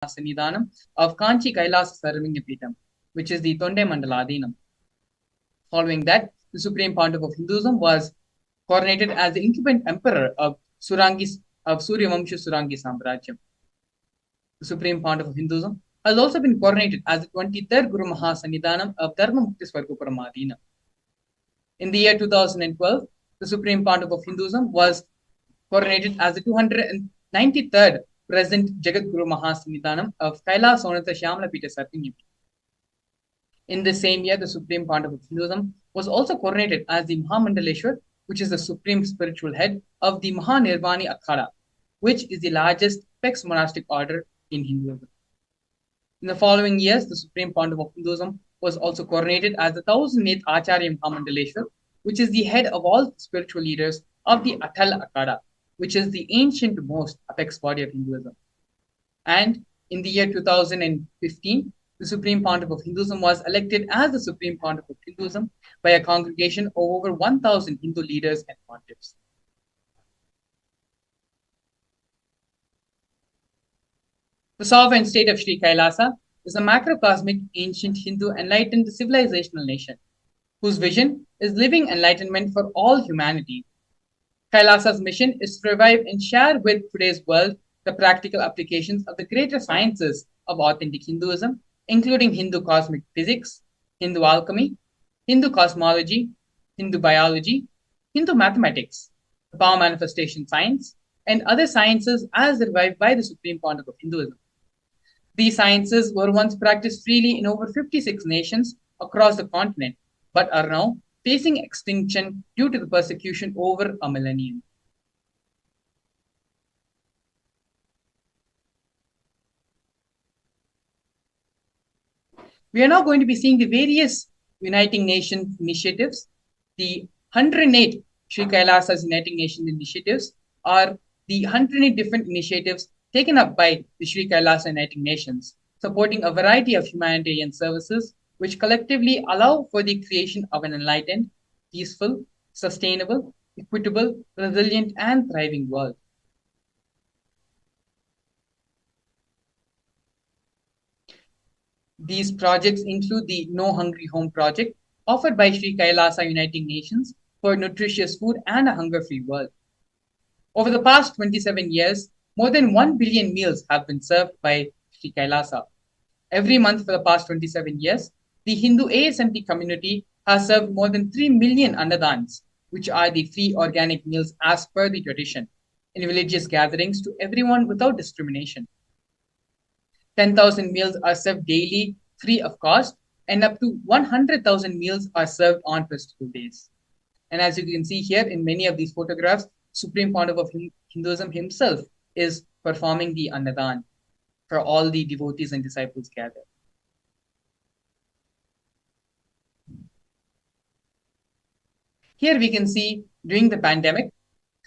Sannidhanam of Kanchi Kailasa Sarvingyapeetham, which is the Tonde Mandaladinam. Following that, the Supreme Pontiff of Hinduism was coronated as the incumbent emperor of Suryavamsha Surangi Samrajyam. The Supreme Pontiff of Hinduism has also been coronated as the 23rd Guru Mahasannidhanam of Dharma Mukti Swargoparamadina. In the year 2012, the Supreme Pontiff of Hinduism was coronated as the 293rd President Jagat Guru Mahasannidhanam of Kailas Sonatha Shyamala Pita Sarvingyapeetham. In the same year, the Supreme Pontiff of Hinduism was also coronated as the Mahamandaleshwar, which is the supreme spiritual head of the Mahanirvani Akhada, which is the largest apex monastic order in Hinduism. In the following years, the Supreme Pontiff of Hinduism was also coronated as the 1008th Acharya Mahamandaleshwar, which is the head of all spiritual leaders of the Atal Akhada, which is the ancient most apex body of Hinduism. And in the year 2015, the Supreme Pontiff of Hinduism was elected as the Supreme Pontiff of Hinduism by a congregation of over 1,000 Hindu leaders and pontiffs. The sovereign state of Sri Kailasa is a macrocosmic, ancient Hindu enlightened civilizational nation, whose vision is living enlightenment for all humanity. Kailasa's mission is to revive and share with today's world the practical applications of the greater sciences of authentic Hinduism, including Hindu cosmic physics, Hindu alchemy, Hindu cosmology, Hindu biology, Hindu mathematics, the power manifestation science, and other sciences as revived by the Supreme Pontiff of Hinduism. These sciences were once practiced freely in over 56 nations across the continent, but are now facing extinction due to the persecution over a millennium. We are now going to be seeing the various Uniting Nations initiatives. The 108 Sri Kailasa's Uniting Nations initiatives are the 108 different initiatives taken up by the Sri Kailasa Uniting Nations, supporting a variety of humanitarian services which collectively allow for the creation of an enlightened, peaceful, sustainable, equitable, resilient, and thriving world. These projects include the No Hungry Home project, offered by Sri Kailasa Uniting Nations for nutritious food and a hunger-free world. Over the past 27 years, more than 1 billion meals have been served by Sri Kailasa. Every month for the past 27 years, the Hindu ASMT community has served more than 3 million annadans, which are the free organic meals as per the tradition, in religious gatherings to everyone without discrimination. 10,000 meals are served daily, free of cost, and up to 100,000 meals are served on festival days. And as you can see here in many of these photographs, Supreme Pontiff of Hinduism himself is performing the Annadan for all the devotees and disciples gathered. Here we can see during the pandemic,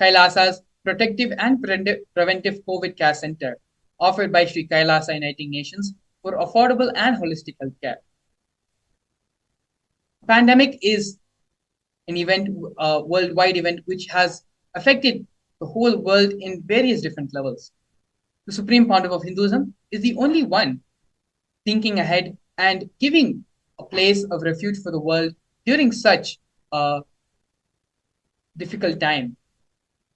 Kailasa's Protective and Preventive COVID Care Center, offered by Sri Kailasa Uniting Nations for affordable and holistic healthcare. Pandemic is an event, a worldwide event, which has affected the whole world in various different levels. The Supreme Pontiff of Hinduism is the only one thinking ahead and giving a place of refuge for the world during such a difficult time.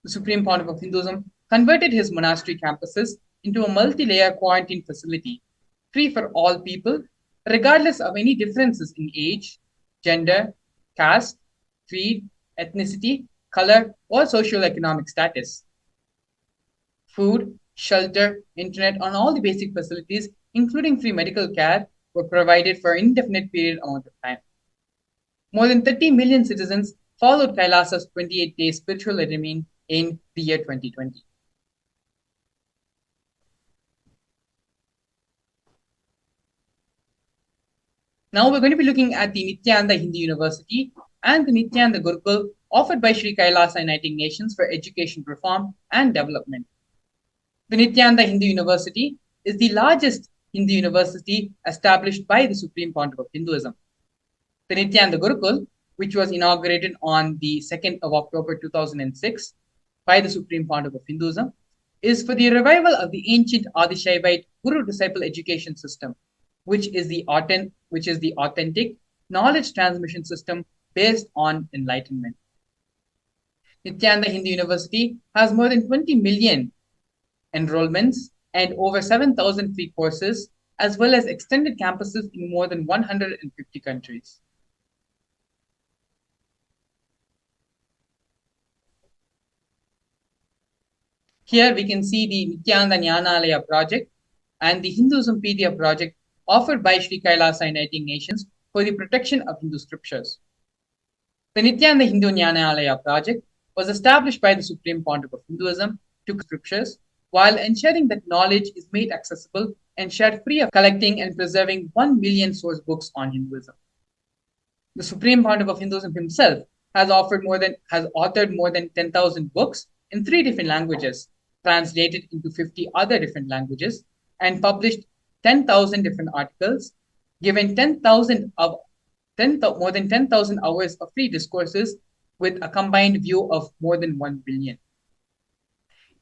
The Supreme Pontiff of Hinduism converted his monastery campuses into a multi-layer quarantine facility, free for all people, regardless of any differences in age, gender, caste, creed, ethnicity, color, or socioeconomic status. Food, shelter, internet, and all the basic facilities, including free medical care, were provided for an indefinite period amount of time. More than 30 million citizens followed Kailasa's 28-day spiritual regime in the year 2020. Now we're going to be looking at the Nithyananda Hindu University and the Nithyananda Gurukul offered by Sri Kailasa Uniting Nations for education reform and development. The Nithyananda Hindu University is the largest Hindu university established by the Supreme Pontiff of Hinduism. The Nithyananda Gurukul, which was inaugurated on the 2nd of October 2006 by the Supreme Pontiff of Hinduism, is for the revival of the ancient Adishaivite guru-disciple education system, which is the authentic knowledge transmission system based on enlightenment. Nithyananda Hindu University has more than 20 million enrollments and over 7,000 free courses, as well as extended campuses in more than 150 countries. Here we can see the Nithyananda Jnanalaya project and the Hinduismpedia project offered by Sri Kailasa Uniting Nations for the protection of Hindu scriptures. The Nithyananda Hindu Jnanalaya project was established by the Supreme Pontiff of Hinduism to scriptures while ensuring that knowledge is made accessible and shared free of collecting and preserving 1 million source books on Hinduism. The Supreme Pontiff of Hinduism himself has authored more than 10,000 books in 3 different languages, translated into 50 other different languages, and published 10,000 different articles, given more than 10,000 hours of free discourses with a combined view of more than 1 billion.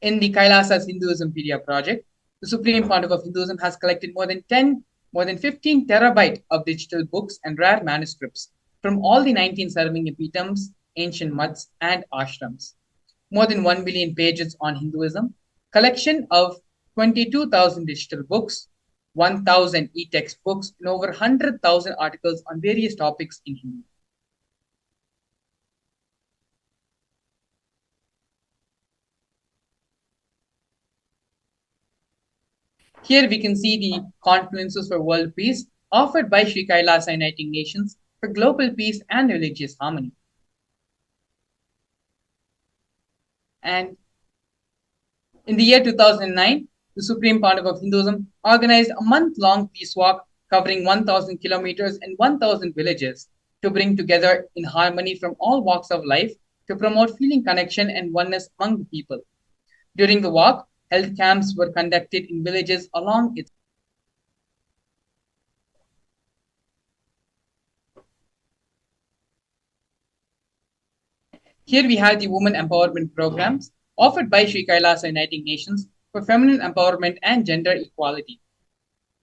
In the Kailasa's Hinduismpedia project, the Supreme Pontiff of Hinduism has collected more than 15 terabyte of digital books and rare manuscripts from all the 19 Sarvingapitams, ancient muds, and ashrams. More than 1 billion pages on Hinduism, collection of 22,000 digital books, 1,000 e-text books, and over 100,000 articles on various topics in Hindu. Here we can see the conferences for world peace offered by Sri Kailasa Uniting Nations for global peace and religious harmony. And in the year 2009, the Supreme Pontiff of Hinduism organized a month-long peace walk covering 1,000 kilometers and 1,000 villages to bring together in harmony from all walks of life to promote feeling connection and oneness among the people. During the walk, health camps were conducted in villages along its. Here we have the women empowerment programs offered by Sri Kailasa Uniting Nations for feminine empowerment and gender equality.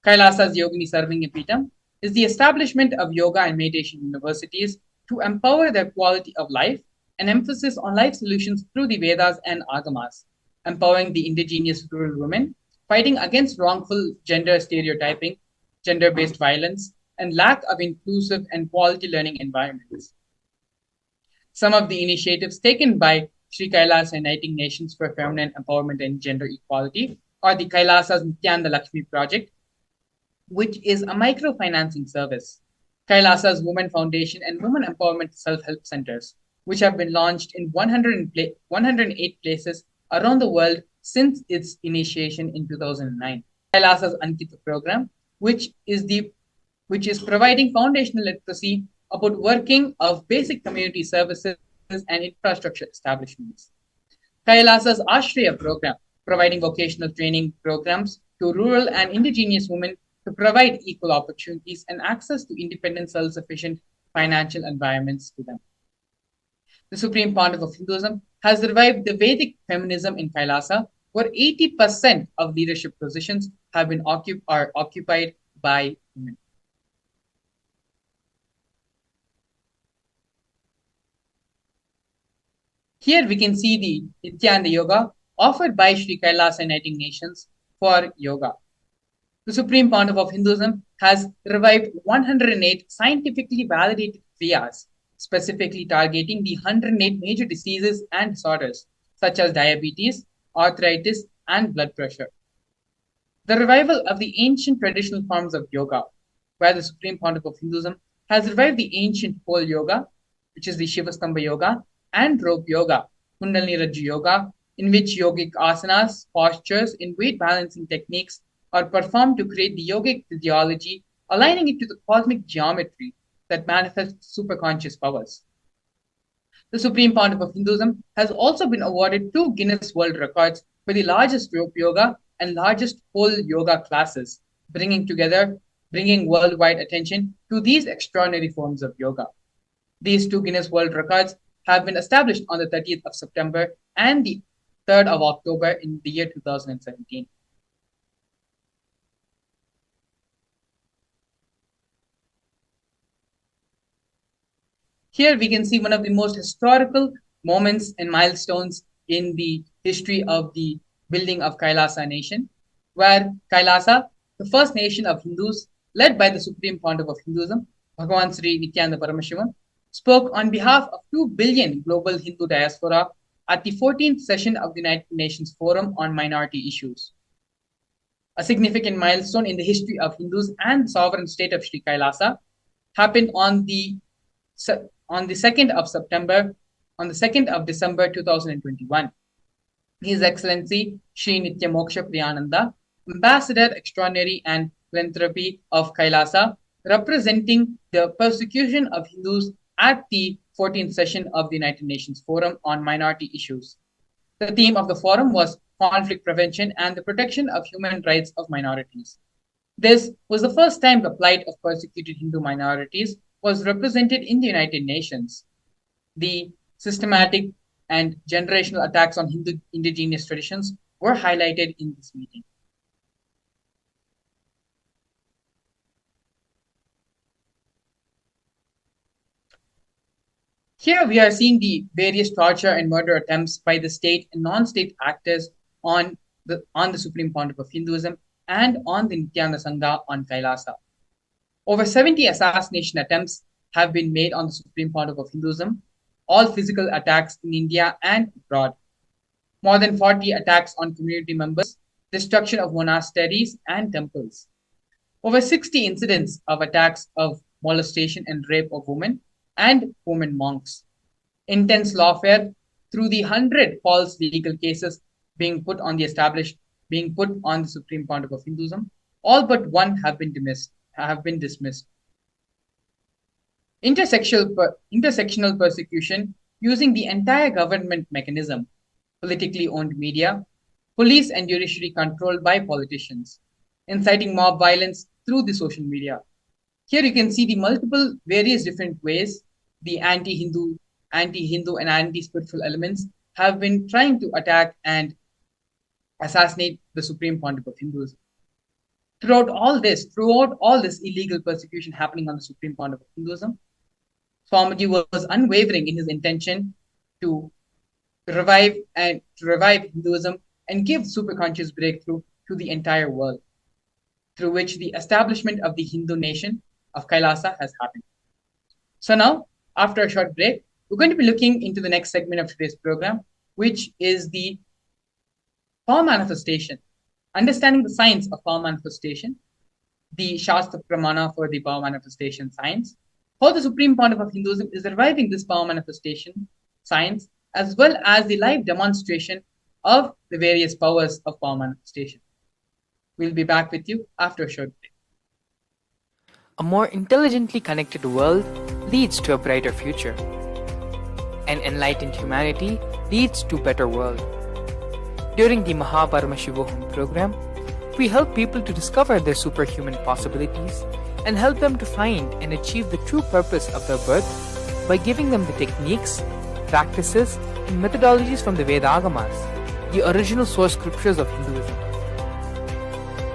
Kailasa's Yogini Sarvingapitam is the establishment of yoga and meditation universities to empower the quality of life and emphasis on life solutions through the Vedas and Agamas, empowering the indigenous rural women, fighting against wrongful gender stereotyping, gender-based violence, and lack of inclusive and quality learning environments. Some of the initiatives taken by Sri Kailasa Uniting Nations for Feminine Empowerment and Gender Equality are the Kailasa's Nithyananda Lakshmi Project, which is a microfinancing service, Kailasa's Women Foundation and Women Empowerment Self-Help Centers, which have been launched in 108 places around the world since its initiation in 2009. Kailasa's Ankita program, which is providing foundational literacy about working of basic community services and infrastructure establishments. Kailasa's Ashraya program, providing vocational training programs to rural and indigenous women to provide equal opportunities and access to independent, self-sufficient financial environments to them. The Supreme Pontiff of Hinduism has revived the Vedic feminism in Kailasa, where 80% of leadership positions have been occupied by women. Here we can see the Nithyananda Yoga offered by Sri Kailasa Uniting Nations for yoga. The Supreme Pontiff of Hinduism has revived 108 scientifically validated kriyas, specifically targeting the 108 major diseases and disorders, such as diabetes, arthritis, and blood pressure. The revival of the ancient traditional forms of yoga, where the Supreme Pontiff of Hinduism has revived the ancient pole yoga, which is the Shivastambha yoga, and rope yoga, Kundalini Rajju yoga, in which yogic asanas, postures, and weight balancing techniques are performed to create the yogic physiology, aligning it to the cosmic geometry that manifests superconscious powers. The Supreme Pontiff of Hinduism has also been awarded 2 Guinness World Records for the largest rope yoga and largest pole yoga classes, bringing worldwide attention to these extraordinary forms of yoga. These 2 Guinness World Records have been established on the 30th of September, and the 3rd of October in the year 2017. Here we can see one of the most historical moments and milestones in the history of the building of Kailasa nation, where Kailasa, the first nation of Hindus led by the Supreme Pontiff of Hinduism, Bhagavan Sri Nithyananda Paramashivam, spoke on behalf of 2 billion global Hindu diaspora at the 14th session of the United Nations Forum on Minority Issues. A significant milestone in the history of Hindus and the sovereign state of Sri Kailasa happened on the 2nd of December 2021. His Excellency Sri Nitya Moksha Priyananda, Ambassador Extraordinary and Philanthropy of Kailasa, representing the persecution of Hindus at the 14th session of the United Nations Forum on Minority Issues. The theme of the forum was conflict prevention and the protection of human rights of minorities. This was the first time the plight of persecuted Hindu minorities was represented in the United Nations. The systematic and generational attacks on Hindu indigenous traditions were highlighted in this meeting. Here we are seeing the various torture and murder attempts by the state and non-state actors on the Supreme Pontiff of Hinduism and on the Nityananda Sangha on Kailasa. Over 70 assassination attempts have been made on the Supreme Pontiff of Hinduism, all physical attacks in India and abroad. More than 40 attacks on community members, destruction of monasteries and temples. Over 60 incidents of attacks of molestation and rape of women and women monks. Intense lawfare through the 100 false legal cases being put on the Supreme Pontiff of Hinduism. All but one have been dismissed. Intersectional persecution using the entire government mechanism, politically owned media, police and judiciary controlled by politicians, inciting mob violence through the social media. Here you can see the multiple various different ways the anti-Hindu and anti-spiritual elements have been trying to attack and assassinate the Supreme Pontiff of Hinduism. Throughout all this illegal persecution happening on the Supreme Pontiff of Hinduism, Swamiji was unwavering in his intention to revive Hinduism and give superconscious breakthrough to the entire world, through which the establishment of the Hindu nation of Kailasa has happened. So now, after a short break, we're going to be looking into the next segment of today's program, which is the power manifestation, understanding the science of power manifestation, the Shastra Pramana for the power manifestation science, how the Supreme Pontiff of Hinduism is reviving this power manifestation science, as well as the live demonstration of the various powers of power manifestation. We'll be back with you after a short break. A more intelligently connected world leads to a brighter future. An enlightened humanity leads to a better world. During the Paramashivam program, we help people to discover their superhuman possibilities and help them to find and achieve the true purpose of their birth by giving them the techniques, practices, and methodologies from the Vedagamas, the original source scriptures of Hinduism.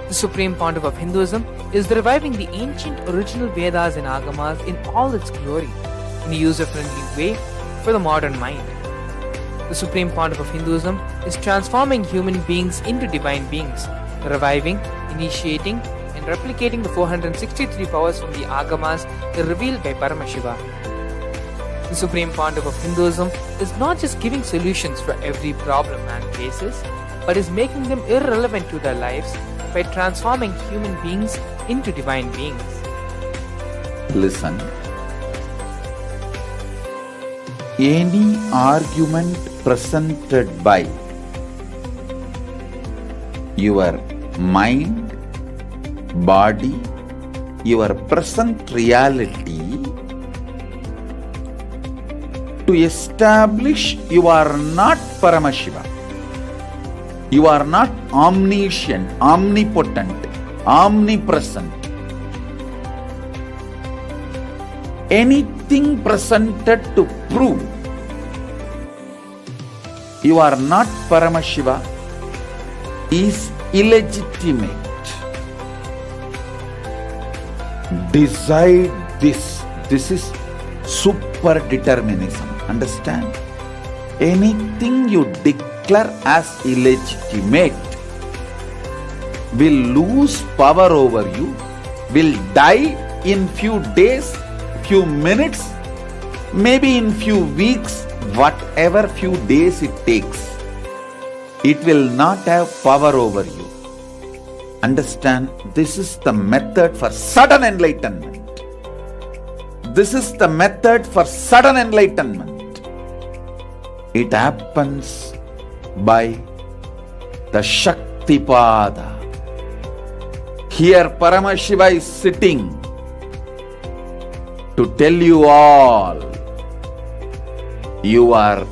The Supreme Pontiff of Hinduism is reviving the ancient original Vedas and Agamas in all its glory, in a user-friendly way for the modern mind. The Supreme Pontiff of Hinduism is transforming human beings into divine beings, reviving, initiating, and replicating the 463 powers from the Agamas revealed by Paramashivam. The Supreme Pontiff of Hinduism is not just giving solutions for every problem man faces, but is making them irrelevant to their lives by transforming human beings into divine beings. Listen. Any argument presented by your mind, body, your present reality to establish you are not Paramashiva. You are not omniscient, omnipotent, omnipresent. Anything presented to prove you are not Paramashiva is illegitimate. Decide this. This is super determinism. Understand? Anything you declare as illegitimate will lose power over you, will die in few days, few minutes, maybe in few weeks, whatever few days it takes. It will not have power over you. Understand, this is the method for sudden enlightenment. This is the method for sudden enlightenment. It happens by the Shaktipada. Here Paramashiva is sitting to tell you all, you are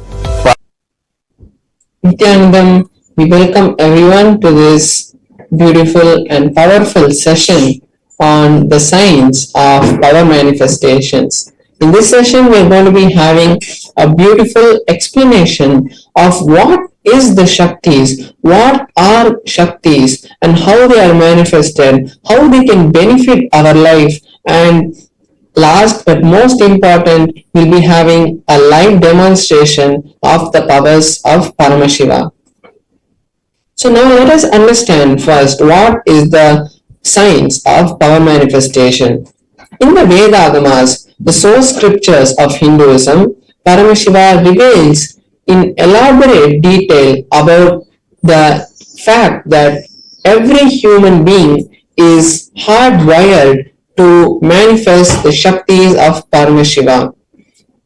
Nithyanandam, we welcome everyone to this beautiful and powerful session on the science of power manifestations. In this session, we are going to be having a beautiful explanation of what is the Shaktis, what are Shaktis, and how they are manifested, how they can benefit our life, and last but most important, we'll be having a live demonstration of the powers of Paramashiva. So now let us understand first what is the science of power manifestation. In the Vedagamas, the source scriptures of Hinduism, Paramashiva reveals in elaborate detail about the fact that every human being is hardwired to manifest the Shaktis of Paramashiva.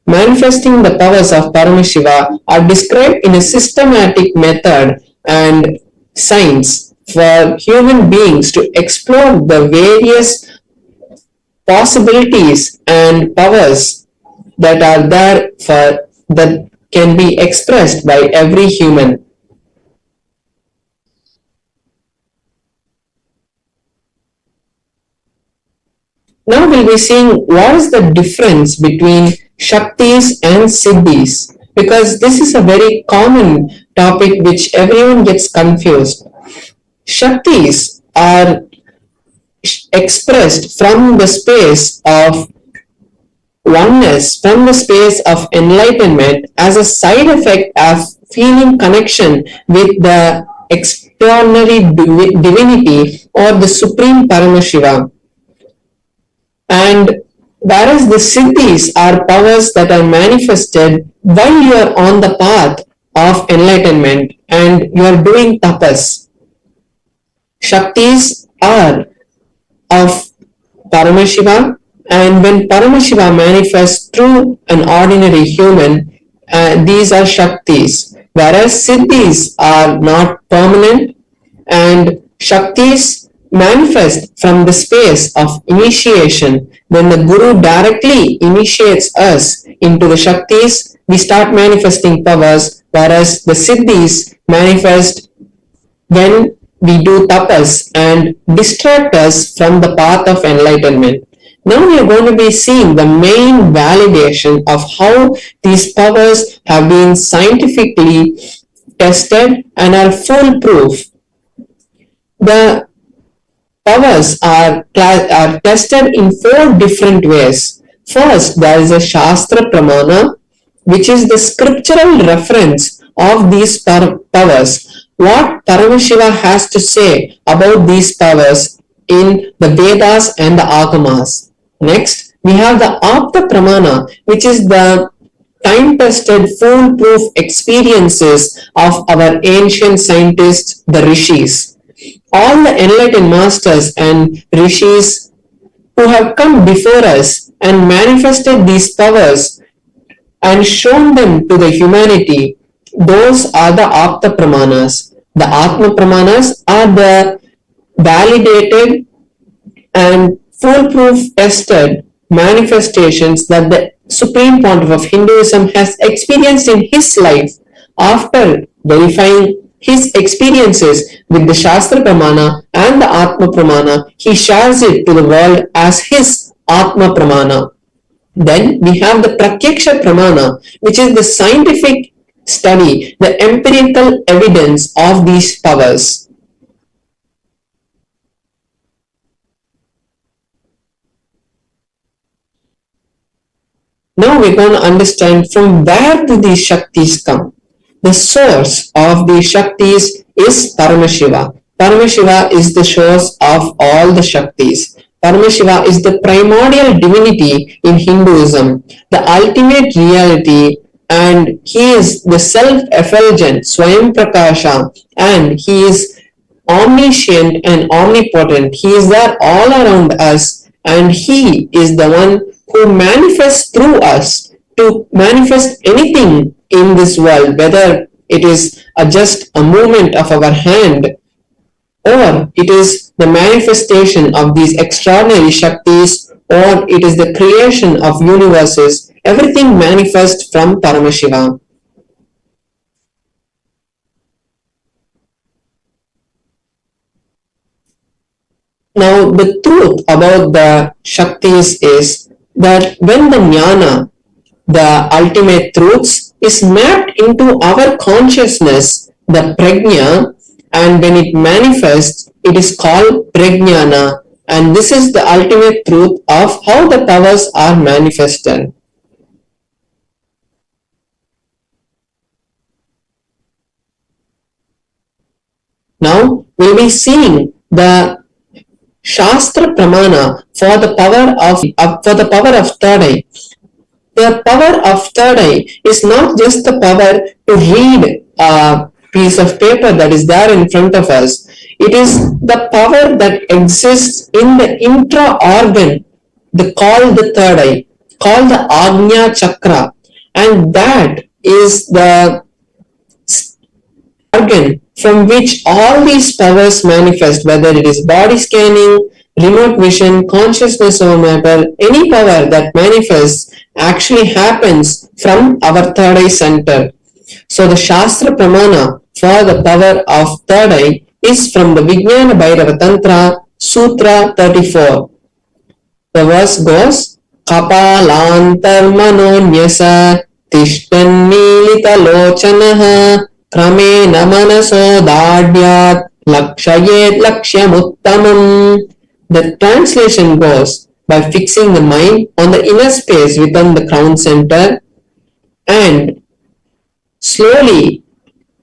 Manifesting the powers of Paramashiva are described in a systematic method and science for human beings to explore the various possibilities and powers that are there for that can be expressed by every human. Now we'll be seeing what is the difference between Shaktis and Siddhis, because this is a very common topic which everyone gets confused. Shaktis are expressed from the space of oneness, from the space of enlightenment as a side effect of feeling connection with the extraordinary divinity or the supreme Paramashiva. And whereas the Siddhis are powers that are manifested while you are on the path of enlightenment and you are doing tapas. Shaktis are of Paramashiva, and when Paramashiva manifests through an ordinary human, these are Shaktis. Whereas Siddhis are not permanent, and Shaktis manifest from the space of initiation. When the Guru directly initiates us into the Shaktis, we start manifesting powers, whereas the Siddhis manifest when we do tapas and distract us from the path of enlightenment. Now we are going to be seeing the main validation of how these powers have been scientifically tested and are foolproof. The powers are tested in 4 different ways. First, there is a Shastra Pramana, which is the scriptural reference of these powers. What Paramashiva has to say about these powers in the Vedas and the Agamas. Next, we have the Apta Pramana, which is the time-tested, foolproof experiences of our ancient scientists, the Rishis. All the enlightened masters and Rishis who have come before us and manifested these powers and shown them to the humanity, those are the Apta Pramanas. The Atma Pramanas are the validated and foolproof tested manifestations that the Supreme Pontiff of Hinduism has experienced in his life. After verifying his experiences with the Shastra Pramana and the Atma Pramana, he shares it to the world as his Atma Pramana. Then we have the Pratyaksha Pramana, which is the scientific study the empirical evidence of these powers. Now we're going to understand from where do these Shaktis come. The source of these Shaktis is Paramashiva. Paramashiva is the source of all the Shaktis. Paramashiva is the primordial divinity in Hinduism, the ultimate reality, and he is the self-effulgent Swayam Prakasha, and he is omniscient and omnipotent. He is there all around us, and he is the one who manifests through us to manifest anything in this world, whether it is just a movement of our hand or it is the manifestation of these extraordinary Shaktis, or it is the creation of universes. Everything manifests from Paramashiva. Now, the truth about the Shaktis is that when the Jnana, the ultimate truths, is mapped into our consciousness, the Prajna, and when it manifests, it is called Prajnana, and this is the ultimate truth of how the powers are manifested. Now, we'll be seeing the Shastra Pramana for the power of third eye. The power of third eye is not just the power to read a piece of paper that is there in front of us. It is the power that exists in the intra-organ, called the third eye, called the Agnya Chakra, and that is the organ from which all these powers manifest, whether it is body scanning, remote vision, consciousness over matter, any power that manifests actually happens from our third eye center. So the Shastra Pramana for the power of third eye is from the Vijnana Bhairava Tantra, Sutra 34. The verse goes, Kapalantar manonyasa tishtannilita lochanaha kramena manaso dadyat lakshayet lakshyamuttamam. The translation goes, by fixing the mind on the inner space within the crown center and slowly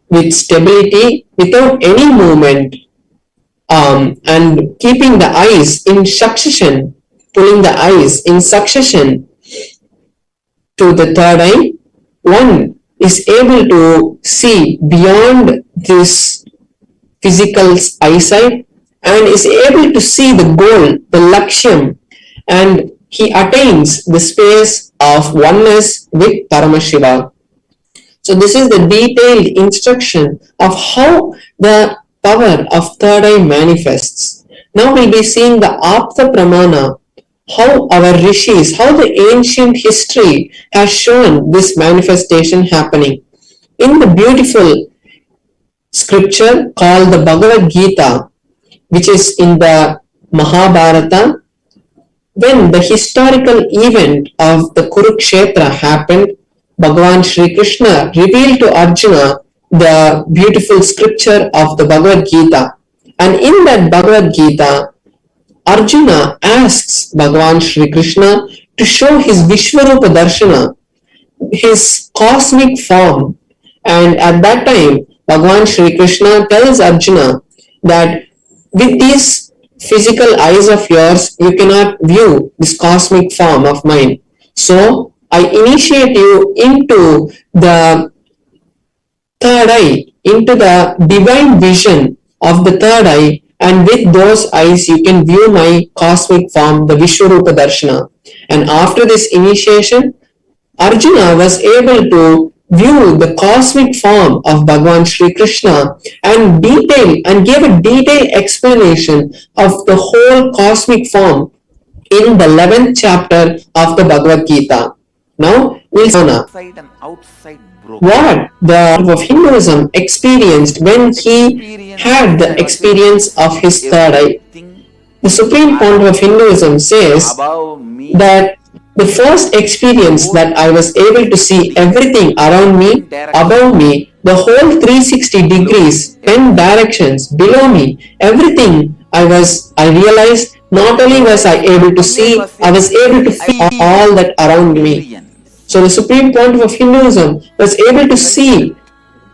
with stability without any movement, and keeping the eyes in succession, pulling the eyes in succession to the third eye, one is able to see beyond this physical eyesight and is able to see the goal, the lakshyam, and he attains the space of oneness with Paramashiva. So this is the detailed instruction of how the power of third eye manifests. Now we'll be seeing the Apta Pramana, how our rishis, how the ancient history has shown this manifestation happening. In the beautiful scripture called the Bhagavad Gita, which is in the Mahabharata, when the historical event of the Kurukshetra happened, Bhagavan Shri Krishna revealed to Arjuna the beautiful scripture of the Bhagavad Gita. And in that Bhagavad Gita, Arjuna asks Bhagavan Shri Krishna to show his Vishwarupa Darshana, his cosmic form. And at that time, Bhagavan Shri Krishna tells Arjuna that with these physical eyes of yours, you cannot view this cosmic form of mine. So, I initiate you into the third eye, into the divine vision of the third eye, and with those eyes you can view my cosmic form, the Vishwarupa Darshana. And after this initiation, Arjuna was able to view the cosmic form of Bhagavan Shri Krishna and gave a detailed explanation of the whole cosmic form in the 11th chapter of the Bhagavad Gita. Now we'll see Inside and outside broken. what the of Hinduism experienced when he had the experience of his third eye. Everything The Supreme Pontiff of Hinduism says above me that the first experience both that I was able to see everything around me, above directions, me, the whole 360 below me, degrees, 10 everything. directions, below me, everything I realized not only was I Whereas able to earlier see, was I a was able to feel all that around me. experience, So the supreme point of Hinduism was able to felt see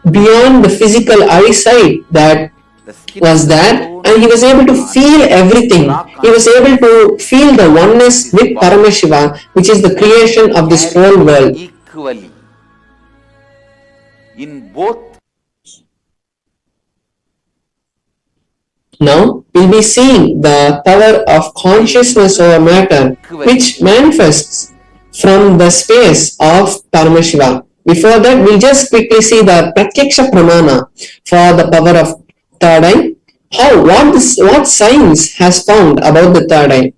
that beyond the physical eyesight that the skin was on the there, and he stone was able to or feel everything. rock He on was able ice to feel the of oneness this with body Paramashiva, which is the creation of this carried whole world. equally in both. Now we'll be seeing the power of They consciousness over exist matter, equally. which manifests from the space of Paramashiva. Before that, we'll just quickly see the Pratyaksha Pramana for the power of third eye. What science has found about the third eye.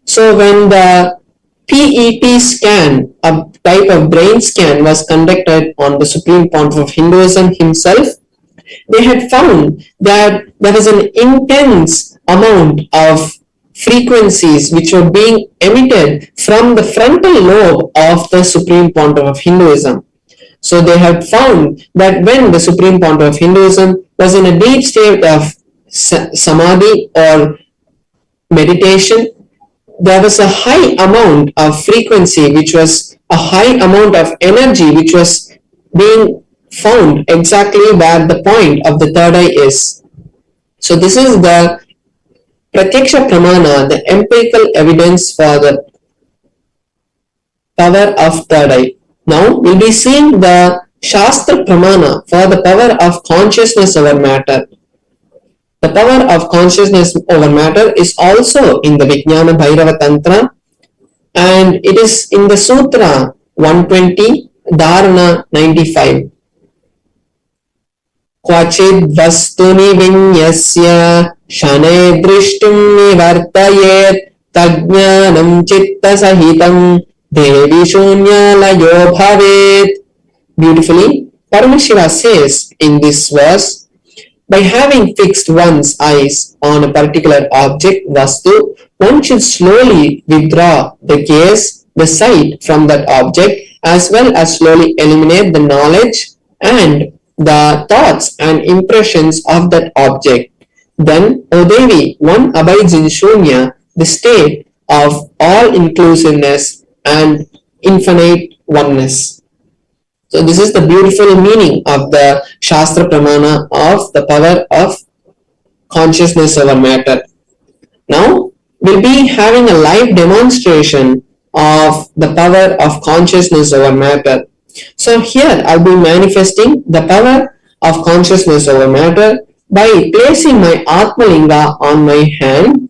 So when the PET scan, a type of brain scan, was conducted on the Supreme Pontiff of Hinduism himself, they had found that there was an intense amount of frequencies which were being emitted from the frontal lobe of the Supreme Pontiff of Hinduism. So they had found that when the Supreme Pontiff of Hinduism was in a deep state of Samadhi or meditation, there was a high amount of frequency, which was a high amount of energy, which was being found exactly where the point of the third eye is. So this is the Pratyaksha Pramana, the empirical evidence for the power of third eye. Now we'll be seeing the Shastra Pramana for the power of consciousness over matter. The power of consciousness over matter is also in the Vijnana Bhairava Tantra, and it is in the Sutra 120, Dharana 95. क्वचिद् वस्तुनि विन्यस्य शनैः दृष्टुं निवर्तयेत् तज्ज्ञानं चित्तसहितं देवि शून्यालयो भवेत्. Beautifully, Paramashiva says in this verse, by having fixed one's eyes on a particular object, vastu, one should slowly withdraw the gaze, the sight from that object, as well as slowly eliminate the knowledge and the thoughts and impressions of that object. Then, O Devi, one abides in Shunya, the state of all-inclusiveness and infinite oneness. So this is the beautiful meaning of the Shastra Pramana of the power of consciousness over matter. Now we'll be having a live demonstration of the power of consciousness over matter. So here I'll be manifesting the power of consciousness over matter by placing my Atmalinga on my hand.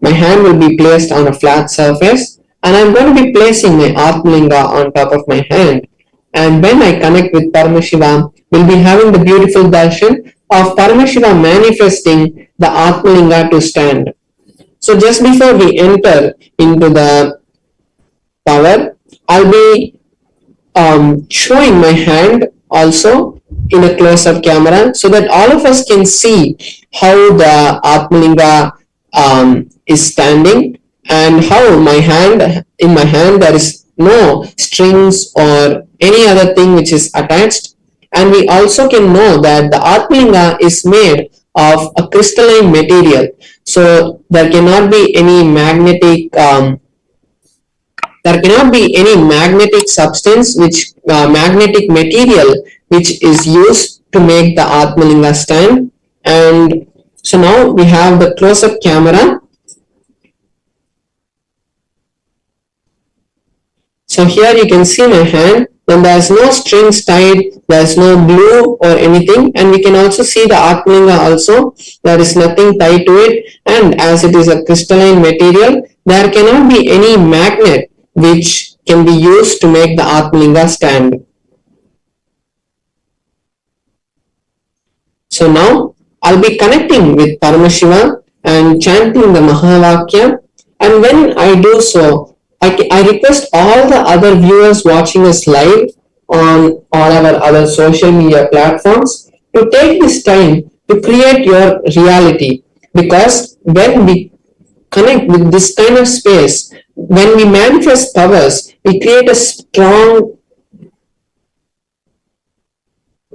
My hand will be placed on a flat surface, and I'm going to be placing my Atmalinga on top of my hand. And when I connect with Paramashivam, we'll be having the beautiful darshan of Paramashiva manifesting the Atmalinga to stand. So just before we enter into the power, I'll be showing my hand also in a close-up camera so that all of us can see how the Atmalinga is standing, and how in my hand there is no strings or any other thing which is attached. And we also can know that the Atmalinga is made of a crystalline material, so there cannot be any magnetic substance magnetic material which is used to make the Atmalinga stand. And so now we have the close-up camera. So here you can see my hand, and there's no strings tied, there's no glue or anything, and we can also see the Atmalinga also, there is nothing tied to it, and as it is a crystalline material, there cannot be any magnet which can be used to make the Atmalinga stand. So now I'll be connecting with Paramashiva and chanting the Mahavakya, and when I do so, I request all the other viewers watching us live on all our other social media platforms to take this time to create your reality, because when we connect with this kind of space, when we manifest powers, we create a strong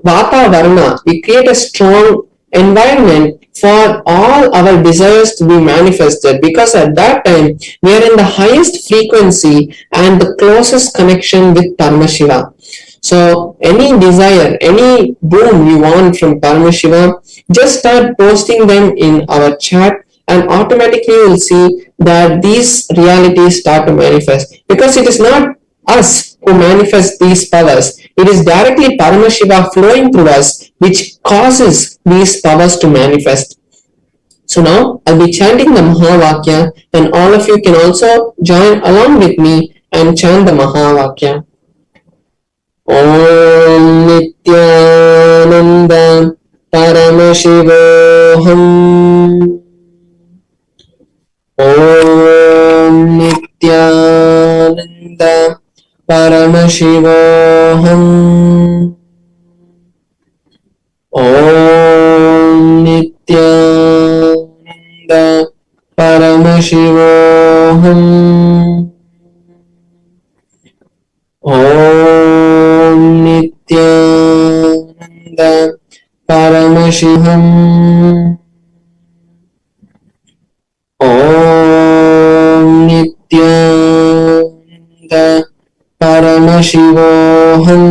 Vatavarana, we create a strong environment for all our desires to be manifested, because at that time we are in the highest frequency and the closest connection with Paramashiva. So any desire, any boon you want from Paramashiva, just start posting them in our chat, and automatically you will see that these realities start to manifest, because it is not us who manifest these powers. It is directly Paramashiva flowing through us which causes these powers to manifest. So now I'll be chanting the Mahavakya, and all of you can also join along with me and chant the Mahavakya. Om Nithyananda Paramashivoham. Om Nithyananda Paramashivoham. Om Nithyananda Paramashivoham. Om Nithyananda Paramashivoham. Om Nithyananda Paramashivoham.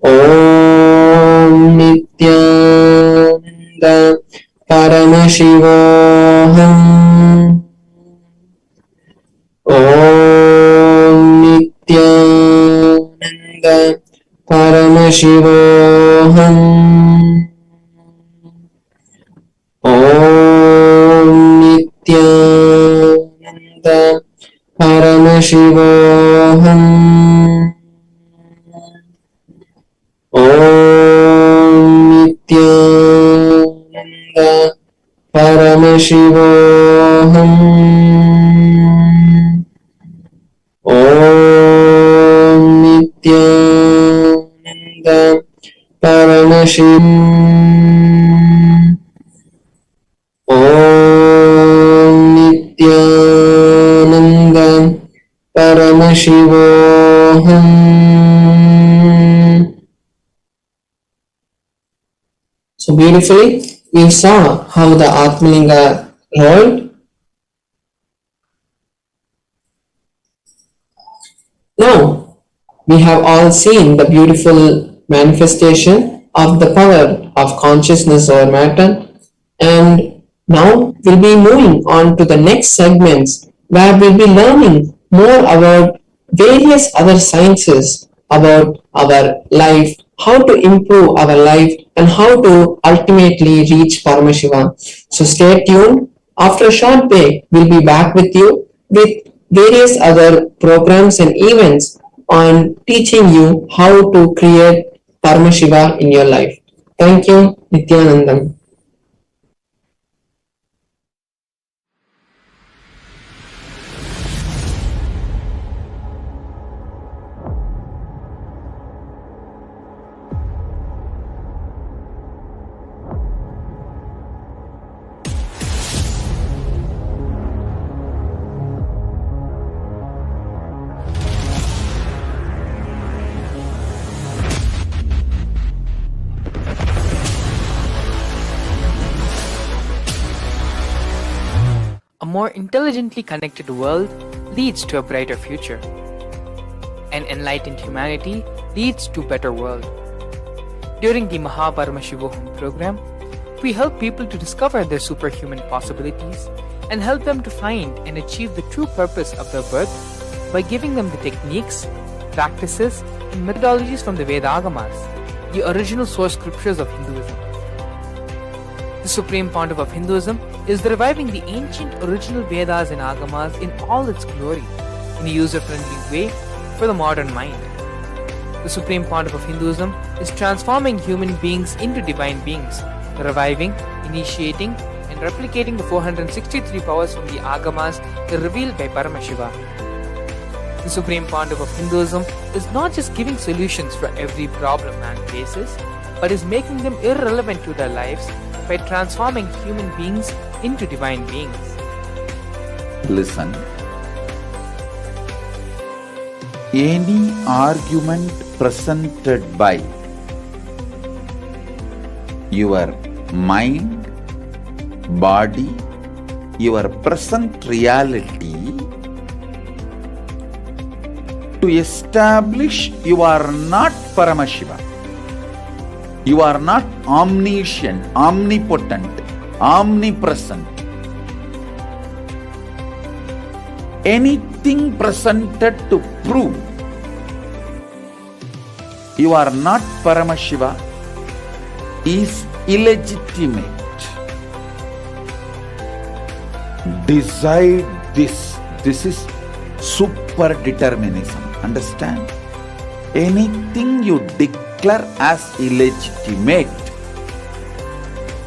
Om Nithyananda Paramashivoham. Om Nithyananda Paramashivoham. Om Nithyananda Paramashivoham. Om Nithyananda Paramashivoham. Om Nithyananda Paramashivoham. Om Nithyananda Paramashivoham. So beautifully, we saw how the Atmalinga rolled. Now, we have all seen the beautiful manifestation of the power of consciousness over matter, and now we'll be moving on to the next segments where we'll be learning more about various other sciences about our life, how to improve our life, and how to ultimately reach Paramashiva. So stay tuned. After a short break, we'll be back with you with various other programs and events on teaching you how to create Paramashiva in your life. Thank you, Nithyanandam. A more intelligently connected world leads to a brighter future. An enlightened humanity leads to a better world. During the Paramashivam program, we help people to discover their superhuman possibilities and help them to find and achieve the true purpose of their birth by giving them the techniques, practices, and methodologies from the Vedagamas, the original source scriptures of Hinduism. The Supreme Pontiff of Hinduism is reviving the ancient original Vedas and Agamas in all its glory, in a user-friendly way for the modern mind. The Supreme Pontiff of Hinduism is transforming human beings into divine beings, reviving, initiating, and replicating the 463 powers from the Agamas revealed by Paramashiva. The Supreme Pontiff of Hinduism is not just giving solutions for every problem man faces, but is making them irrelevant to their lives by transforming human beings into divine beings. Listen. Any argument presented by your mind, body, your present reality to establish you are not Paramashiva. You are not omniscient, omnipotent, omnipresent. Anything presented to prove you are not Paramashiva is illegitimate. Decide this. This is super determinism. Understand? Anything you declare as illegitimate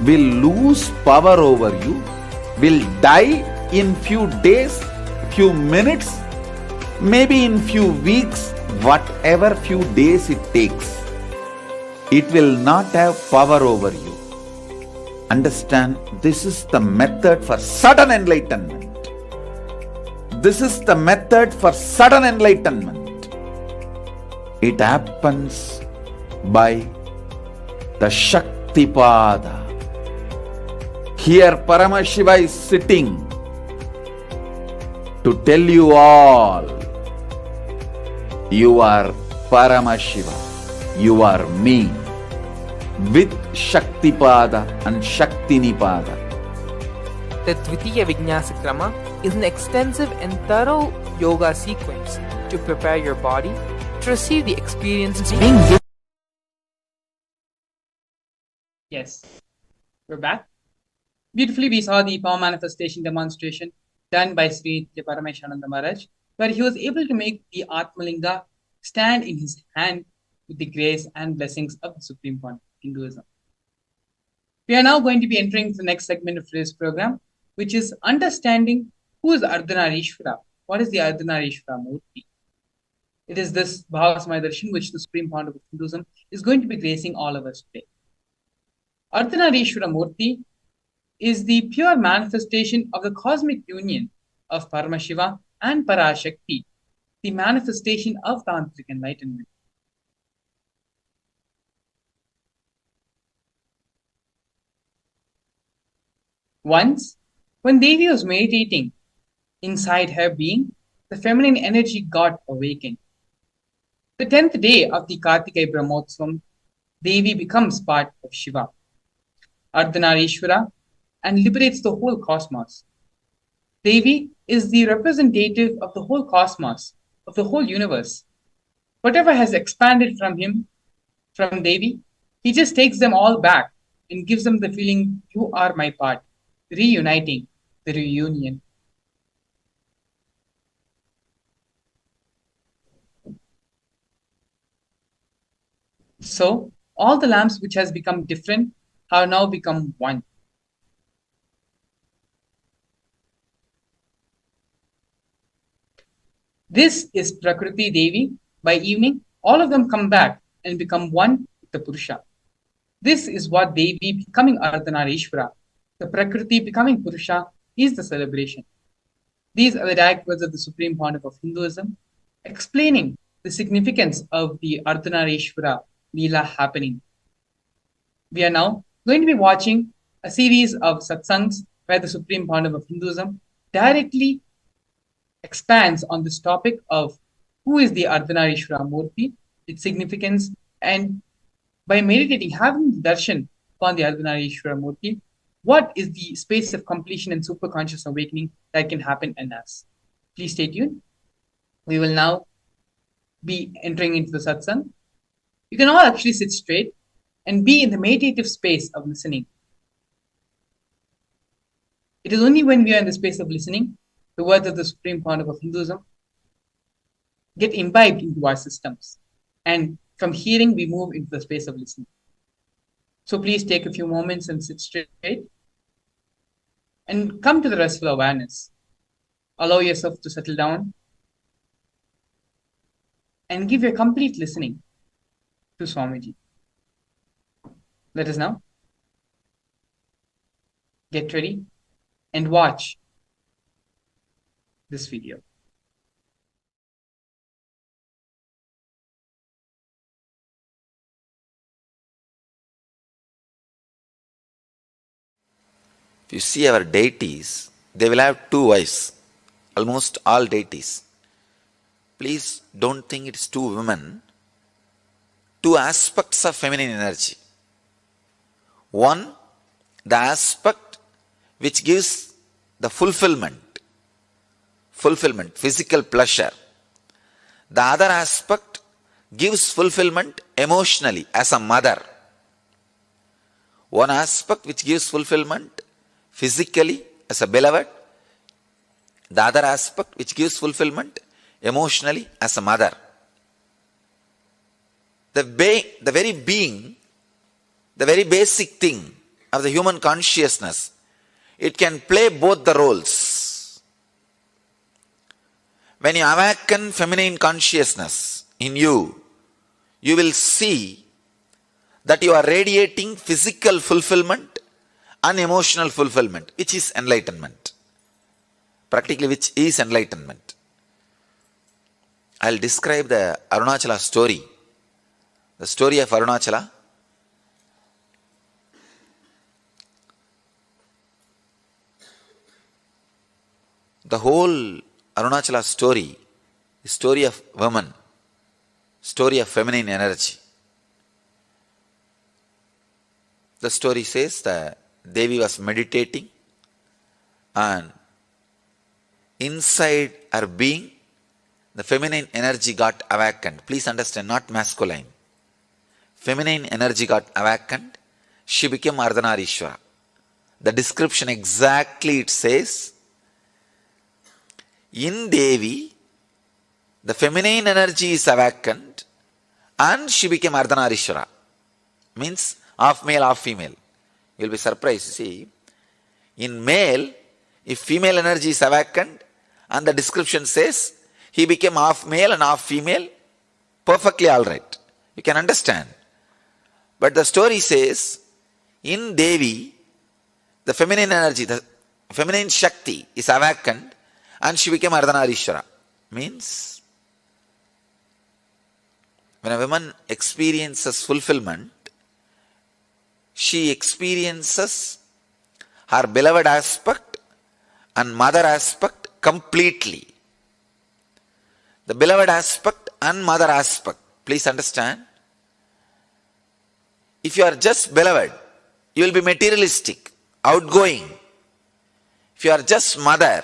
will lose power over you, will die in few days, few minutes, maybe in few weeks, whatever few days it takes. It will not have power over you. Understand, this is the method for sudden enlightenment. This is the method for sudden enlightenment. It happens by the Shaktipada. Here Paramashiva is sitting to tell you all, you are Paramashiva, you are me, with Shaktipada and Shaktinipada. The Dvitiya Vijnasa Krama is an extensive and thorough yoga sequence to prepare your body to receive the experience being given. Yes, we're back. Beautifully, we saw the power manifestation demonstration done by Sri Paramashananda Maharaj, where he was able to make the Atmalinga stand in his hand with the grace and blessings of the Supreme Point of Hinduism. We are now going to be entering the next segment of today's program, which is understanding who is Ardhanareeshwara. What is the Ardhanareeshwara Murti? It is this Bhava Darshan which the Supreme Point of Hinduism is going to be gracing all of us today. Ardhanareeshwara Murti is the pure manifestation of the cosmic union of Paramashiva and Parashakti, the manifestation of Tantric enlightenment. Once, when Devi was meditating, inside her being, the feminine energy got awakened. The 10th day of the Kartikeya Brahmotsvam, Devi becomes part of Shiva, Ardhanareeshwara, and liberates the whole cosmos. Devi is the representative of the whole cosmos, of the whole universe. Whatever has expanded from him, from Devi, he just takes them all back and gives them the feeling, you are my part, reuniting, the reunion. So, all the lamps which has become different have now become one. This is Prakriti Devi. By evening, all of them come back and become one with the Purusha. This is what Devi becoming Ardhanareeshwara, the Prakriti becoming Purusha, is the celebration. These are the direct words of the Supreme Pontiff of Hinduism, explaining the significance of the Ardhanareeshwara Leela happening. We are now going to be watching a series of satsangs where the Supreme Pontiff of Hinduism directly expands on this topic of who is the Ardhanareeshwara Murti, its significance, and by meditating, having the darshan upon the Ardhanareeshwara Murti, what is the space of completion and superconscious awakening that can happen in us. Please stay tuned. We will now be entering into the satsang. You can all actually sit straight and be in the meditative space of listening. It is only when we are in the space of listening, the words of the Supreme Pontiff of Hinduism get imbibed into our systems. And from hearing, we move into the space of listening. So please take a few moments and sit straight and come to the restful awareness. Allow yourself to settle down and give your complete listening to Swamiji. Let us now get ready and watch this video. If you see our deities, they will have two wives. Almost all deities. Please don't think it's two women. Two aspects of feminine energy. One, the aspect which gives the fulfillment, physical pleasure. The other aspect gives fulfillment emotionally as a mother. One aspect which gives fulfillment physically as a beloved. The other aspect which gives fulfillment emotionally as a mother. The very being, the very basic thing of the human consciousness, it can play both the roles. When you awaken feminine consciousness in you, you will see that you are radiating physical fulfillment and emotional fulfillment, which is enlightenment. Practically, which is enlightenment. I'll describe the Arunachala story. The story of Arunachala. The whole Arunachala story is story of women, story of feminine energy. The story says that Devi was meditating and inside her being, the feminine energy got awakened. Please understand, not masculine. Feminine energy got awakened. She became Ardhanareeshwara. The description exactly it says, in Devi, the feminine energy is awakened and she became Ardhanareeshwara. Means half male, half female. You will be surprised. See, in male, if female energy is awakened and the description says he became half male and half female, perfectly alright. You can understand. But the story says, in Devi, the feminine energy, the feminine Shakti is awakened and she became Ardhanareeshwara. Means, when a woman experiences fulfillment, she experiences her beloved aspect and mother aspect completely. The beloved aspect and mother aspect. Please understand. If you are just beloved, you will be materialistic, outgoing. If you are just mother,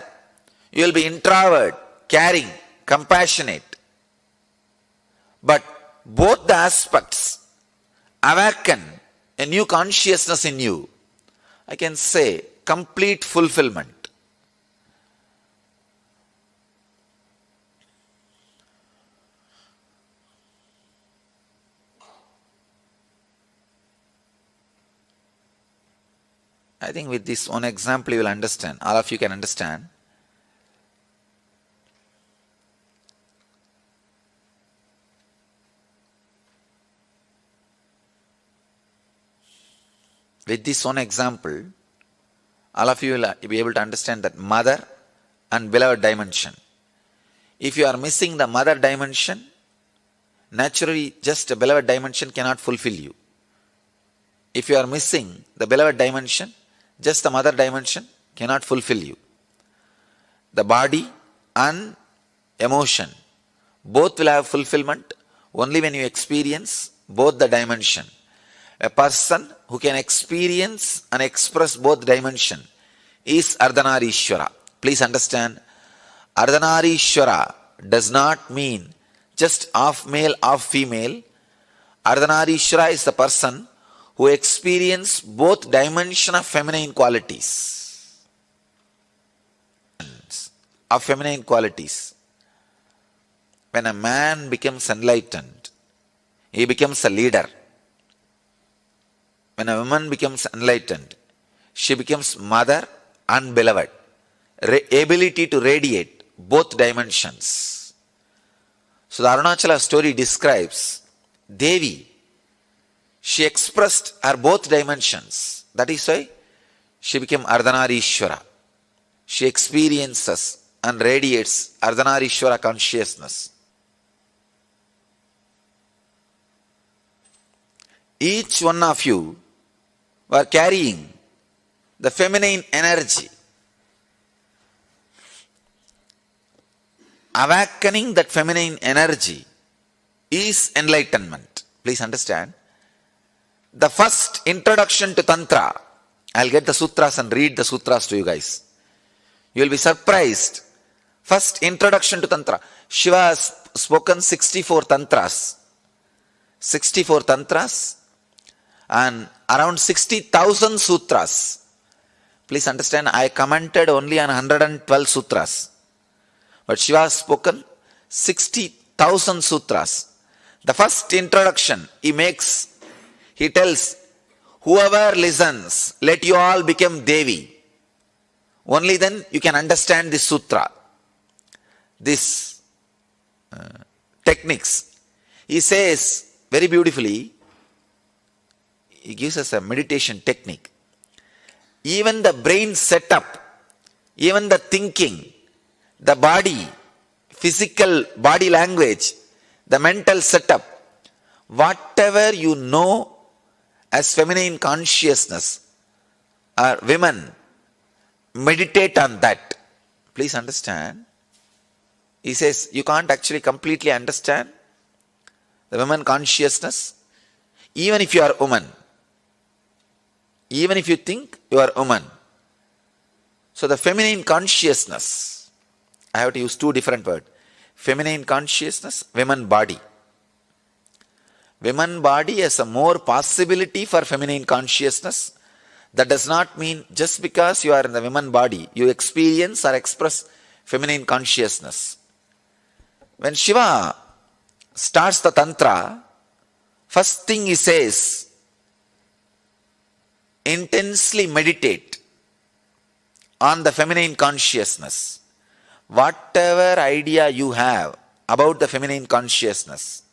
you will be introvert, caring, compassionate. But both the aspects awaken a new consciousness in you. I can say complete fulfillment. I think with this one example you will understand. All of you can understand. With this one example, all of you will be able to understand that mother and beloved dimension. If you are missing the mother dimension, naturally just a beloved dimension cannot fulfill you. If you are missing the beloved dimension, just the mother dimension cannot fulfill you. The body and emotion, both will have fulfillment only when you experience both the dimension. A person who can experience and express both dimension is Ardhanareeshwara. Please understand, Ardhanareeshwara does not mean just half male, half female. Ardhanareeshwara is the person who experience both dimension of feminine qualities. Of feminine qualities. When a man becomes enlightened, he becomes a leader. When a woman becomes enlightened, she becomes mother and beloved. Ability to radiate both dimensions. So the Arunachala story describes Devi. She expressed her both dimensions. That is why she became Ardhanareeshwara. She experiences and radiates Ardhanareeshwara consciousness. Each one of you were carrying the feminine energy. Awakening that feminine energy is enlightenment. Please understand. The first introduction to Tantra, I'll get the sutras and read the sutras to you guys. You will be surprised. First introduction to Tantra. Shiva has spoken 64 Tantras. 64 Tantras and around 60,000 sutras. Please understand, I commented only on 112 sutras. But Shiva has spoken 60,000 sutras. The first introduction he tells, whoever listens, let you all become Devi. Only then you can understand this sutra, this techniques. He says very beautifully, he gives us a meditation technique. Even the brain setup, even the thinking, the body, physical body language, the mental setup, whatever you know as feminine consciousness, or women, meditate on that. Please understand. He says you can't actually completely understand the woman consciousness, even if you are a woman. Even if you think you are a woman. So the feminine consciousness, I have to use two different words. Feminine consciousness, women body. Women body has a more possibility for feminine consciousness. That does not mean just because you are in the women body, you experience or express feminine consciousness. When Shiva starts the Tantra, first thing he says, intensely meditate on the feminine consciousness. Whatever idea you have about the feminine consciousness,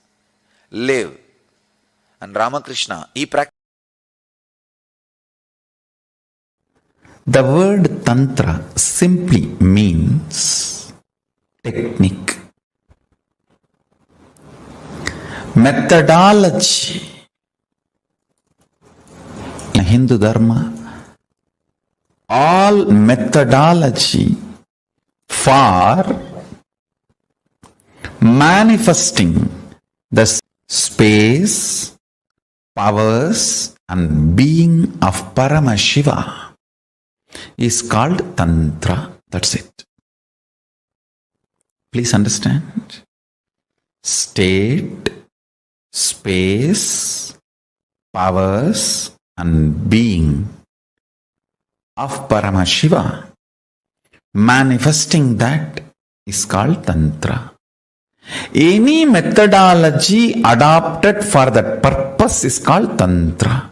live. And Ramakrishna, he practiced. The word Tantra simply means technique, methodology. In Hindu Dharma, all methodology for manifesting the space, powers and being of Paramashiva is called Tantra. That's it. Please understand. State, space, powers and being of Paramashiva, manifesting that is called Tantra. Any methodology adopted for that purpose is called Tantra.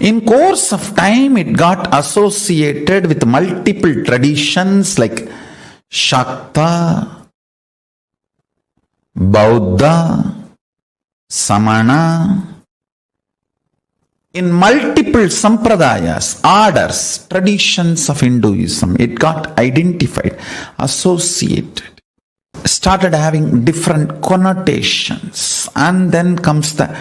In course of time, it got associated with multiple traditions like Shakta, Bauddha, Samana. In multiple sampradayas, orders, traditions of Hinduism, it got identified, associated, started having different connotations, and then comes the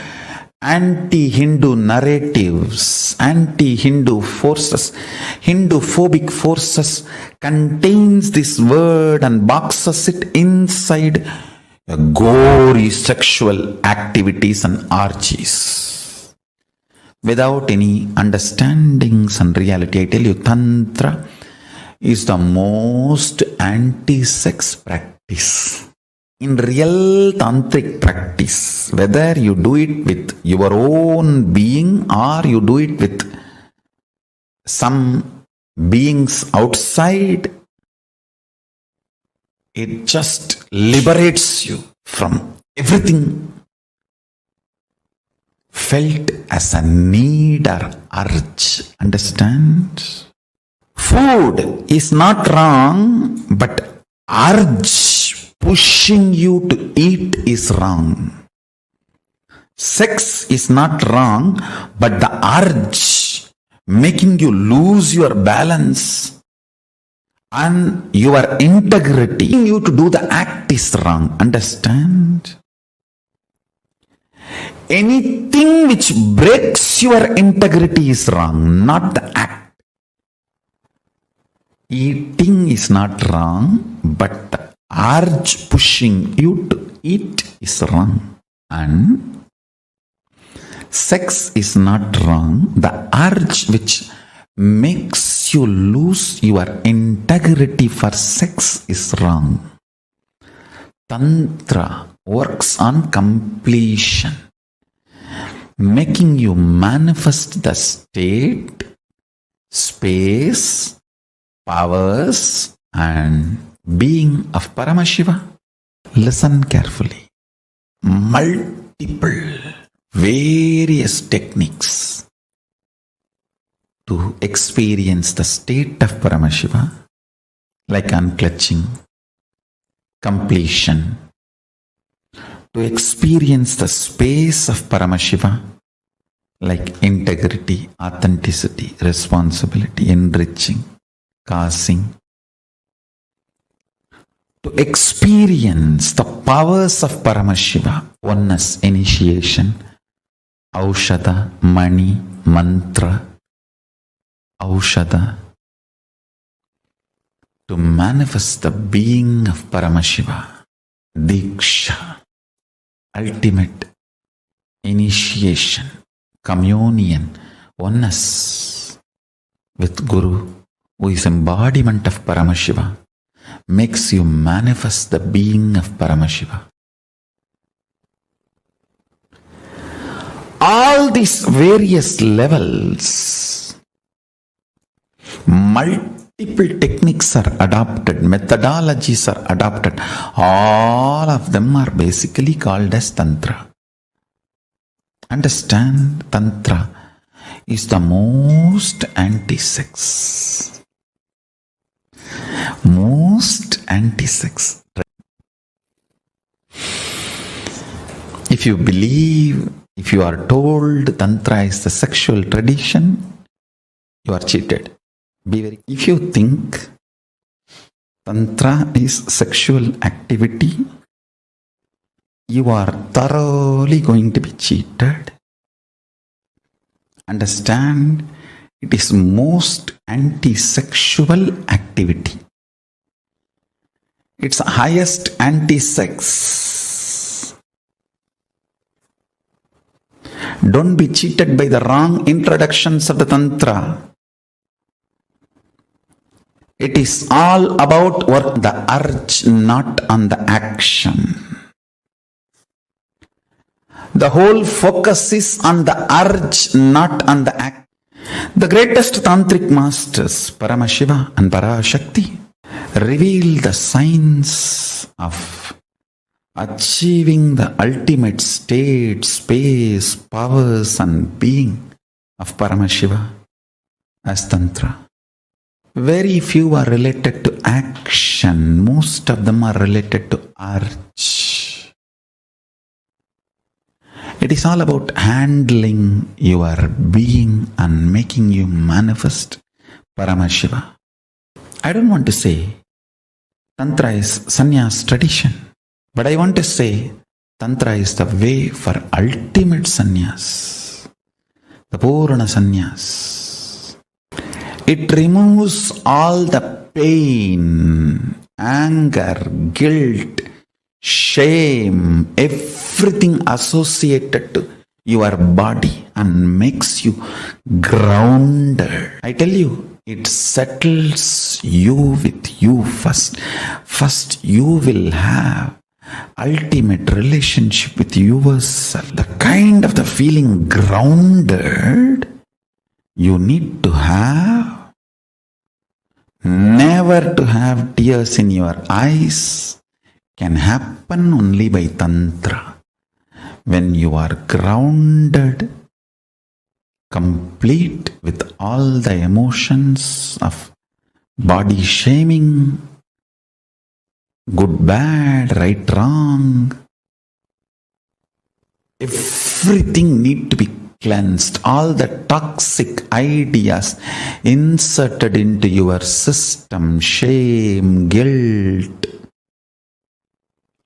anti-Hindu narratives, anti-Hindu forces, Hindu-phobic forces contains this word and boxes it inside gory sexual activities and orgies. Without any understandings and reality, I tell you, Tantra is the most anti-sex practice. In real tantric practice, whether you do it with your own being or you do it with some beings outside, it just liberates you from everything felt as a need or urge. Understand? Food is not wrong, but urge pushing you to eat is wrong. Sex is not wrong, but the urge making you lose your balance and your integrity, you to do the act is wrong. Understand? Anything which breaks your integrity is wrong, not the act. Eating is not wrong, but the urge pushing you to eat is wrong. And sex is not wrong. The urge which makes you lose your integrity for sex is wrong. Tantra works on completion, making you manifest the state, space, powers, and being of Paramashiva. Listen carefully. Multiple, various techniques to experience the state of Paramashiva, like unclutching, completion, to experience the space of Paramashiva, like integrity, authenticity, responsibility, enriching, causing, to experience the powers of Paramashiva, oneness, initiation, aushada, mani, mantra, aushada, to manifest the being of Paramashiva, diksha, ultimate initiation, communion, oneness with Guru, who is embodiment of Paramashiva, makes you manifest the being of Paramashiva. All these various levels, multiple techniques are adopted, methodologies are adopted. All of them are basically called as Tantra. Understand, Tantra is the most anti-sex. Most anti-sex. If you believe, if you are told Tantra is the sexual tradition, you are cheated. If you think Tantra is sexual activity, you are thoroughly going to be cheated. Understand, it is most anti-sexual activity. It's highest anti-sex. Don't be cheated by the wrong introductions of the Tantra. It is all about work, the urge, not on the action. The whole focus is on the urge, not on the act. The greatest tantric masters, Paramashiva and Parashakti, reveal the science of achieving the ultimate state, space, powers, and being of Paramashiva as Tantra. Very few are related to action. Most of them are related to urge. It is all about handling your being and making you manifest Paramashiva. I don't want to say Tantra is sannyas tradition, but I want to say Tantra is the way for ultimate sannyas, the Purana sannyas. It removes all the pain, anger, guilt, shame, everything associated to your body and makes you grounded. I tell you, it settles you with you first. First, you will have ultimate relationship with yourself. The kind of the feeling grounded you need to have. Never to have tears in your eyes can happen only by Tantra. When you are grounded, complete with all the emotions of body shaming, good, bad, right, wrong, everything need to be cleansed, all the toxic ideas inserted into your system, shame, guilt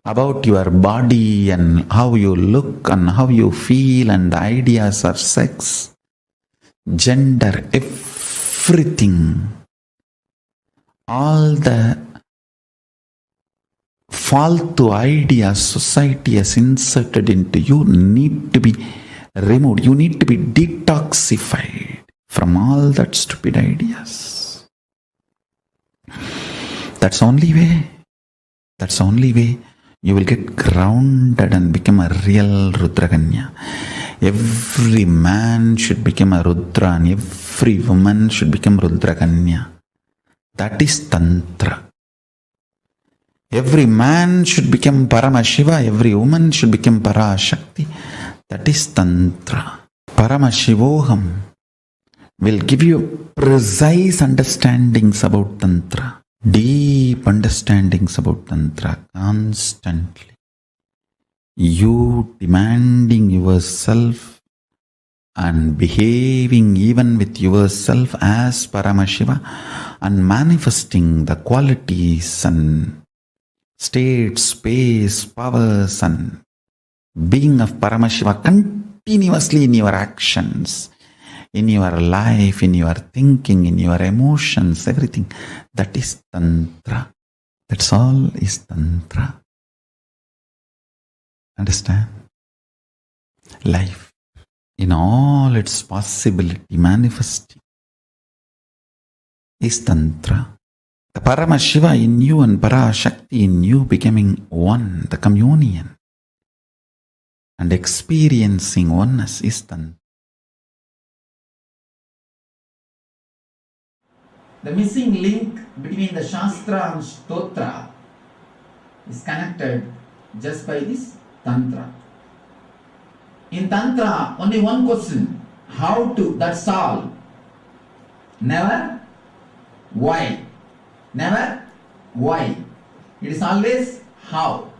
about your body and how you look and how you feel, and the ideas of sex, gender, everything, all the faltu ideas society has inserted into you need to be removed. You need to be detoxified from all that stupid ideas. That's the only way. That's the only way you will get grounded and become a real Rudraganya. Every man should become a Rudra and every woman should become Rudraganya. That is Tantra. Every man should become Paramashiva, every woman should become Parashakti. That is Tantra. Paramashivoham will give you precise understandings about Tantra, deep understandings about Tantra constantly. You demanding yourself and behaving even with yourself as Paramashiva and manifesting the qualities and state, space, powers and being of Paramashiva continuously in your actions, in your life, in your thinking, in your emotions, everything. That is Tantra. That's all is Tantra. Understand? Life in all its possibility manifesting is Tantra. The Paramashiva in you and Parashakti in you becoming one, the communion and experiencing oneness is Tantra. The missing link between the Shastra and Stotra is connected just by this Tantra. In Tantra, only one question, how to, that's all. Never why. Never why. It is always how.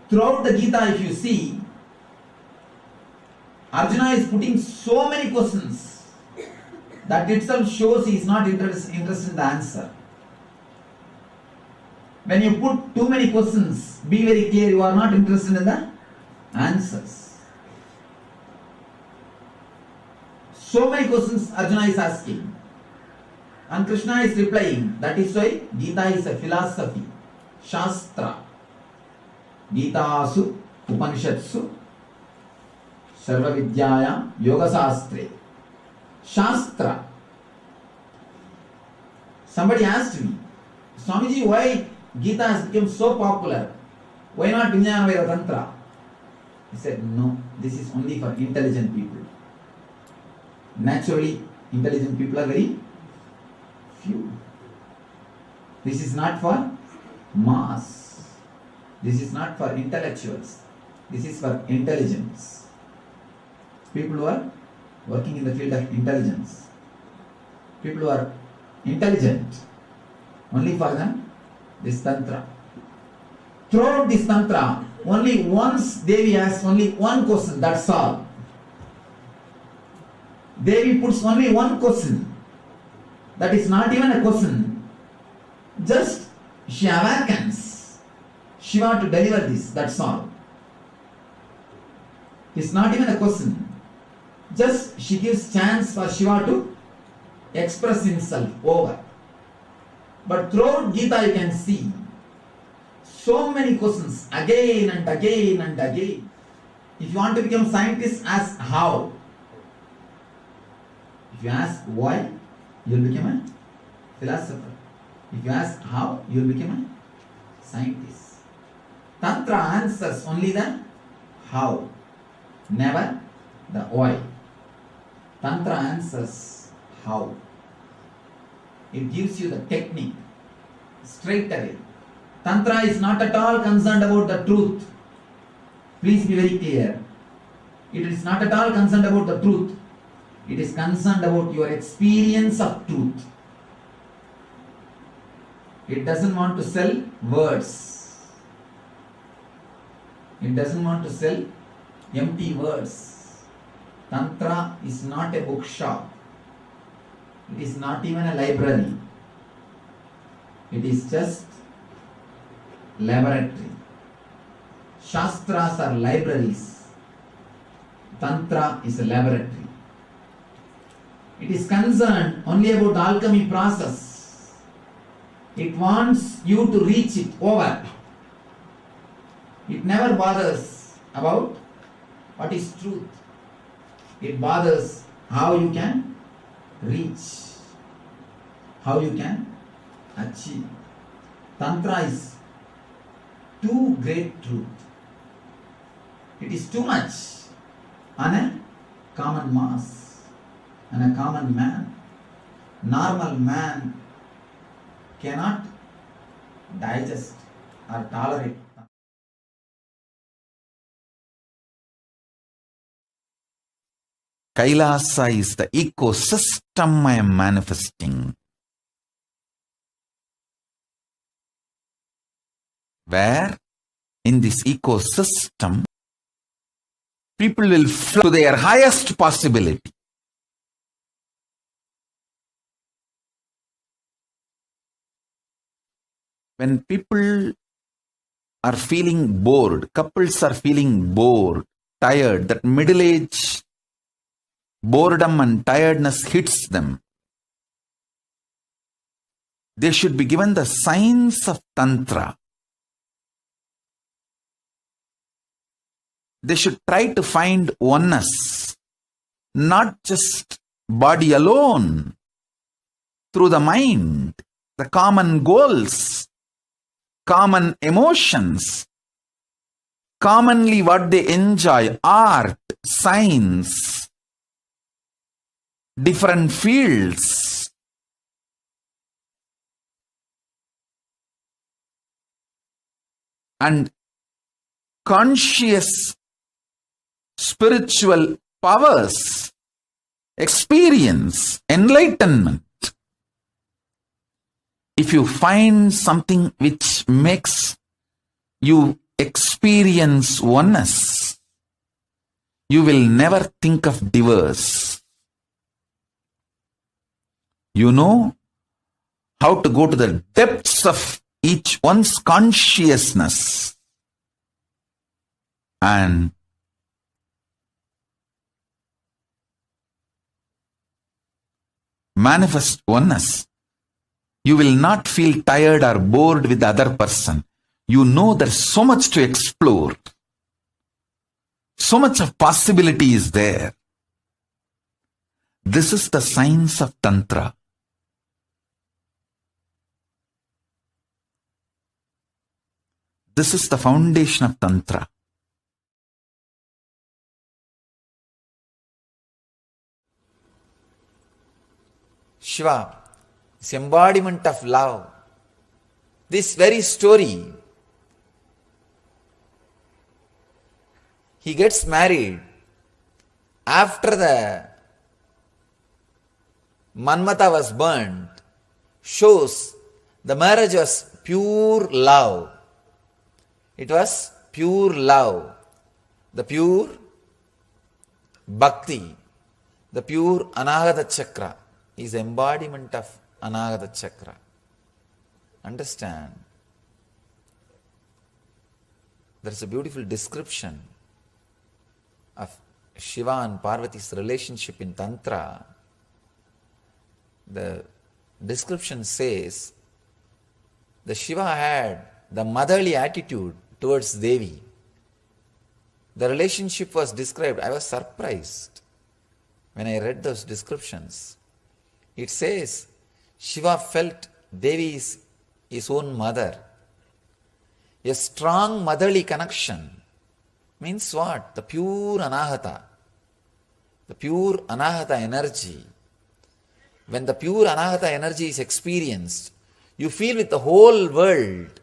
Throughout the Gita, if you see, Arjuna is putting so many questions. That itself shows he is not interested in the answer. When you put too many questions, be very clear, you are not interested in the answers. So many questions Arjuna is asking. And Krishna is replying. That is why Gita is a philosophy. Shastra. Gita-su, Upanishatsu, Sarva Vidyaya, Yoga Sastre. Shastra. Somebody asked me, Swamiji, why Gita has become so popular? Why not Vijnana Veda Tantra? He said, no, this is only for intelligent people. Naturally, intelligent people are very few. This is not for mass. This is not for intellectuals. This is for intelligence. People who are working in the field of intelligence. People who are intelligent. Only for them, this Tantra. Throughout this Tantra, only once Devi asks only one question, that's all. Devi puts only one question. That is not even a question. Just she awakens Shiva to deliver this, that's all. It's not even a question. Just she gives chance for Shiva to express himself over. But throughout Gita you can see so many questions again and again and again. If you want to become scientist, ask how. If you ask why, you will become a philosopher. If you ask how, you will become a scientist. Tantra answers only the how, never the why. Tantra answers how. It gives you the technique straight away. Tantra is not at all concerned about the truth. Please be very clear. It is not at all concerned about the truth. It is concerned about your experience of truth. It doesn't want to sell words. It doesn't want to sell empty words. Tantra is not a bookshop. It is not even a library. It is just laboratory. Shastras are libraries. Tantra is a laboratory. It is concerned only about alchemy process. It wants you to reach it over. It never bothers about what is truth. It bothers how you can reach, how you can achieve. Tantra is too great truth. It is too much on a common mass, on a common man. Normal man cannot digest or tolerate. Kailasa is the ecosystem I am manifesting, where in this ecosystem people will flow to their highest possibility. When people are feeling bored, couples are feeling bored, tired, that middle age boredom and tiredness hits them, they should be given the signs of Tantra. They should try to find oneness, not just body alone, through the mind, the common goals, common emotions, commonly what they enjoy, art, science, different fields. And conscious spiritual powers, experience, enlightenment. If you find something which makes you experience oneness, you will never think of divorce. You know how to go to the depths of each one's consciousness and manifest oneness. You will not feel tired or bored with the other person. You know there's so much to explore. So much of possibility is there. This is the science of Tantra. This is the foundation of Tantra. Shiva is embodiment of love. This very story, he gets married after the Manmata was burnt, shows the marriage was pure love. It was pure love, the pure bhakti, the pure Anahata Chakra is embodiment of Anahata Chakra. Understand? There is a beautiful description of Shiva and Parvati's relationship in Tantra. The description says the Shiva had the motherly attitude towards Devi. The relationship was described. I was surprised when I read those descriptions. It says Shiva felt Devi is his own mother. A strong motherly connection means what? The pure Anahata. The pure Anahata energy. When the pure Anahata energy is experienced, you feel with the whole world.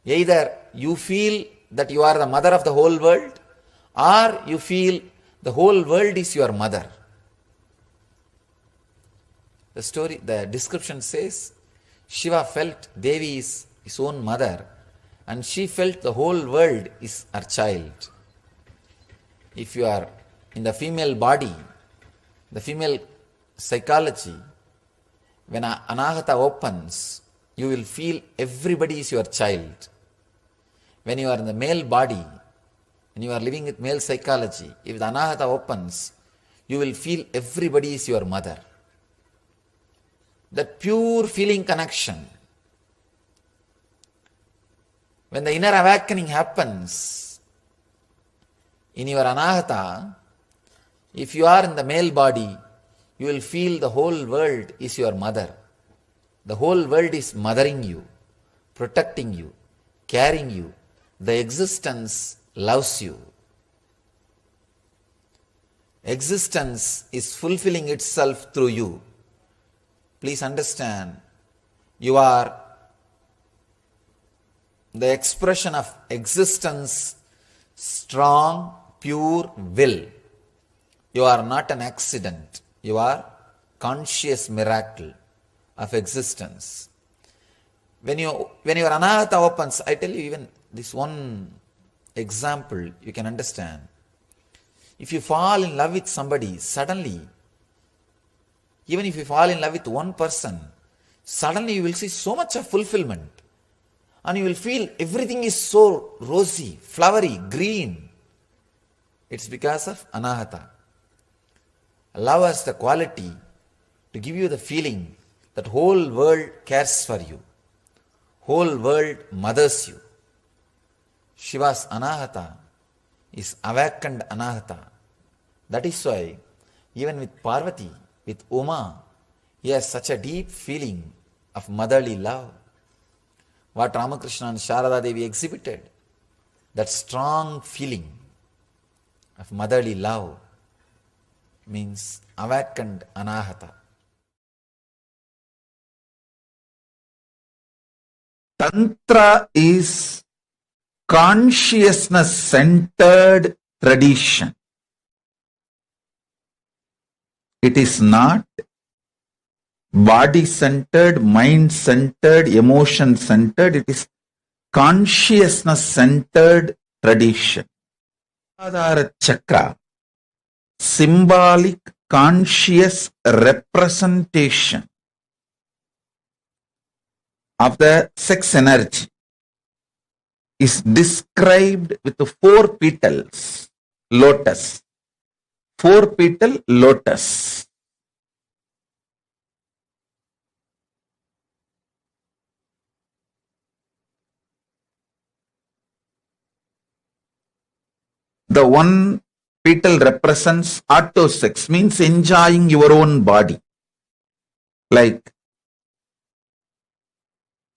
Either you feel that you are the mother of the whole world, or you feel the whole world is your mother. The description says, Shiva felt Devi is his own mother, and she felt the whole world is her child. If you are in the female body, the female psychology, when anahata opens, you will feel everybody is your child. When you are in the male body, when you are living with male psychology, if the anahata opens, you will feel everybody is your mother. That pure feeling connection. When the inner awakening happens in your anahata, if you are in the male body, you will feel the whole world is your mother. The whole world is mothering you, protecting you, caring you. The existence loves you. Existence is fulfilling itself through you. Please understand, you are the expression of existence, strong, pure will. You are not an accident. You are conscious miracle of existence. When your anahata opens, I tell you even this one example you can understand. If you fall in love with somebody, suddenly, even if you fall in love with one person, suddenly you will see so much of fulfillment. And you will feel everything is so rosy, flowery, green. It's because of anahata. Love has the quality to give you the feeling that whole world cares for you. Whole world mothers you. Shiva's anahata is awakened anahata. That is why even with Parvati, with Uma, he has such a deep feeling of motherly love. What Ramakrishna and Sharada Devi exhibited, that strong feeling of motherly love, means awakened anahata. Tantra is consciousness-centered tradition. It is not body-centered, mind-centered, emotion-centered. It is consciousness-centered tradition. Adhara chakra, symbolic conscious representation of the sex energy, is described with the 4 petals, lotus. 4 petal lotus. The one petal represents autosex, means enjoying your own body. Like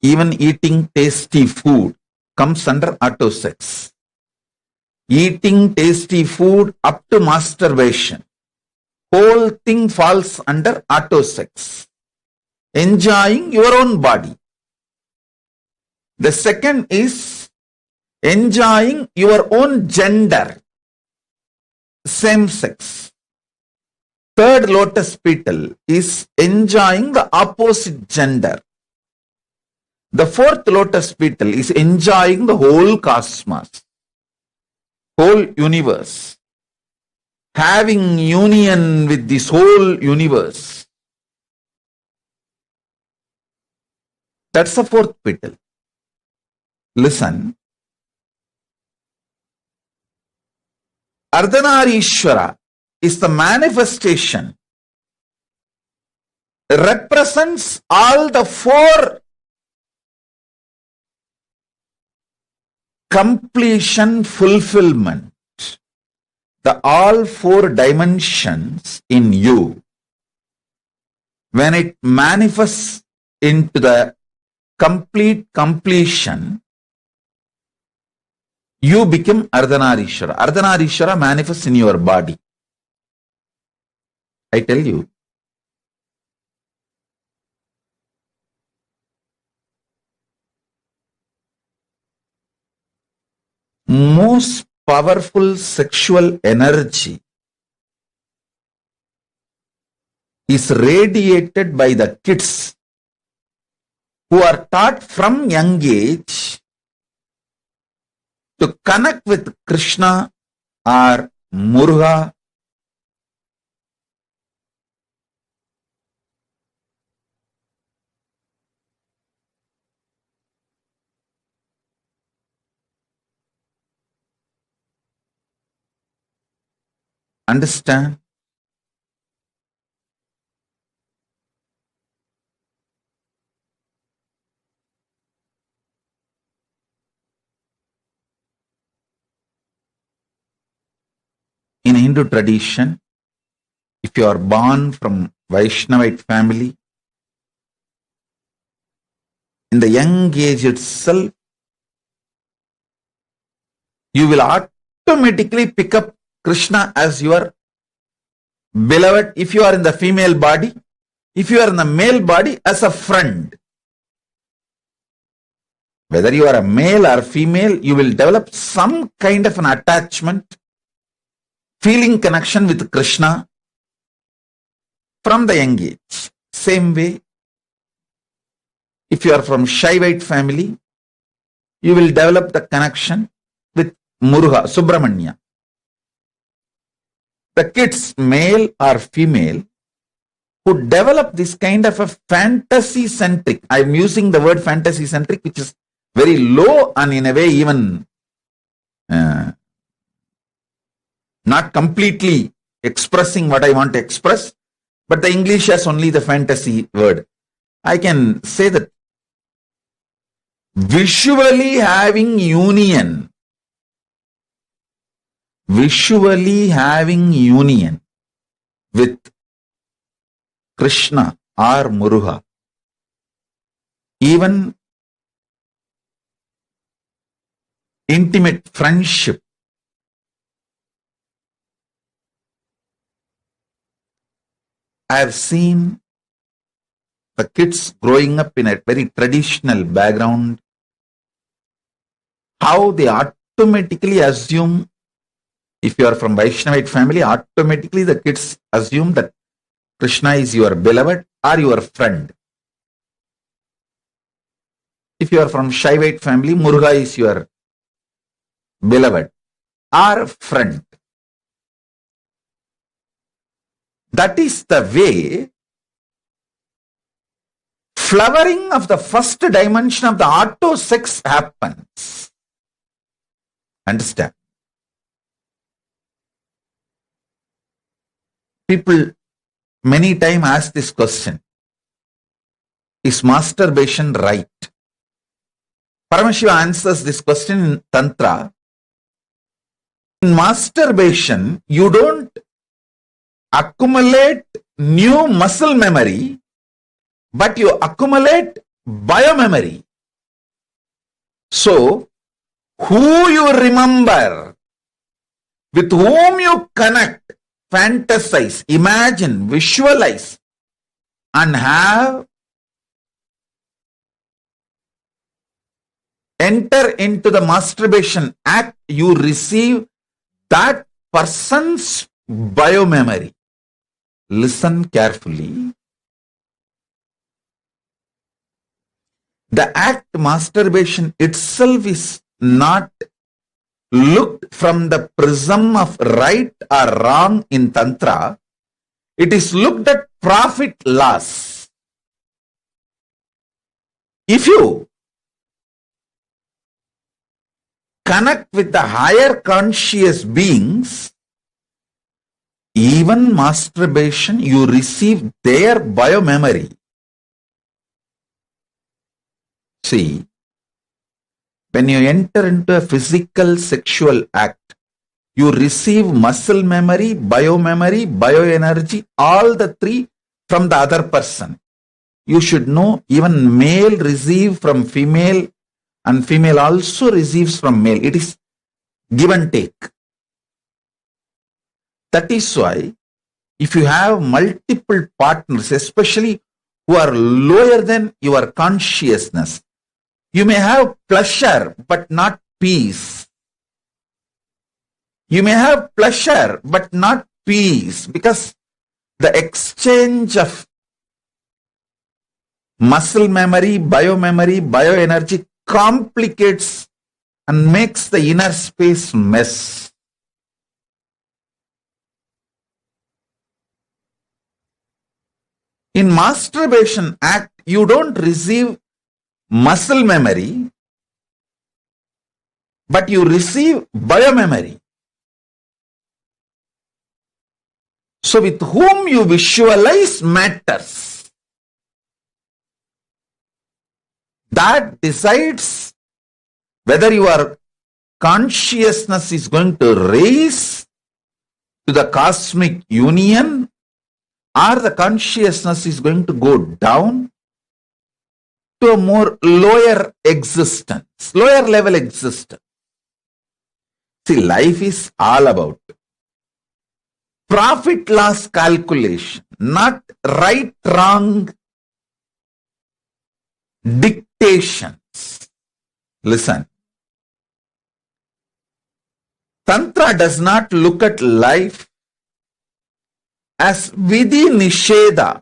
even eating tasty food comes under autosex. Eating tasty food up to masturbation, whole thing falls under autosex. Enjoying your own body. The second is enjoying your own gender, same sex. Third lotus petal is enjoying the opposite gender. The fourth lotus petal is enjoying the whole cosmos, whole universe, having union with this whole universe. That's the fourth petal. Listen. Ardhanareeshwara is the manifestation, represents all the 4 completion, fulfillment, the all 4 dimensions in you. When it manifests into the complete completion, you become Ardhanareeshwara. Ardhanareeshwara manifests in your body. I tell you. Most powerful sexual energy is radiated by the kids who are taught from young age to connect with Krishna or Muruga Understand? In Hindu tradition, if you are born from Vaishnavite family, in the young age itself, you will automatically pick up Krishna as your beloved if you are in the female body, if you are in the male body as a friend. Whether you are a male or female, you will develop some kind of an attachment, feeling connection with Krishna from the young age. Same way, if you are from Shaivite family, you will develop the connection with Muruga, Subramanya. The kids, male or female, who develop this kind of a fantasy-centric, I am using the word fantasy-centric, which is very low and in a way even not completely expressing what I want to express, but the English has only the fantasy word. I can say that visually having union with Krishna or Muruga, even intimate friendship, I have seen the kids growing up in a very traditional background, how they automatically assume, if you are from Vaishnavite family, automatically the kids assume that Krishna is your beloved or your friend. If you are from Shaivite family, Muruga is your beloved or friend. That is the way flowering of the first dimension of the auto sex happens. Understand? People many times ask this question: is masturbation right? Paramashivam answers this question in Tantra. In masturbation, you don't accumulate new muscle memory, but you accumulate biomemory. So, who you remember, with whom you connect, fantasize, imagine, visualize, and enter into the masturbation act, you receive that person's biomemory. Listen carefully. The act masturbation itself is not looked from the prism of right or wrong in Tantra. It is looked at profit loss. If you connect with the higher conscious beings, even masturbation, you receive their biomemory. See, when you enter into a physical sexual act, you receive muscle memory, bioenergy, all the three from the other person. You should know even male receive from female and female also receives from male. It is give and take. That is why if you have multiple partners, especially who are lower than your consciousness, you may have pleasure but not peace. You may have pleasure but not peace because the exchange of muscle memory, bioenergy complicates and makes the inner space mess. In masturbation act, you don't receive muscle memory, but you receive biomemory. So with whom you visualize matters. That decides whether your consciousness is going to raise to the cosmic union or the consciousness is going to go down to a more lower existence, lower level existence. See, life is all about profit loss calculation, not right wrong dictations. Listen, Tantra does not look at life as vidhi nisheda.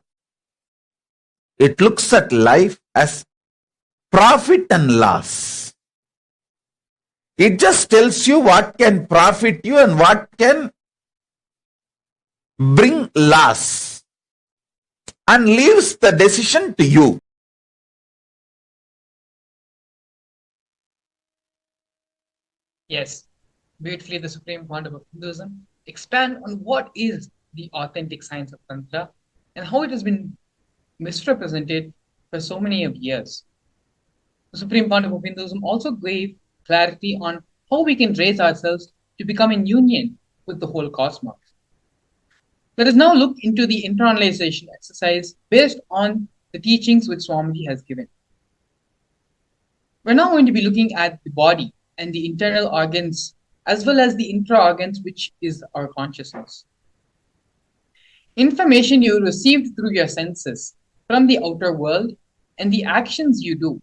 It looks at life as profit and loss. It just tells you what can profit you and what can bring loss and leaves the decision to you. Yes, beautifully the supreme concept of Hinduism expand on what is the authentic science of Tantra and how it has been misrepresented for so many of years. The supreme concept of Hinduism also gave clarity on how we can raise ourselves to become in union with the whole cosmos. Let us now look into the internalization exercise based on the teachings which Swamiji has given. We're now going to be looking at the body and the internal organs as well as the intra-organs, which is our consciousness. Information you received through your senses from the outer world and the actions you do,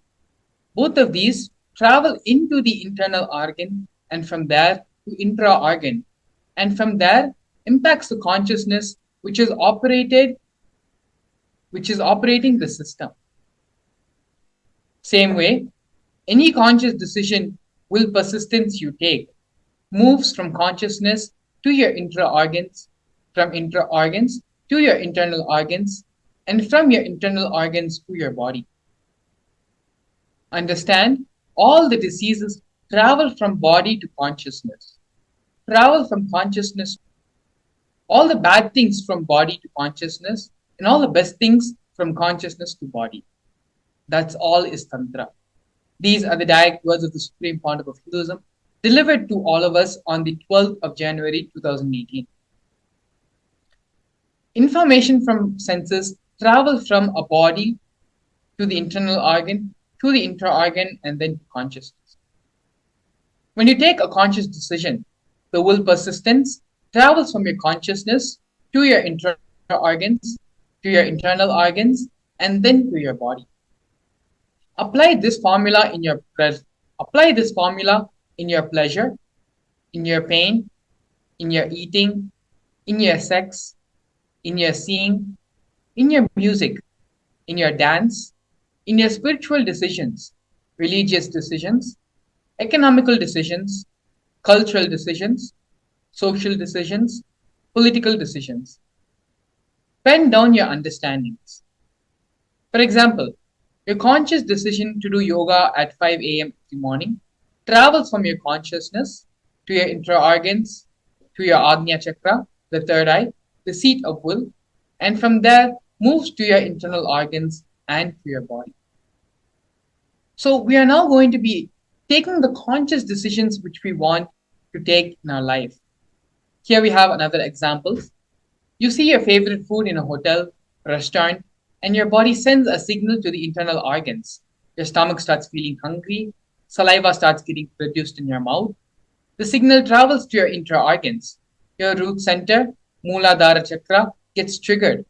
both of these travel into the internal organ and from there to intra-organ, and from there impacts the consciousness which is operating the system. Same way, any conscious decision will persistence you take moves from consciousness to your intra-organs, from intra-organs to your internal organs, and from your internal organs to your body. Understand, all the diseases travel from body to consciousness, travel from consciousness, all the bad things from body to consciousness, and all the best things from consciousness to body. That's all is Tantra. These are the direct words of the Supreme Pontiff of Hinduism, delivered to all of us on the 12th of January 2018. Information from senses travel from a body to the internal organ, to the intra-organ, and then to consciousness. When you take a conscious decision, the will persistence travels from your consciousness to your intra-organs, to your internal organs, and then to your body. Apply this formula in your pleasure, in your pain, in your eating, in your sex, in your seeing, in your music, in your dance, in your spiritual decisions, religious decisions, economical decisions, cultural decisions, social decisions, political decisions. Pen down your understandings. For example, your conscious decision to do yoga at 5 a.m. in the morning travels from your consciousness to your intra-organs, to your Agnya Chakra, the third eye, the seat of will, and from there moves to your internal organs and to your body. So we are now going to be taking the conscious decisions which we want to take in our life. Here we have another example. You see your favorite food in a hotel, restaurant, and your body sends a signal to the internal organs. Your stomach starts feeling hungry, saliva starts getting produced in your mouth. The signal travels to your intra-organs. Your root center, Mooladhara Chakra, gets triggered.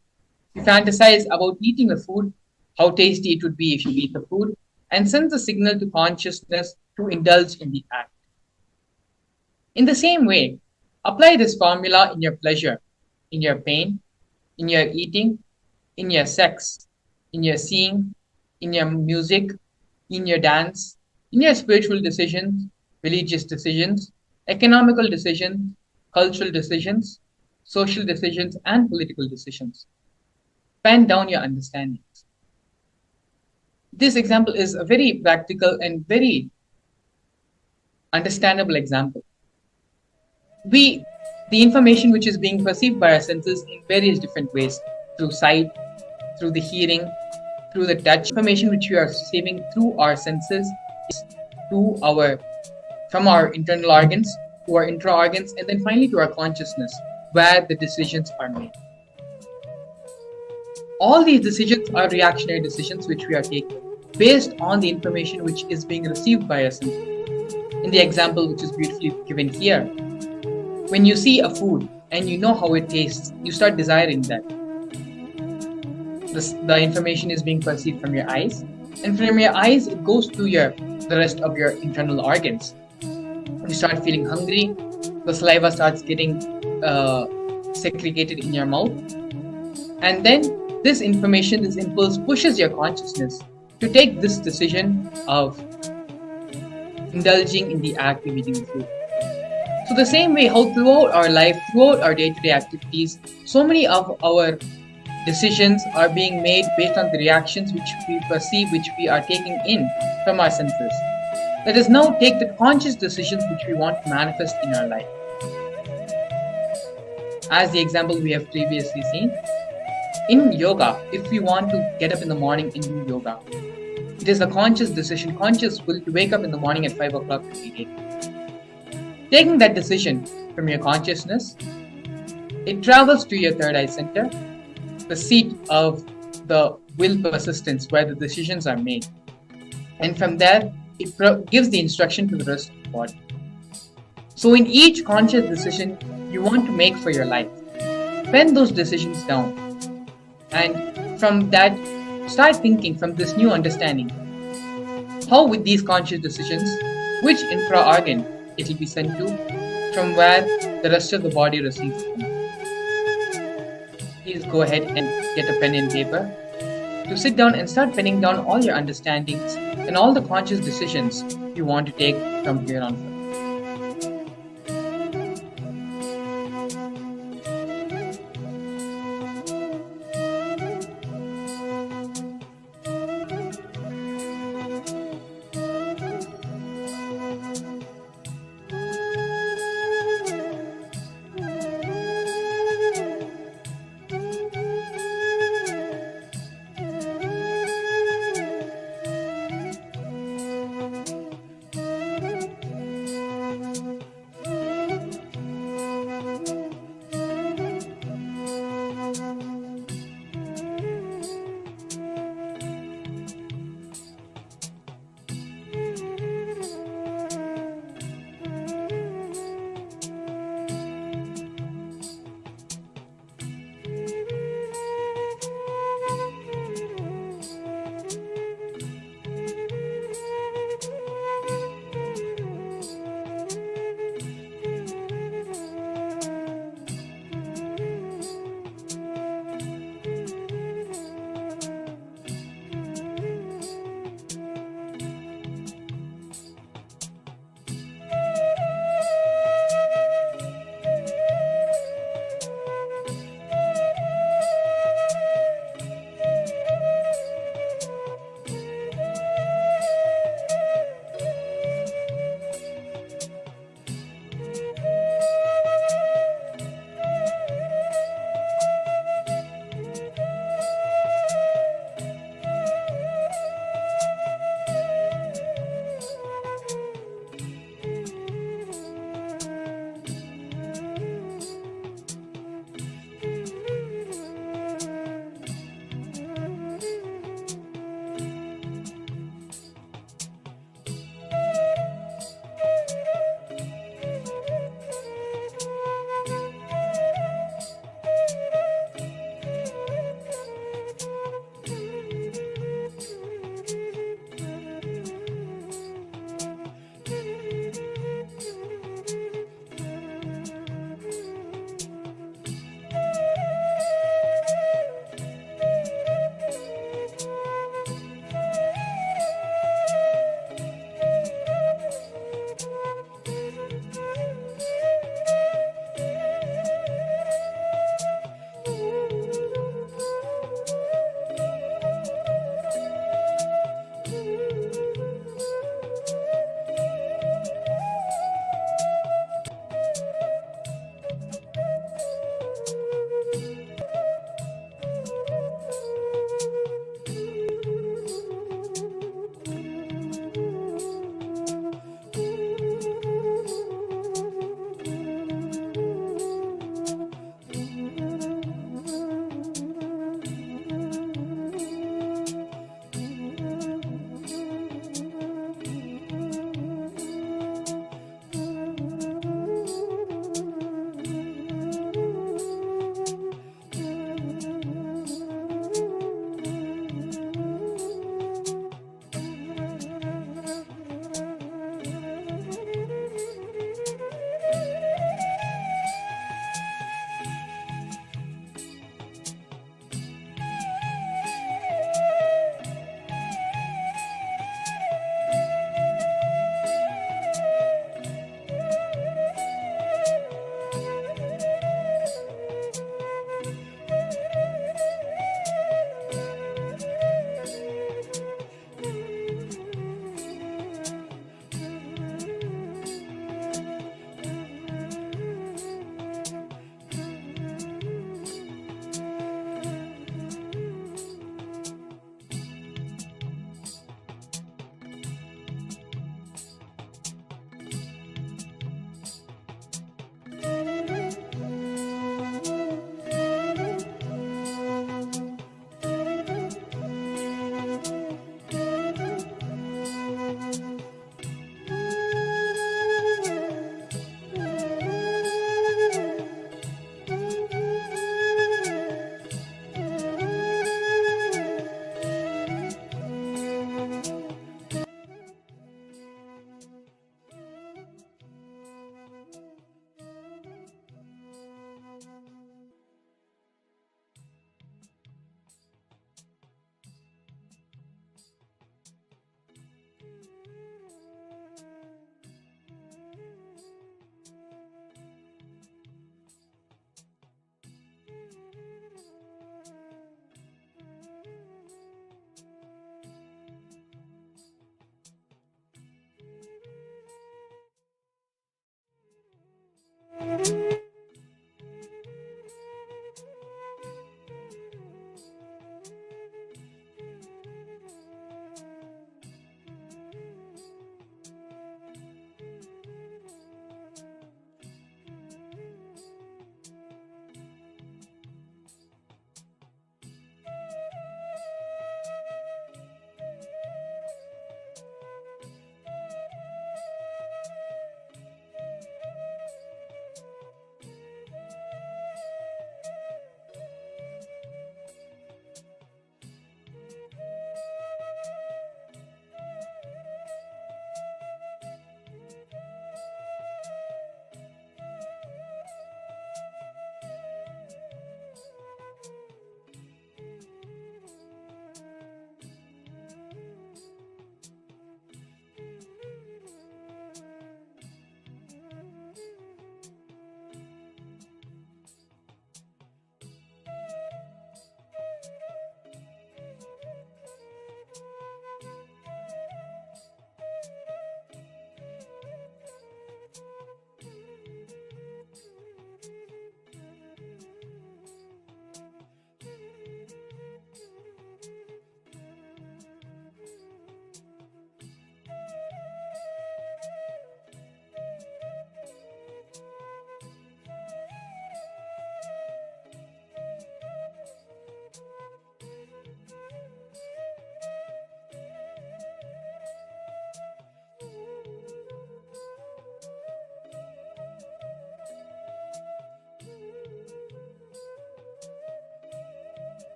You fantasize about eating the food, how tasty it would be if you eat the food, and sends a signal to consciousness to indulge in the act. In the same way, apply this formula in your pleasure, in your pain, in your eating, in your sex, in your seeing, in your music, in your dance, in your spiritual decisions, religious decisions, economical decisions, cultural decisions, social decisions, and political decisions. Pen down your understandings. This example is a very practical and very understandable example. We The information which is being perceived by our senses in various different ways, through sight, through the hearing, through the touch. Information which we are receiving through our senses to our from our internal organs to our intra organs, and then finally to our consciousness, where the decisions are made. All these decisions are reactionary decisions which we are taking based on the information which is being received by us. In the example which is beautifully given here, when you see a food and you know how it tastes, you start desiring that. The information is being perceived from your eyes, and from your eyes it goes to the rest of your internal organs. You start feeling hungry, the saliva starts getting segregated in your mouth, and then this information, this impulse pushes your consciousness to take this decision of indulging in the act of eating the food. So the same way how throughout our life, throughout our day-to-day activities, so many of our decisions are being made based on the reactions which we perceive, which we are taking in from our senses. Let us now take the conscious decisions which we want to manifest in our life. As the example we have previously seen, in yoga, if we want to get up in the morning and do yoga, it is a conscious decision, conscious will to wake up in the morning at 5 o'clock every day. Taking that decision from your consciousness, it travels to your third eye center, the seat of the will persistence where the decisions are made. And from there, it gives the instruction to the rest of the body. So in each conscious decision you want to make for your life, pen those decisions down. And from that, start thinking from this new understanding, how with these conscious decisions, which infra-organ it will be sent to, from where the rest of the body receives them. Please go ahead and get a pen and paper to sit down and start penning down all your understandings and all the conscious decisions you want to take from here on forth.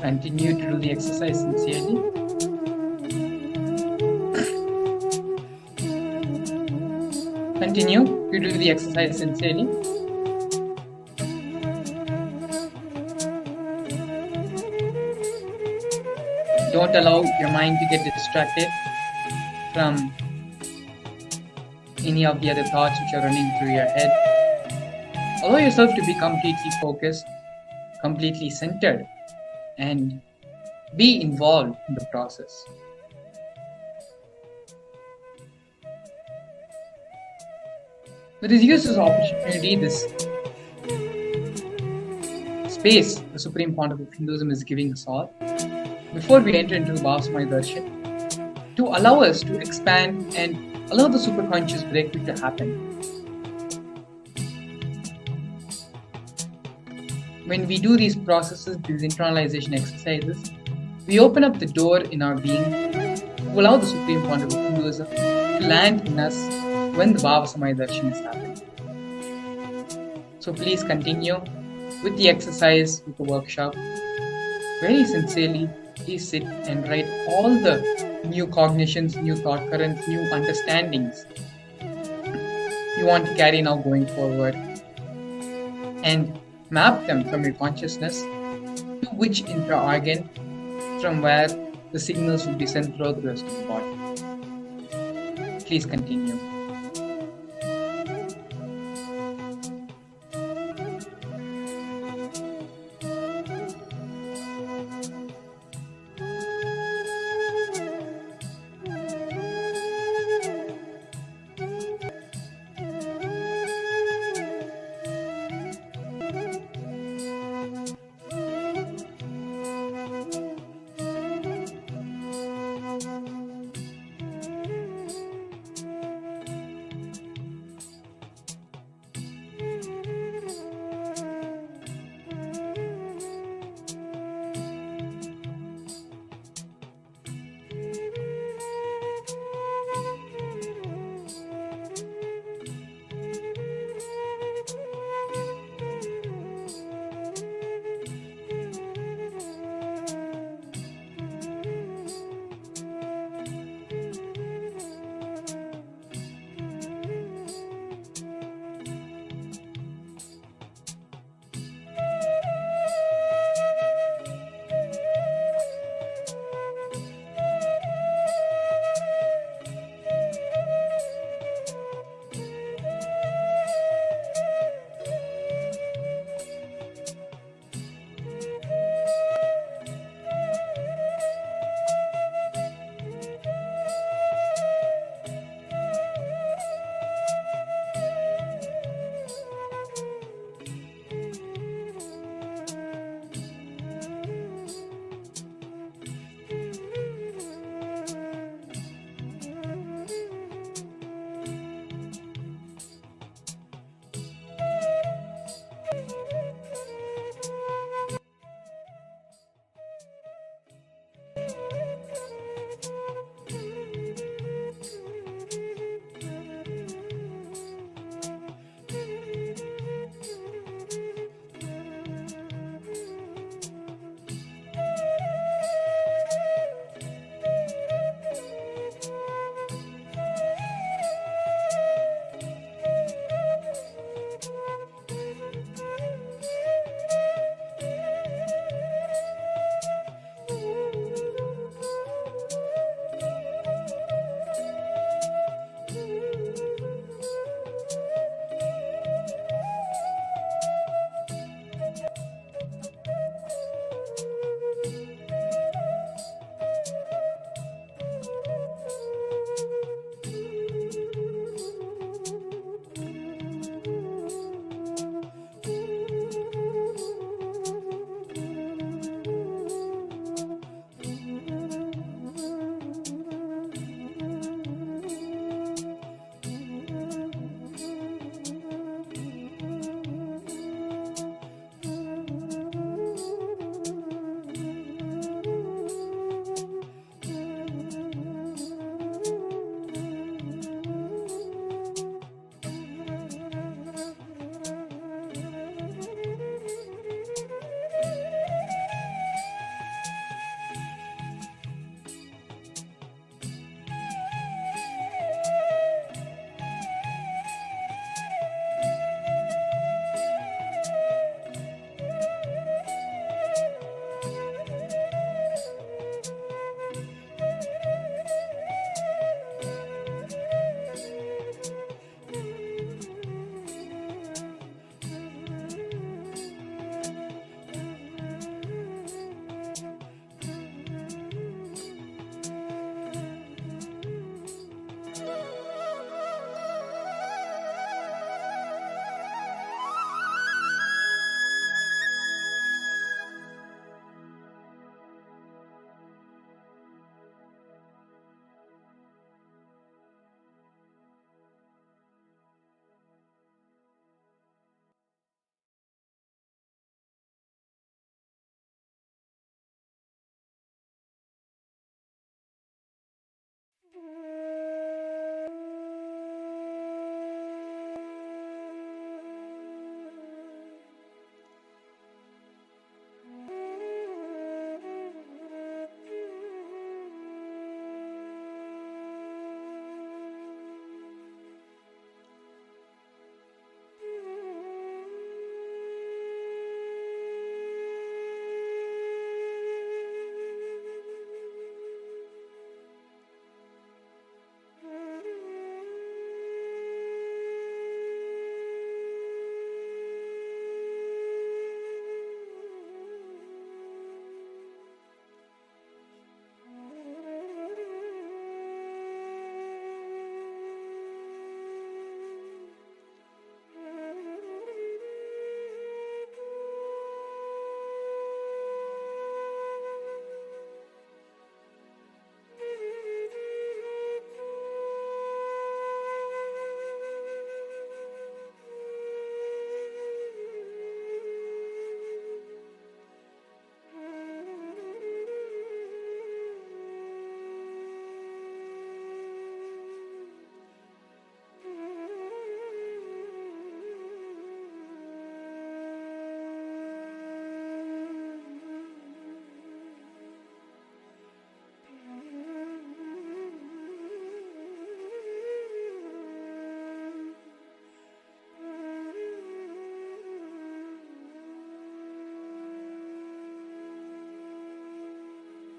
Continue to do the exercise sincerely. Continue to do the exercise sincerely. Don't allow your mind to get distracted from any of the other thoughts which are running through your head. Allow yourself to be completely focused, completely centered, and be involved in the process. Let us use this opportunity, this space the Supreme Pontiff of Hinduism is giving us all, before we enter into the Bhava Samadhi Darshan, to allow us to expand and allow the superconscious breakthrough to happen. When we do these processes, these internalization exercises, we open up the door in our being to allow the Supreme Pontiff of Hinduism to land in us when the Bhava Samadhi Darshan is happening. So please continue with the exercise, with the workshop. Very sincerely, please sit and write all the new cognitions, new thought currents, new understandings you want to carry now going forward, and map them from your consciousness to which intra-organ from where the signals will be sent throughout the rest of the body. Please continue.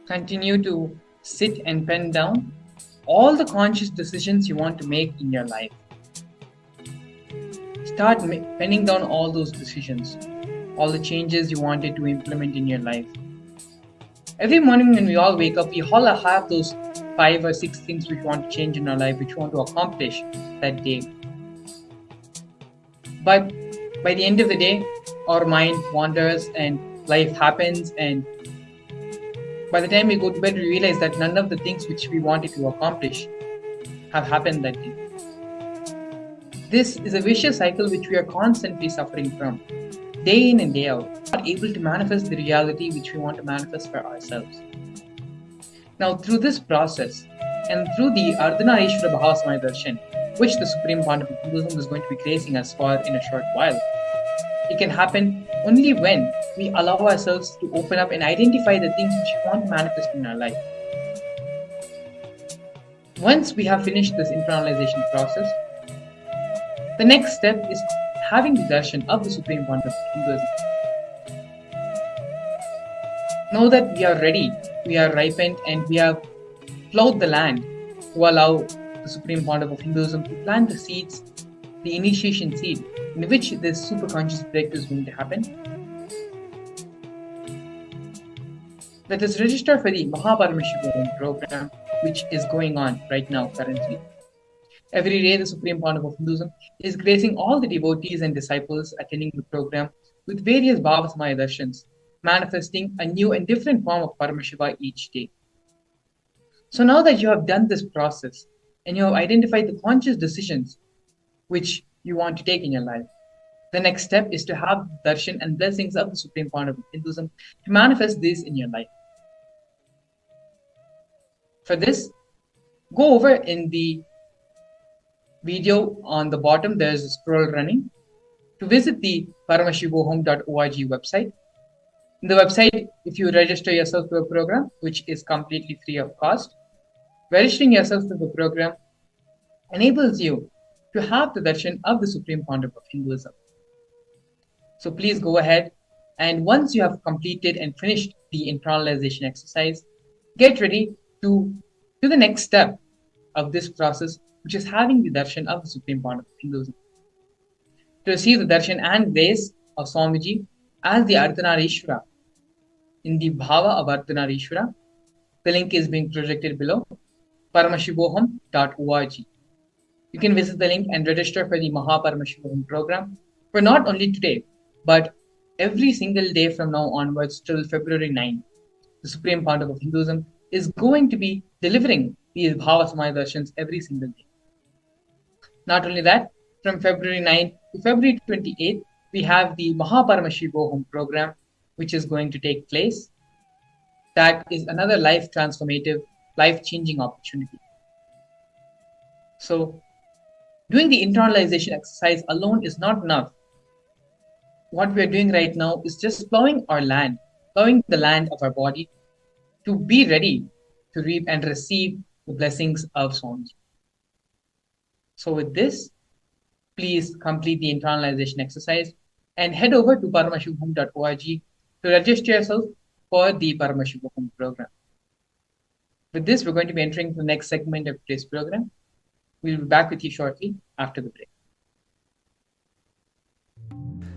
Continue to sit and pen down all the conscious decisions you want to make in your life. Start penning down all those decisions, all the changes you wanted to implement in your life. Every morning when we all wake up, we all have those 5 or 6 things which we want to change in our life, which we want to accomplish that day. But by the end of the day, our mind wanders and life happens, and by the time we go to bed, we realize that none of the things which we wanted to accomplish have happened that day. This is a vicious cycle which we are constantly suffering from, day in and day out, not able to manifest the reality which we want to manifest for ourselves. Now, through this process, and through the Ardhanareeshwara Bhava Samadhi Darshan, which the Supreme Pontiff of Hinduism is going to be gracing us for in a short while, it can happen only when we allow ourselves to open up and identify the things which we want to manifest in our life. Once we have finished this internalization process, the next step is having the darshan of the Supreme Pontiff of Hinduism. Know that we are ready, we are ripened, and we have plowed the land to allow the Supreme Pontiff of Hinduism to plant the seeds, the initiation seed, in which this superconscious breakthrough is going to happen. Let us register for the Paramashivam program, which is going on right now currently. Every day, the Supreme Pontiff of Hinduism is gracing all the devotees and disciples attending the program with various Bhava Samadhi Darshans, manifesting a new and different form of Paramashiva each day. So now that you have done this process and you have identified the conscious decisions which you want to take in your life, the next step is to have the darshan and blessings of the Supreme Pontiff of Hinduism to manifest this in your life. For this, go over in the video on the bottom, there is a scroll running to visit the paramashivohom.org website. In the website, if you register yourself to a program, which is completely free of cost, registering yourself to the program enables you to have the darshan of the Supreme Pontiff of Hinduism. So please go ahead, and once you have completed and finished the internalization exercise, get ready to the next step of this process, which is having the darshan of the Supreme Pontiff of Hinduism. To receive the darshan and grace of Swamiji as the Ardhanareeshwara in the Bhava of Ardhanareeshwara, the link is being projected below, paramashivoham.org. You can visit the link and register for the Paramashivam program for not only today, but every single day from now onwards till February 9. The Supreme Pontiff of Hinduism is going to be delivering these Bhava Samadhi Darshans every single day. Not only that, from February 9th to February 28th, we have the Paramashivam program, which is going to take place. That is another life-transformative, life-changing opportunity. So, doing the internalization exercise alone is not enough. What we are doing right now is just plowing the land of our body to be ready to reap and receive the blessings of Swami. So with this, please complete the internalization exercise and head over to paramashivam.org to register yourself for the Paramashivam program. With this, we're going to be entering the next segment of today's program. We'll be back with you shortly after the break.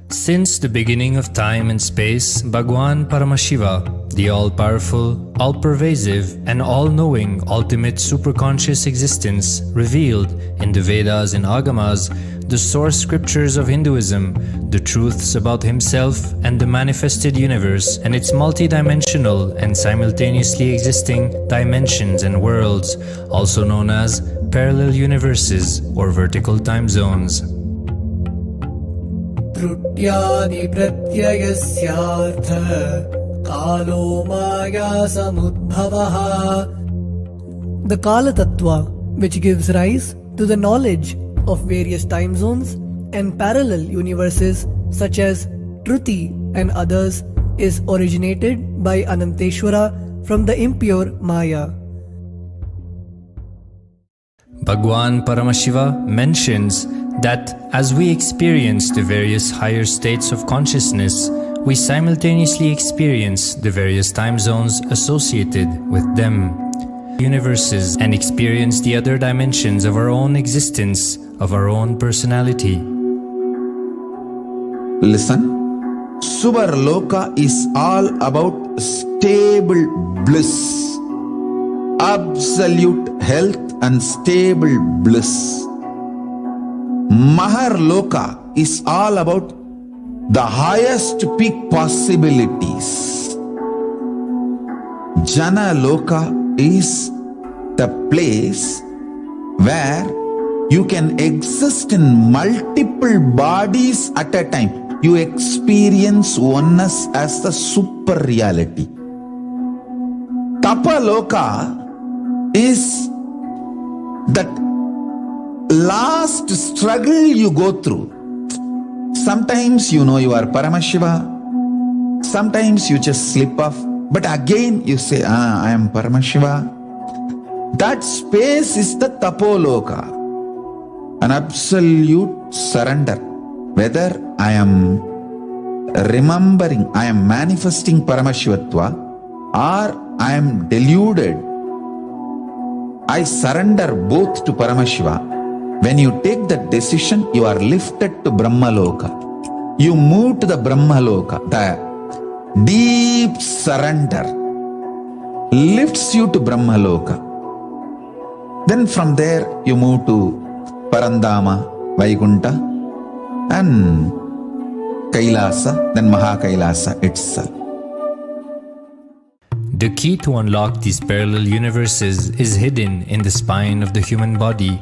Since the beginning of time and space, Bhagwan Paramashiva, the all-powerful, all-pervasive, and all-knowing ultimate superconscious existence, revealed in the Vedas and Agamas, the source scriptures of Hinduism, the truths about himself and the manifested universe and its multidimensional and simultaneously existing dimensions and worlds, also known as parallel universes or vertical time zones. त्रुट्यादि प्रत्ययस्यार्थ कालो माया समुद्भवः. The Kala Tattva, which gives rise to the knowledge of various time zones and parallel universes such as Truti and others, is originated by Ananteshwara from the impure Maya. Bhagwan Paramashiva mentions that as we experience the various higher states of consciousness, we simultaneously experience the various time zones associated with them, universes, and experience the other dimensions of our own existence, of our own personality. Listen, Subarloka is all about stable bliss, absolute health and stable bliss. Maharloka is all about the highest peak possibilities. Janaloka is the place where you can exist in multiple bodies at a time. You experience oneness as the super reality. Tapaloka is that last struggle you go through. Sometimes you know you are Paramashiva, sometimes you just slip off, but again you say, I am Paramashiva. That space is the Tapoloka, an absolute surrender. Whether I am remembering, I am manifesting Paramashivatva, or I am deluded, I surrender both to Paramashiva. When you take that decision, you are lifted to Brahmaloka. You move to the Brahmaloka. The deep surrender lifts you to Brahmaloka. Then from there, you move to Parandama, Vaikunta, and Kailasa, then Mahakailasa itself. The key to unlock these parallel universes is hidden in the spine of the human body.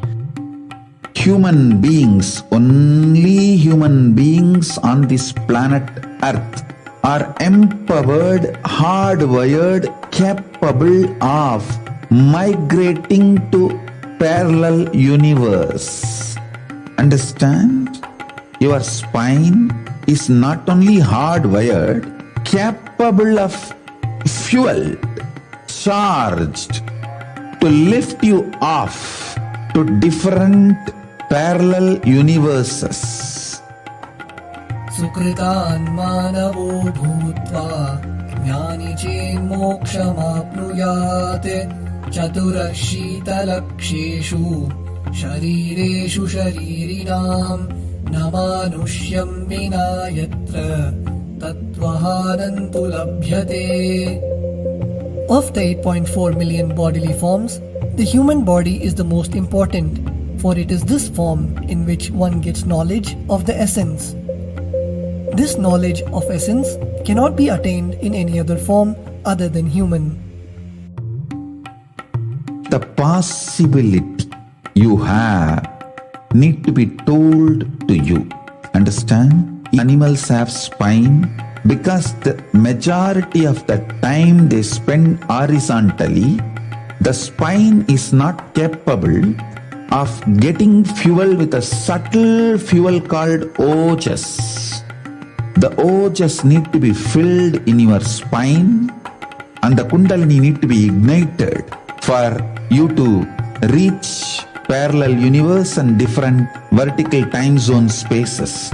Human beings, only human beings on this planet Earth are empowered, hardwired, capable of migrating to parallel universe. Understand? Your spine is not only hardwired, capable of fuel, charged to lift you off to different parallel universes. Sukritan manavo bhutva jnani chen mokshamapnuyat chaturashita-laksheshu sharireshu sharirinam namanusyam vina yatra tattvahanantu labhyate. Of the 8.4 million bodily forms, the human body is the most important, for it is this form in which one gets knowledge of the essence. This knowledge of essence cannot be attained in any other form other than human. The possibility you have need to be told to you. Understand? Animals have spine because the majority of the time they spend horizontally. The spine is not capable of getting fuel with a subtle fuel called ojas. The ojas need to be filled in your spine and the kundalini need to be ignited for you to reach parallel universe and different vertical time zone spaces.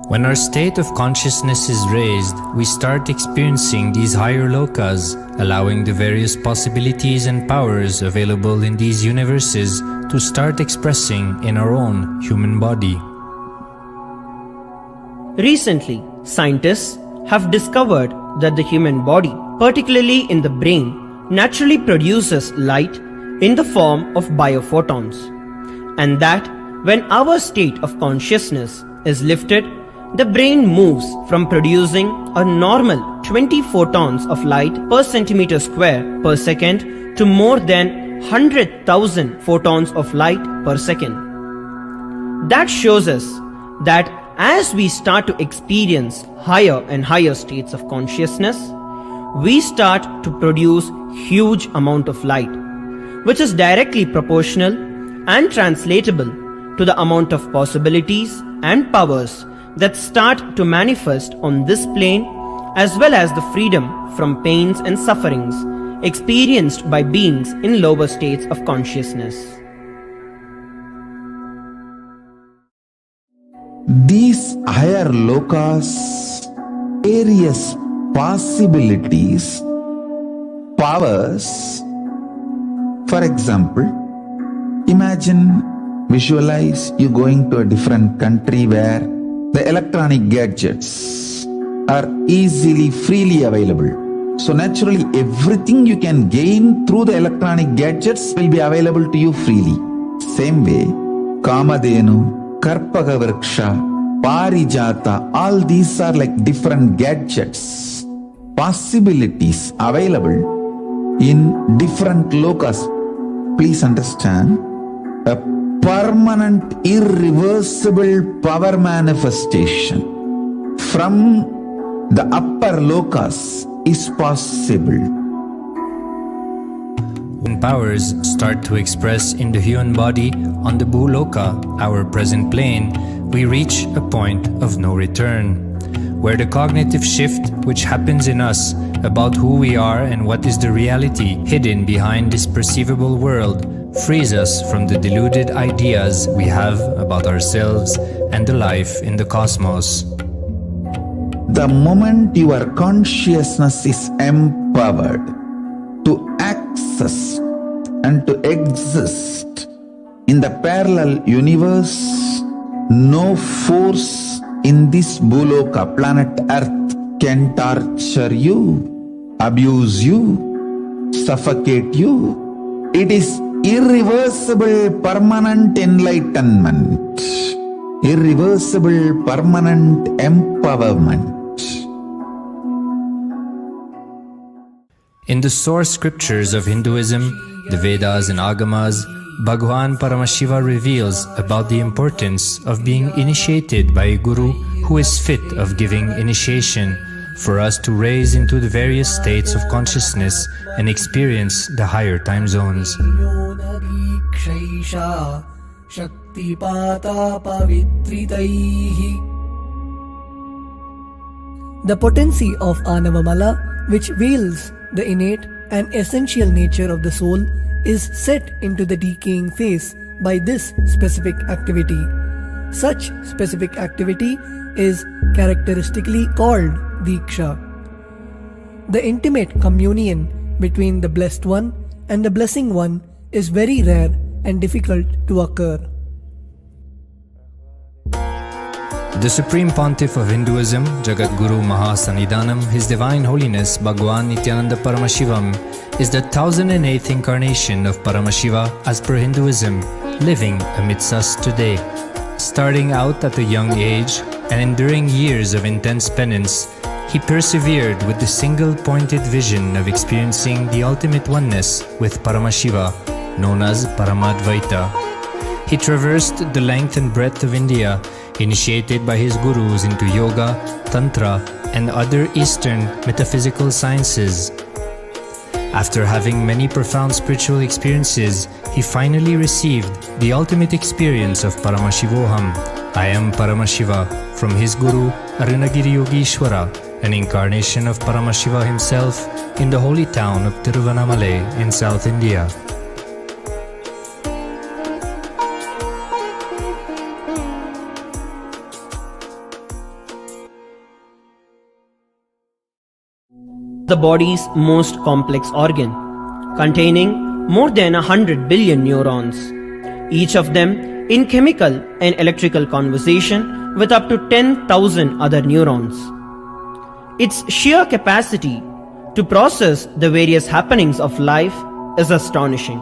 When our state of consciousness is raised, we start experiencing these higher lokas, allowing the various possibilities and powers available in these universes to start expressing in our own human body. Recently, scientists have discovered that the human body, particularly in the brain, naturally produces light in the form of biophotons, and that when our state of consciousness is lifted, the brain moves from producing a normal 20 photons of light per centimeter square per second to more than 100,000 photons of light per second. That shows us that as we start to experience higher and higher states of consciousness, we start to produce huge amount of light, which is directly proportional and translatable to the amount of possibilities and powers that start to manifest on this plane, as well as the freedom from pains and sufferings experienced by beings in lower states of consciousness. These higher lokas, various possibilities, powers. For example, imagine, visualize you going to a different country where the electronic gadgets are easily, freely available. So naturally, everything you can gain through the electronic gadgets will be available to you freely. Same way, Kamadhenu, Karpaga Vriksha, Parijata, all these are like different gadgets, possibilities available in different lokas. Please understand, a permanent, irreversible power manifestation from the upper lokas is possible. When powers start to express in the human body on the Bhuloka, our present plane, we reach a point of no return, where the cognitive shift which happens in us about who we are and what is the reality hidden behind this perceivable world frees us from the deluded ideas we have about ourselves and the life in the cosmos. The moment your consciousness is empowered to access and to exist in the parallel universe, no force in this Bhuloka, planet Earth, can torture you, abuse you, suffocate you. It is irreversible, permanent enlightenment, irreversible, permanent empowerment. In the source scriptures of Hinduism, the Vedas and Agamas, Bhagwan Paramashiva reveals about the importance of being initiated by a guru who is fit of giving initiation for us to raise into the various states of consciousness and experience the higher time zones. The potency of Anavamala, which veils the innate and essential nature of the soul, is set into the decaying phase by this specific activity. Such specific activity is characteristically called Diksha. The intimate communion between the blessed one and the blessing one is very rare and difficult to occur. The Supreme Pontiff of Hinduism, Jagat Guru Mahasannidhanam, His Divine Holiness Bhagwan Nithyananda Paramashivam, is the 1008th incarnation of Paramashiva as per Hinduism, living amidst us today. Starting out at a young age and enduring years of intense penance, he persevered with the single-pointed vision of experiencing the ultimate oneness with Paramashiva, known as Paramadvaita. He traversed the length and breadth of India, initiated by his gurus into yoga, tantra, and other Eastern metaphysical sciences. After having many profound spiritual experiences, he finally received the ultimate experience of Paramashivoham. I am Paramashiva, from his guru Ardhanareeshwara, an incarnation of Paramashiva himself in the holy town of Tiruvannamalai in South India. The body's most complex organ, containing more than 100 billion neurons, each of them in chemical and electrical conversation with up to 10,000 other neurons. Its sheer capacity to process the various happenings of life is astonishing.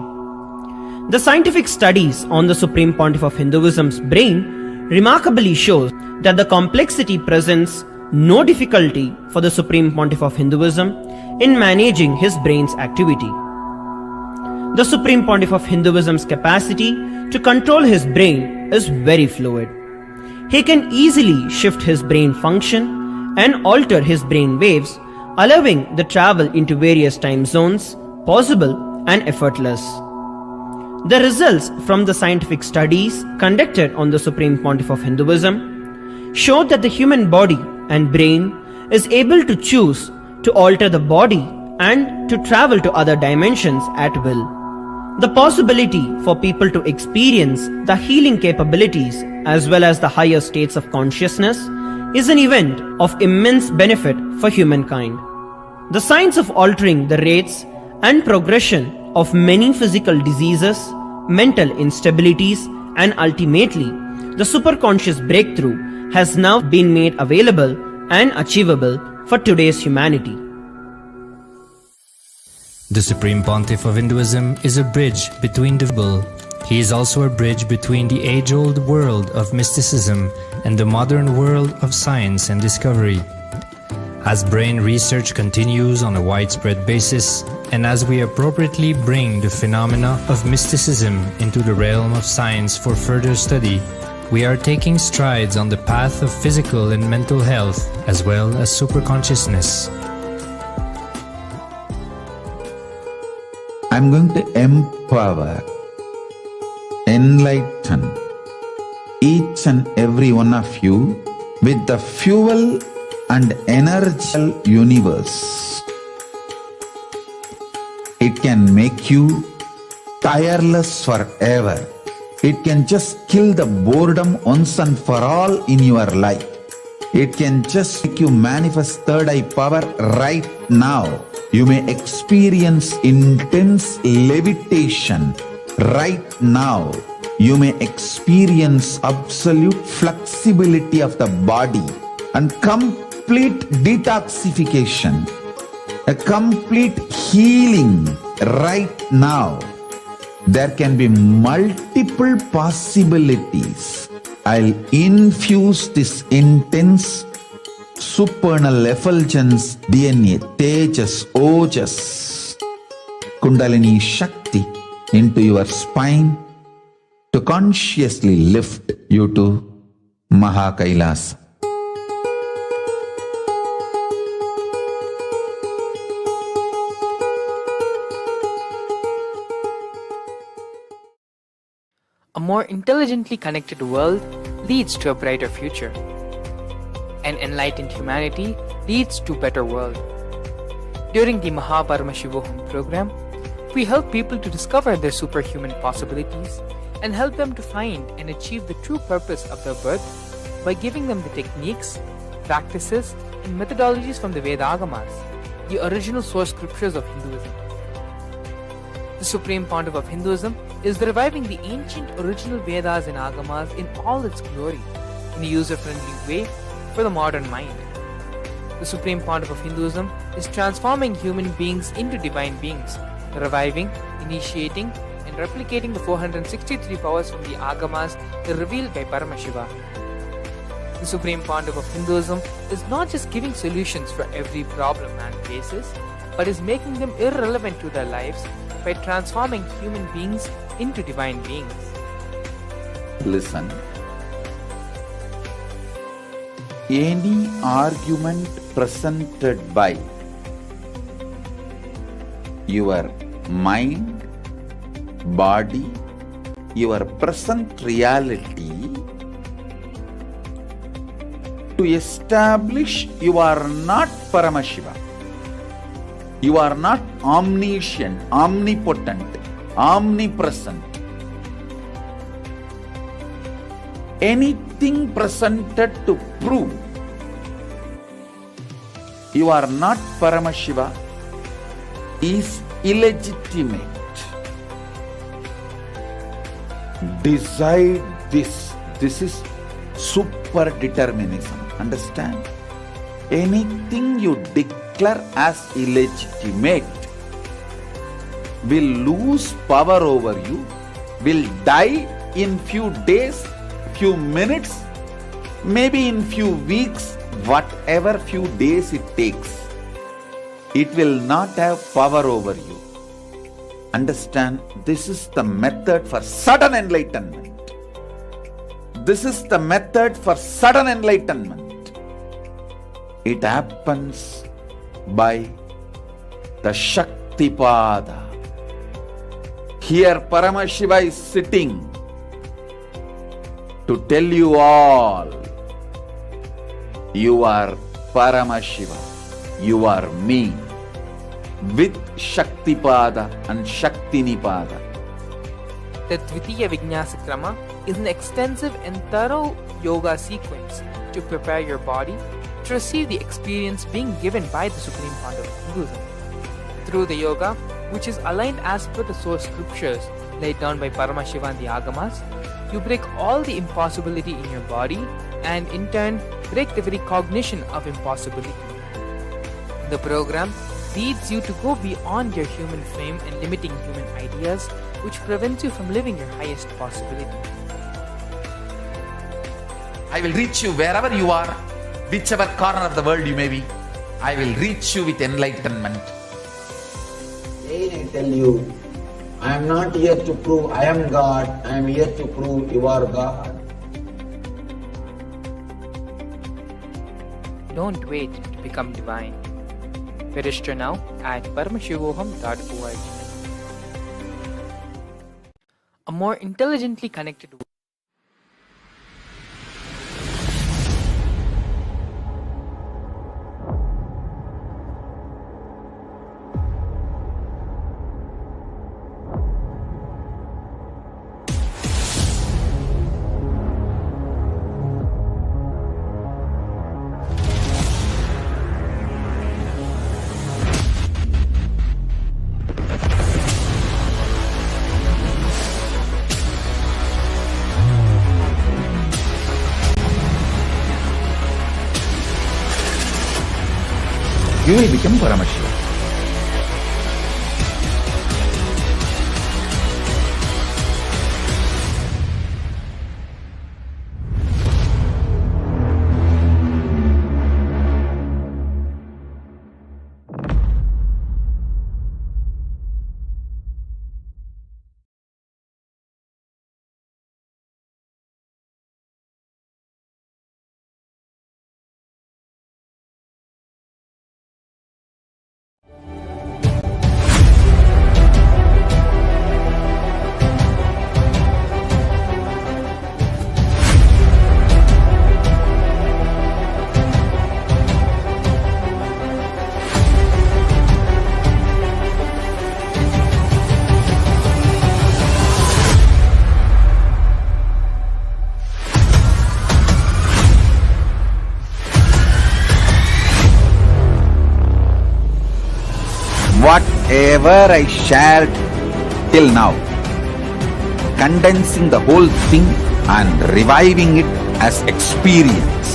The scientific studies on the Supreme Pontiff of Hinduism's brain remarkably shows that the complexity presents no difficulty for the Supreme Pontiff of Hinduism in managing his brain's activity. The Supreme Pontiff of Hinduism's capacity to control his brain is very fluid. He can easily shift his brain function and alter his brain waves, allowing the travel into various time zones possible and effortless. The results from the scientific studies conducted on the Supreme Pontiff of Hinduism showed that the human body and brain is able to choose to alter the body and to travel to other dimensions at will. The possibility for people to experience the healing capabilities as well as the higher states of consciousness is an event of immense benefit for humankind. The science of altering the rates and progression of many physical diseases, mental instabilities, and ultimately the superconscious breakthrough has now been made available and achievable for today's humanity. The Supreme Pontiff of Hinduism is a bridge between the world. He is also a bridge between the age-old world of mysticism and the modern world of science and discovery. As brain research continues on a widespread basis, and as we appropriately bring the phenomena of mysticism into the realm of science for further study, we are taking strides on the path of physical and mental health as well as superconsciousness. I'm going to empower, enlighten each and every one of you with the fuel and energy universe. It can make you tireless forever. It can just kill the boredom once and for all in your life. It can just make you manifest third eye power right now. You may experience intense levitation right now. You may experience absolute flexibility of the body and complete detoxification, a complete healing right now. There can be multiple possibilities. I'll infuse this intense supernal effulgence DNA, Tejas, Ojas, Kundalini Shakti into your spine to consciously lift you to Mahakailas. A more intelligently connected world leads to a brighter future. An enlightened humanity leads to a better world. During the Paramashivam program, we help people to discover their superhuman possibilities and help them to find and achieve the true purpose of their birth by giving them the techniques, practices, and methodologies from the Vedagamas, the original source scriptures of Hinduism. The Supreme Pontiff of Hinduism is reviving the ancient original Vedas and Agamas in all its glory, in a user-friendly way for the modern mind. The Supreme Pontiff of Hinduism is transforming human beings into divine beings, reviving, initiating, and replicating the 463 powers from the Agamas revealed by Paramashiva. The Supreme Pontiff of Hinduism is not just giving solutions for every problem man faces, but is making them irrelevant to their lives by transforming human beings into divine beings. Listen. Any argument presented by your mind, body, your present reality to establish you are not Paramashiva. You are not omniscient, omnipotent, omnipresent. Anything presented to prove you are not Paramashiva is illegitimate. Decide this. This is super determinism. Understand? Anything you declare as illegitimate will lose power over you, will die in few days, few minutes, maybe in few weeks, whatever few days it takes. It will not have power over you. Understand, this is the method for sudden enlightenment. This is the method for sudden enlightenment. It happens by the Shaktipada. Here Paramashiva is sitting to tell you all, you are Paramashiva, you are me, with Shaktipada and Shaktinipada. The Dvitiya Vijnasa Krama is an extensive and thorough yoga sequence to prepare your body to receive the experience being given by the Supreme Founder of Hinduism. Through the yoga, which is aligned as per the source scriptures laid down by Paramashiva and the Agamas, you break all the impossibility in your body and in turn break the very cognition of impossibility. The program leads you to go beyond your human frame and limiting human ideas, which prevents you from living your highest possibility. I will reach you wherever you are, whichever corner of the world you may be. I will reach you with enlightenment. I tell you, I am not here to prove I am God, I am here to prove you are God. Don't wait to become divine. Register now at paramashivoham.org. A more intelligently connected world. You will become Paramashiva. Whatever I shared till now, condensing the whole thing and reviving it as experience,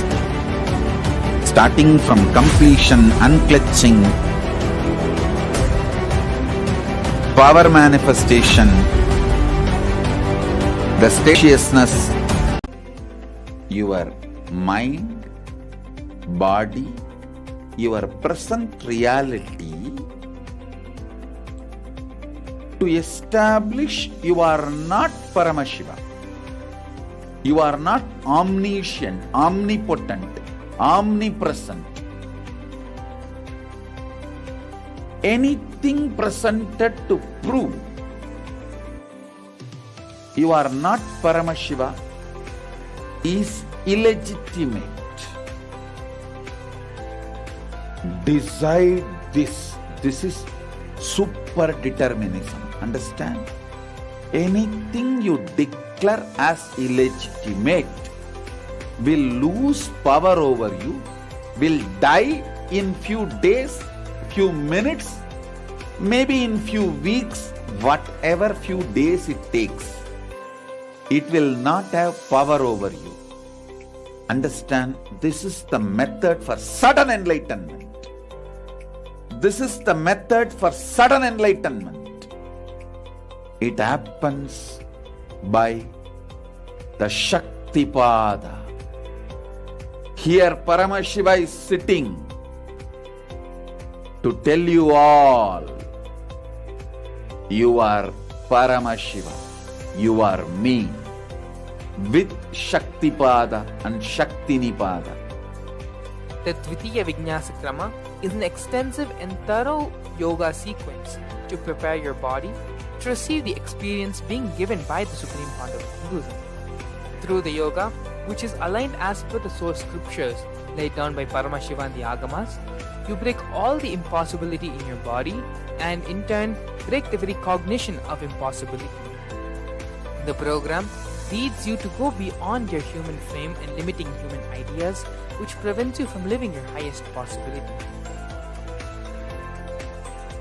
starting from completion, unclutching, power manifestation, the spaciousness, your mind, body, your present reality, to establish you are not Paramashiva. You are not omniscient, omnipotent, omnipresent. Anything anything presented to prove you are not Paramashiva is illegitimate. Decide this. This is super determinism. Understand? Anything you declare as illegitimate will lose power over you, will die in few days, few minutes, maybe in few weeks, whatever few days it takes. It will not have power over you. Understand? This is the method for sudden enlightenment. This is the method for sudden enlightenment. It happens by the Shaktipada. Here Paramashiva is sitting to tell you all, you are Paramashiva, you are me, with Shaktipada and Shaktinipada. The Dvitiya Vijnasa Krama is an extensive and thorough yoga sequence to prepare your body to receive the experience being given by the Supreme Founder of Hinduism. Through the yoga, which is aligned as per the source scriptures laid down by Paramashiva and the Agamas, you break all the impossibility in your body and in turn break the very cognition of impossibility. The program leads you to go beyond your human frame and limiting human ideas, which prevents you from living your highest possibility.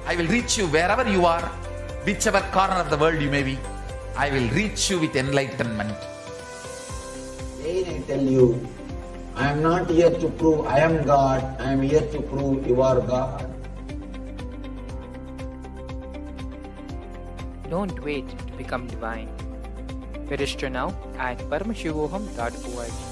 I will reach you wherever you are, whichever corner of the world you may be. I will reach you with enlightenment. Again I tell you, I am not here to prove I am God, I am here to prove you are God. Don't wait to become divine. Register now at paramashivoham.org.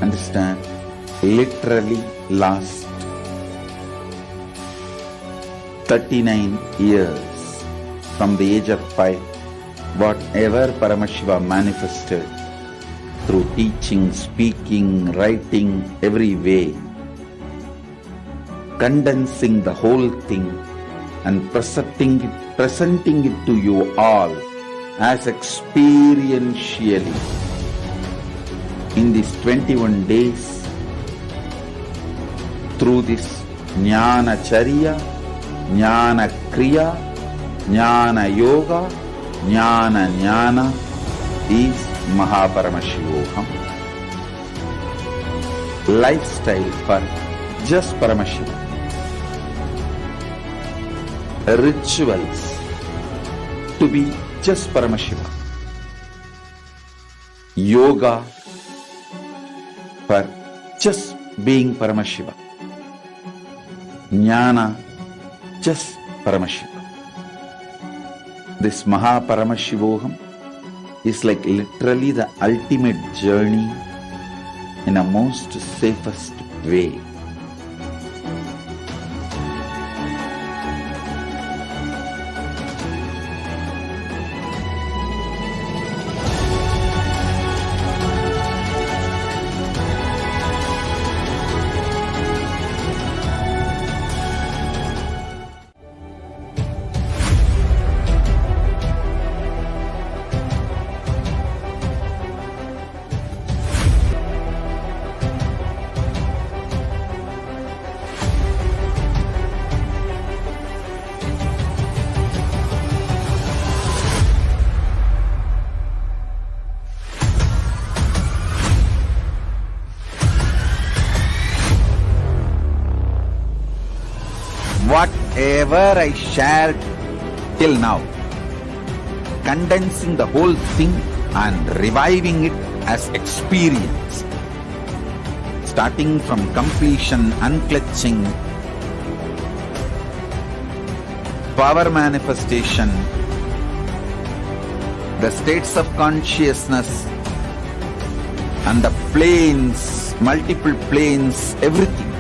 Understand? Literally last 39 years from the age of 5, whatever Paramashiva manifested through teaching, speaking, writing, every way, condensing the whole thing and presenting it to you all as experientially in these 21 days through this Jnana Charya, Jnana Kriya, Jnana Yoga, Jnana Jnana is Mahaparamashivoham. Lifestyle for just Paramashiva. Rituals to be just Paramashiva. Yoga for just being Paramashiva. Jnana, just Paramashiva. This Mahaparamashivoham is like literally the ultimate journey in a most safest way. Whatever I shared till now, condensing the whole thing and reviving it as experience. starting from completion, unclutching, power manifestation, the states of consciousness, and the planes, multiple planes, everything.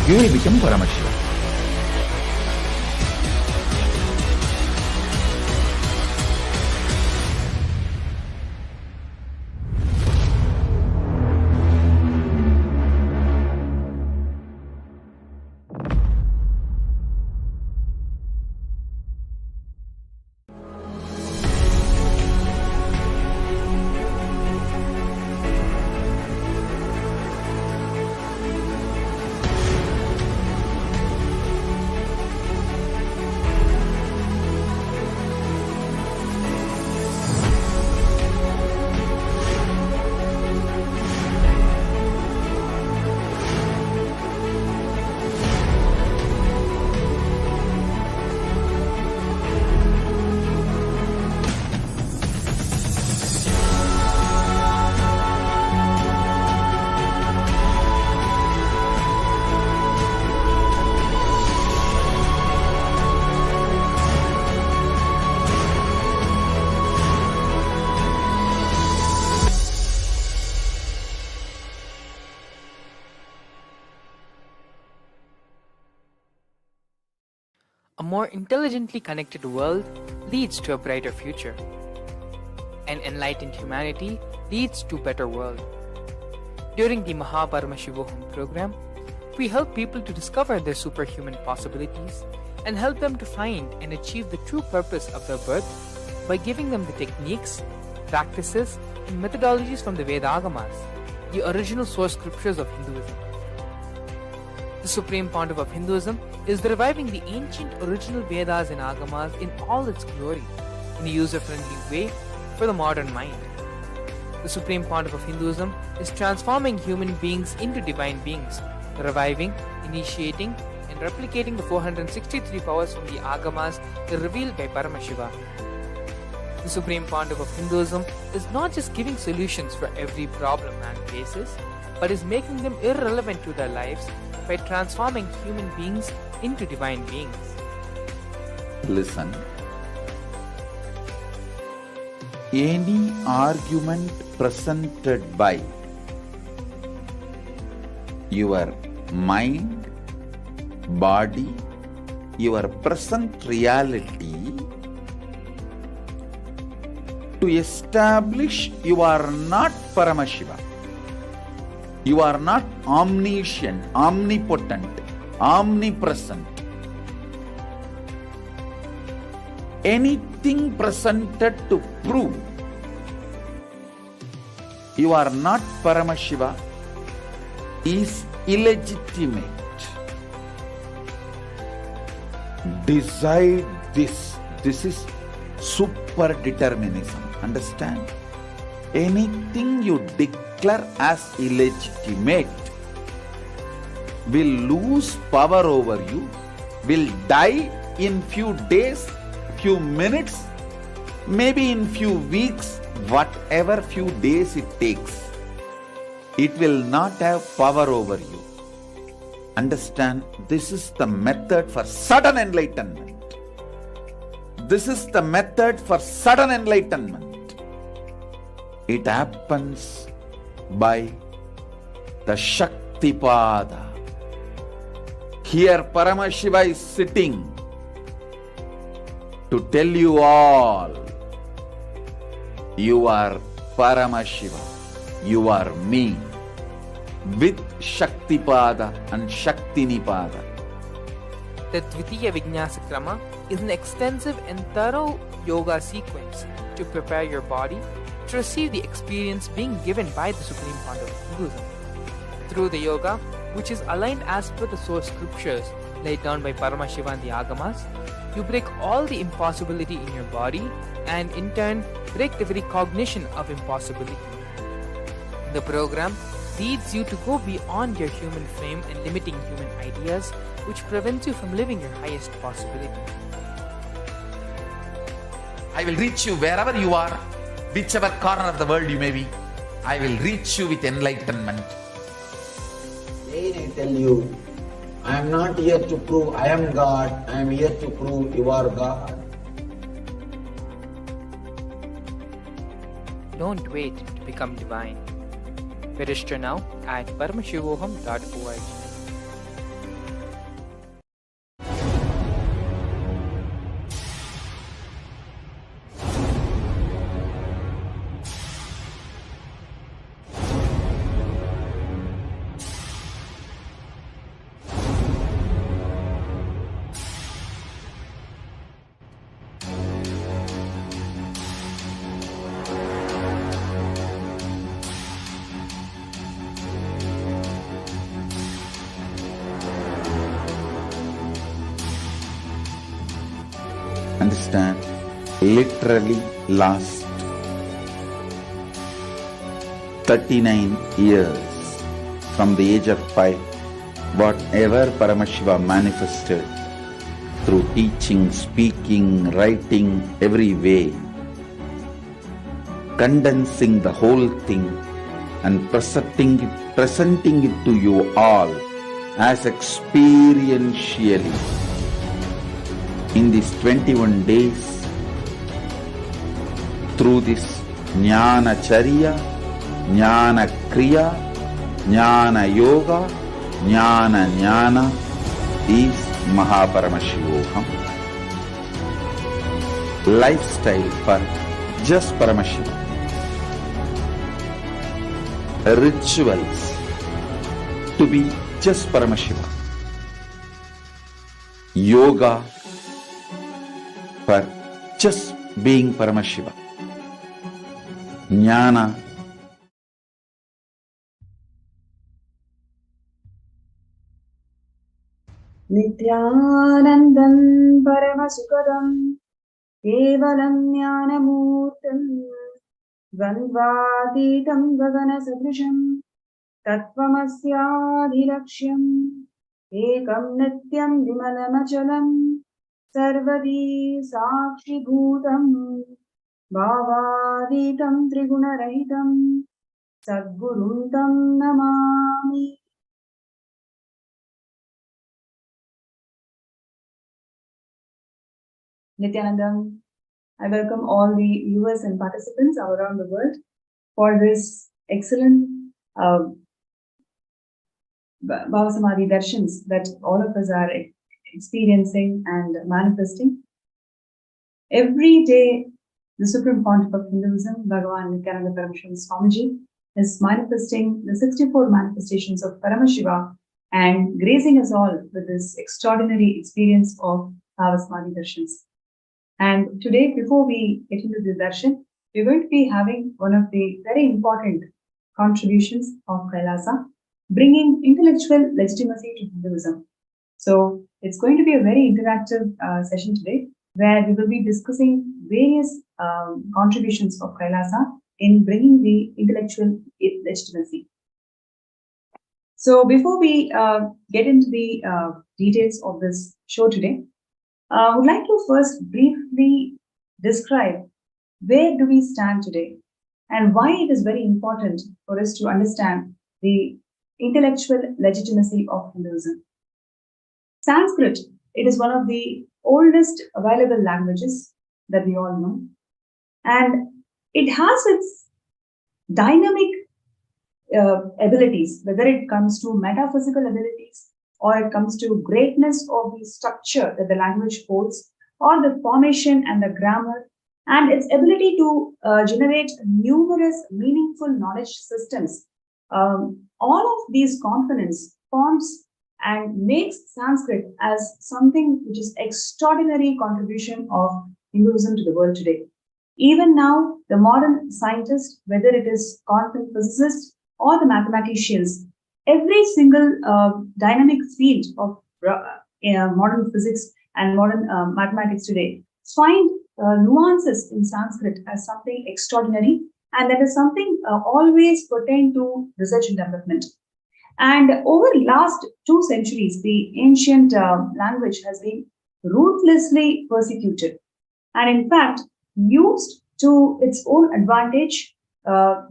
You will become Paramashivam. A more intelligently connected world leads to a brighter future. An enlightened humanity leads to a better world. During the Paramashivam program, we help people to discover their superhuman possibilities and help them to find and achieve the true purpose of their birth by giving them the techniques, practices, and methodologies from the Vedagamas, the original source scriptures of Hinduism. The Supreme Pontiff of Hinduism is reviving the ancient original Vedas and Agamas in all its glory, in a user-friendly way for the modern mind. The Supreme Pontiff of Hinduism is transforming human beings into divine beings, reviving, initiating, and replicating the 463 powers from the Agamas revealed by Paramashiva. The Supreme Pontiff of Hinduism is not just giving solutions for every problem man faces, but is making them irrelevant to their lives by transforming human beings into divine beings. Listen. Any argument presented by your mind, body, your present reality to establish you are not Paramashiva. You are not omniscient, omnipotent, omnipresent. Anything presented to prove you are not Paramashiva is illegitimate. Decide this. This is super determinism. Understand? Anything you declare as illegitimate will lose power over you, will die in few days, few minutes, maybe in few weeks, whatever few days it takes. It will not have power over you. Understand, this is the method for sudden enlightenment. This is the method for sudden enlightenment. It happens by the Shakti Shaktipada. Here Paramashiva is sitting to tell you all, you are Paramashiva, you are me, with Shaktipada and Shaktinipada. The Dvitiya Vijnasa Krama is an extensive and thorough yoga sequence to prepare your body to receive the experience being given by the Supreme Founder of Hinduism. Through the yoga, which is aligned as per the source scriptures laid down by Paramashiva and the Agamas, you break all the impossibility in your body and in turn break the very cognition of impossibility. The program leads you to go beyond your human frame and limiting human ideas, which prevents you from living your highest possibility. I will reach you wherever you are, whichever corner of the world you may be. I will reach you with enlightenment. Again I tell you, I am not here to prove I am God, I am here to prove you are God. Don't wait to become divine. Register now at paramashivoham.org. Understand? Literally last 39 years from the age of 5, whatever Paramashiva manifested through teaching, speaking, writing, every way, condensing the whole thing and presenting it to you all as experientially in these 21 days through this Jnana Charya, Jnana Kriya, Jnana Yoga, Jnana Jnana is Mahaparamashivoham. Lifestyle for just Paramashiva. Rituals to be just Paramashiva. Yoga for just being Paramashiva. Jnana Nithyanandam Paramasukadam Kevalam Jnanamurtam Dvandvatitam Gagana Sadrisham Tattvamasyaadhilaksham Ekam Nityam Vimalamachalam Sarvadi Sakshi Bhutam Bhavaditam Triguna-rahitam Sadguruntam Namami. Nithyanandam, I welcome all the viewers and participants around the world for this excellent Bhava Samadhi Darshans that all of us are experiencing and manifesting. Every day, the Supreme Pontiff of Hinduism, Bhagavan Nithyananda Paramashivam Swamiji, is manifesting the 64 manifestations of Paramashiva and gracing us all with this extraordinary experience of Bhava Samadhi Darshans. And today, before we get into the darshan, we're going to be having one of the very important contributions of Kailasa, bringing intellectual legitimacy to Hinduism. So it's going to be a very interactive session today, where we will be discussing various contributions of Kailasa in bringing the intellectual legitimacy. So before we get into the details of this show today, I would like to first briefly describe where do we stand today and why it is very important for us to understand the intellectual legitimacy of Hinduism. Sanskrit, it is one of the oldest available languages that we all know, and it has its dynamic abilities, whether it comes to metaphysical abilities or it comes to greatness of the structure that the language holds, or the formation and the grammar, and its ability to generate numerous meaningful knowledge systems. All of these components forms and makes Sanskrit as something which is extraordinary contribution of Hinduism to the world today. Even now, the modern scientists, whether it is quantum physicists or the mathematicians, every single dynamic field of modern physics and modern mathematics today find nuances in Sanskrit as something extraordinary, and that is something always pertain to research and development. And over the last 2 centuries, the ancient language has been ruthlessly persecuted, and in fact, used to its own advantage,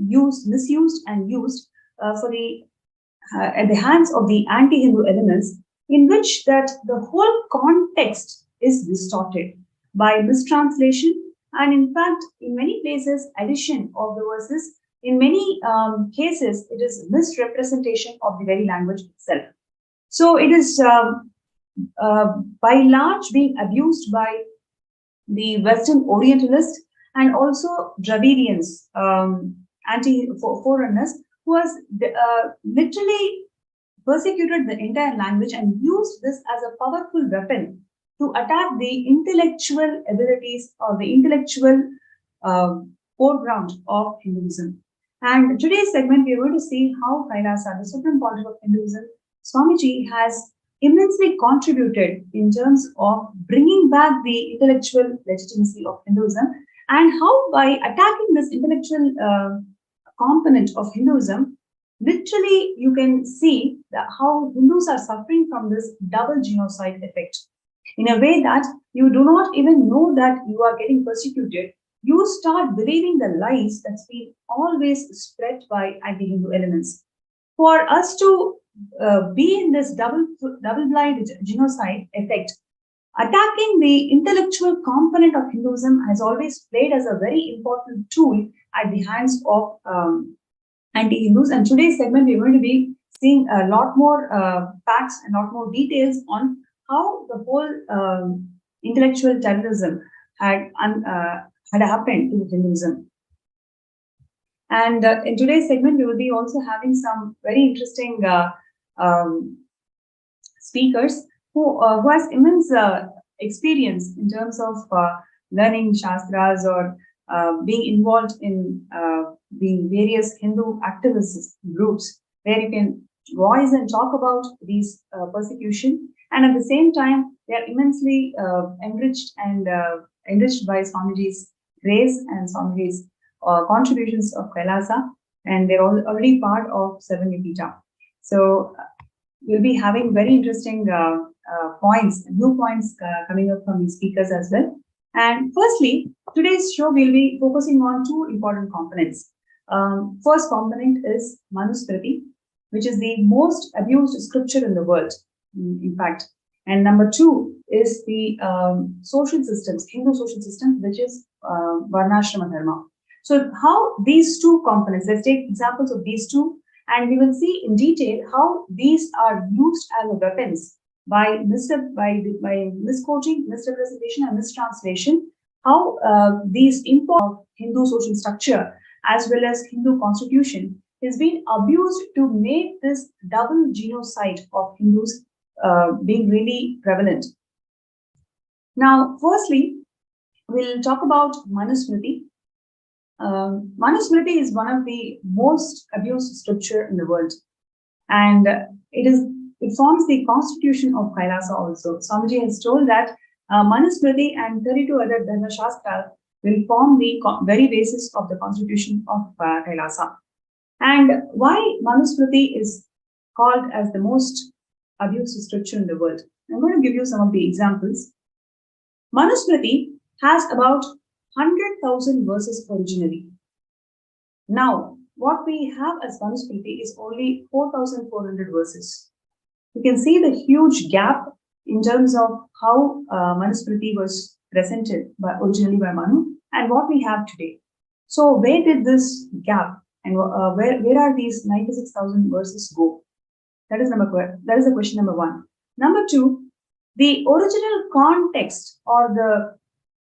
misused and used at the hands of the anti-Hindu elements, in which that the whole context is distorted by mistranslation, and in fact, in many places, addition of the verses. In many cases, it is misrepresentation of the very language itself. So it is by large being abused by the Western Orientalists and also Dravidians, anti-foreigners, who has literally persecuted the entire language and used this as a powerful weapon to attack the intellectual abilities or the intellectual foreground of Hinduism. And today's segment, we are going to see how Kailasa, the supreme pontiff of Hinduism, Swamiji, has immensely contributed in terms of bringing back the intellectual legitimacy of Hinduism, and how by attacking this intellectual component of Hinduism, literally you can see that how Hindus are suffering from this double genocide effect. In a way that you do not even know that you are getting persecuted, you start believing the lies that's been always spread by anti-Hindu elements. For us to be in this double-blind genocide effect, attacking the intellectual component of Hinduism has always played as a very important tool at the hands of anti-Hindus. And today's segment, we're going to be seeing a lot more facts and a lot more details on how the whole intellectual terrorism had happened to Hinduism. And in today's segment, we will be also having some very interesting speakers who has immense experience in terms of learning Shastras or being involved in the various Hindu activist groups, where you can voice and talk about these persecution. And at the same time, they are immensely enriched by Swamiji's grace and Swamiji's contributions of Kailasa, and they're already part of Seven Nipita. So we'll be having very interesting new points coming up from these speakers as well. And firstly, today's show will be focusing on 2 important components. First component is Manusmriti, which is the most abused scripture in the world, in fact. And number 2 is the social systems, Hindu social system, which is Varnashrama Dharma. So how these 2 components, let's take examples of these 2, and we will see in detail how these are used as weapons by misquoting, misrepresentation, and mistranslation, how these import of Hindu social structure as well as Hindu constitution is being abused to make this double genocide of Hindus being really prevalent. Now, firstly, we'll talk about Manusmriti. Manusmriti is one of the most abused scripture in the world, and it forms the constitution of Kailasa also. Swamiji has told that Manusmriti and 32 other Dharma Shastras will form the very basis of the constitution of Kailasa. And why Manusmriti is called as the most abused scripture in the world? I'm going to give you some of the examples. Manusmriti has about 100,000 verses originally. Now, what we have as Manusmriti is only 4,400 verses. You can see the huge gap in terms of how Manusmriti was presented originally by Manu and what we have today. So where did this gap And where are these 96,000 verses go? That is the question number one. Number two, the original context or the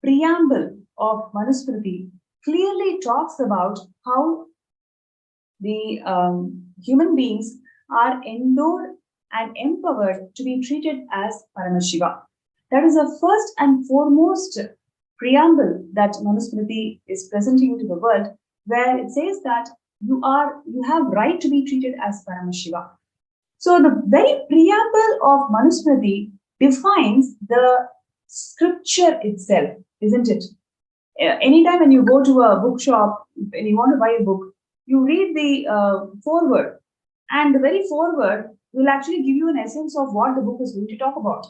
preamble of Manusmriti clearly talks about how the human beings are endowed and empowered to be treated as Paramashiva. That is the first and foremost preamble that Manusmriti is presenting to the world, where it says that you have right to be treated as Paramashiva. So the very preamble of Manusmriti defines the scripture itself, isn't it? Anytime when you go to a bookshop and you want to buy a book, you read the foreword, and the very foreword will actually give you an essence of what the book is going to talk about.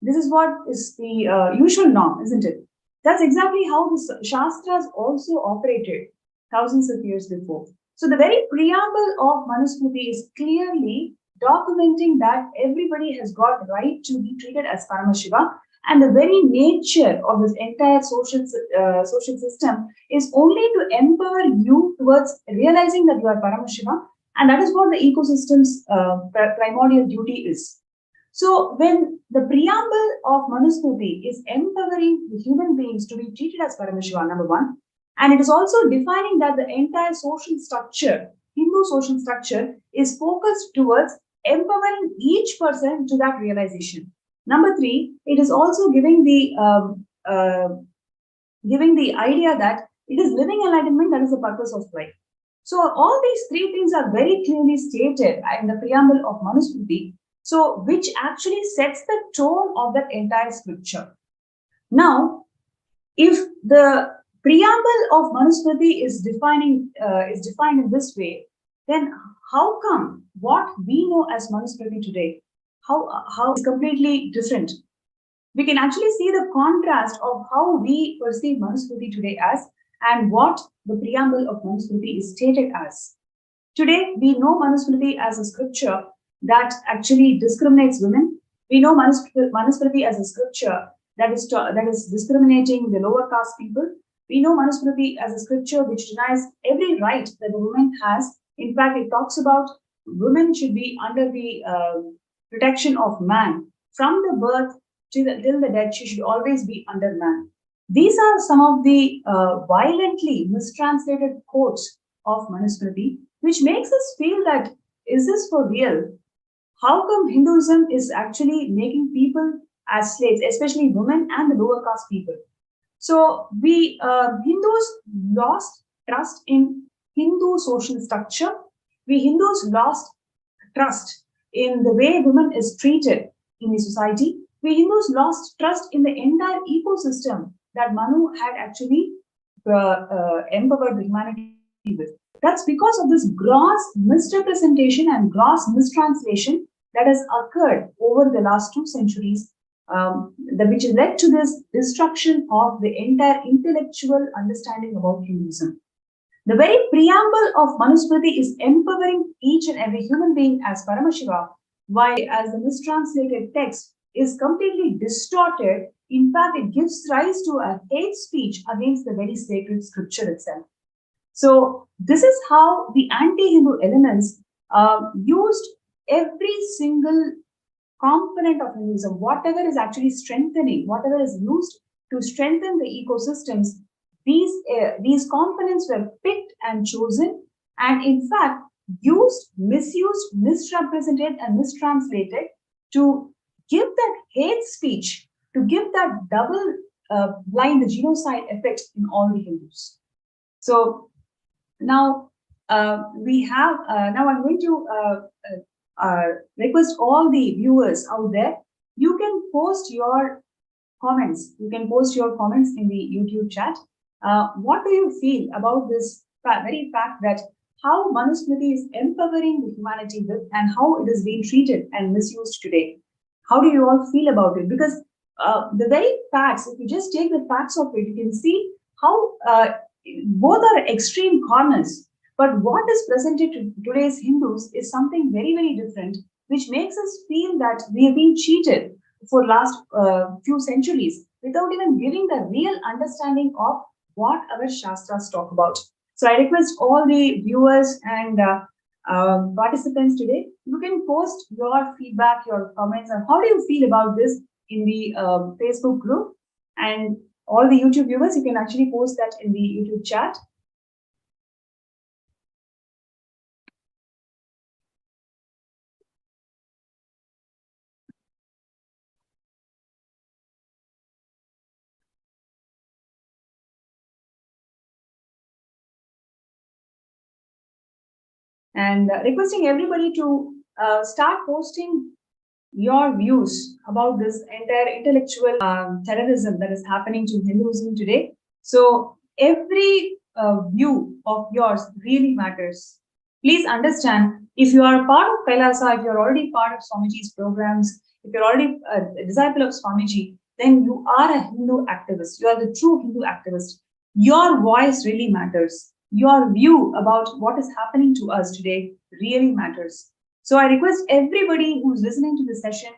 This is what is the usual norm, isn't it? That's exactly how the Shastras also operated thousands of years before. So the very preamble of Manusmriti is clearly documenting that everybody has got right to be treated as Paramashiva, and the very nature of this entire social system is only to empower you towards realizing that you are Paramashiva, and that is what the ecosystem's primordial duty is. So when the preamble of Manusmriti is empowering the human beings to be treated as Paramashiva, number one, and it is also defining that the entire social structure, Hindu social structure, is focused towards empowering each person to that realization. Number three, it is also giving the idea that it is living enlightenment that is the purpose of life. So all these three things are very clearly stated in the preamble of Manusmriti, so which actually sets the tone of that entire scripture. Now, if the preamble of Manusmriti is defined in this way, then how come what we know as Manusmriti today, how is completely different? We can actually see the contrast of how we perceive Manusmriti today as, and what the preamble of Manusmriti is stated as. Today, we know Manusmriti as a scripture that actually discriminates women. We know Manusmriti as a scripture that is discriminating the lower caste people. We know Manusmriti as a scripture which denies every right that the woman has. In fact, it talks about women should be under the protection of man. From the birth till the death, she should always be under man. These are some of the violently mistranslated quotes of Manusmriti, which makes us feel that, is this for real? How come Hinduism is actually making people as slaves, especially women and the lower caste people? So we Hindus lost trust in Hindu social structure. We Hindus lost trust in the way women is treated in the society. We Hindus lost trust in the entire ecosystem that Manu had actually empowered the humanity with. That's because of this gross misrepresentation and gross mistranslation that has occurred over the last 2 centuries, which led to this destruction of the entire intellectual understanding about Hinduism. The very preamble of Manusmriti is empowering each and every human being as Paramashiva, while as the mistranslated text is completely distorted. In fact, it gives rise to a hate speech against the very sacred scripture itself. So this is how the anti-Hindu elements used every single component of Hinduism, whatever is actually strengthening, whatever is used to strengthen the ecosystems. These components were picked and chosen, and in fact used, misused, misrepresented, and mistranslated to give that hate speech, to give that double blind genocide effect in all the Hindus. So now we have now I'm going to request all the viewers out there. You can post your comments. You can post your comments in the YouTube chat. What do you feel about this very fact that how Manusmriti is empowering the humanity with, and how it is being treated and misused today? How do you all feel about it? Because the very facts, if you just take the facts of it, you can see how both are extreme corners. But what is presented to today's Hindus is something very, very different, which makes us feel that we have been cheated for last few centuries without even giving the real understanding of what our Shastras talk about. So I request all the viewers and participants today, you can post your feedback, your comments, and how do you feel about this in the Facebook group. And all the YouTube viewers, you can actually post that in the YouTube chat. And requesting everybody to start posting your views about this entire intellectual terrorism that is happening to Hinduism today. So every view of yours really matters. Please understand, if you are part of Kailasa, if you're already part of Swamiji's programs, if you're already a disciple of Swamiji, then you are a Hindu activist. You are the true Hindu activist. Your voice really matters. Your view about what is happening to us today really matters. So I request everybody who's listening to the session,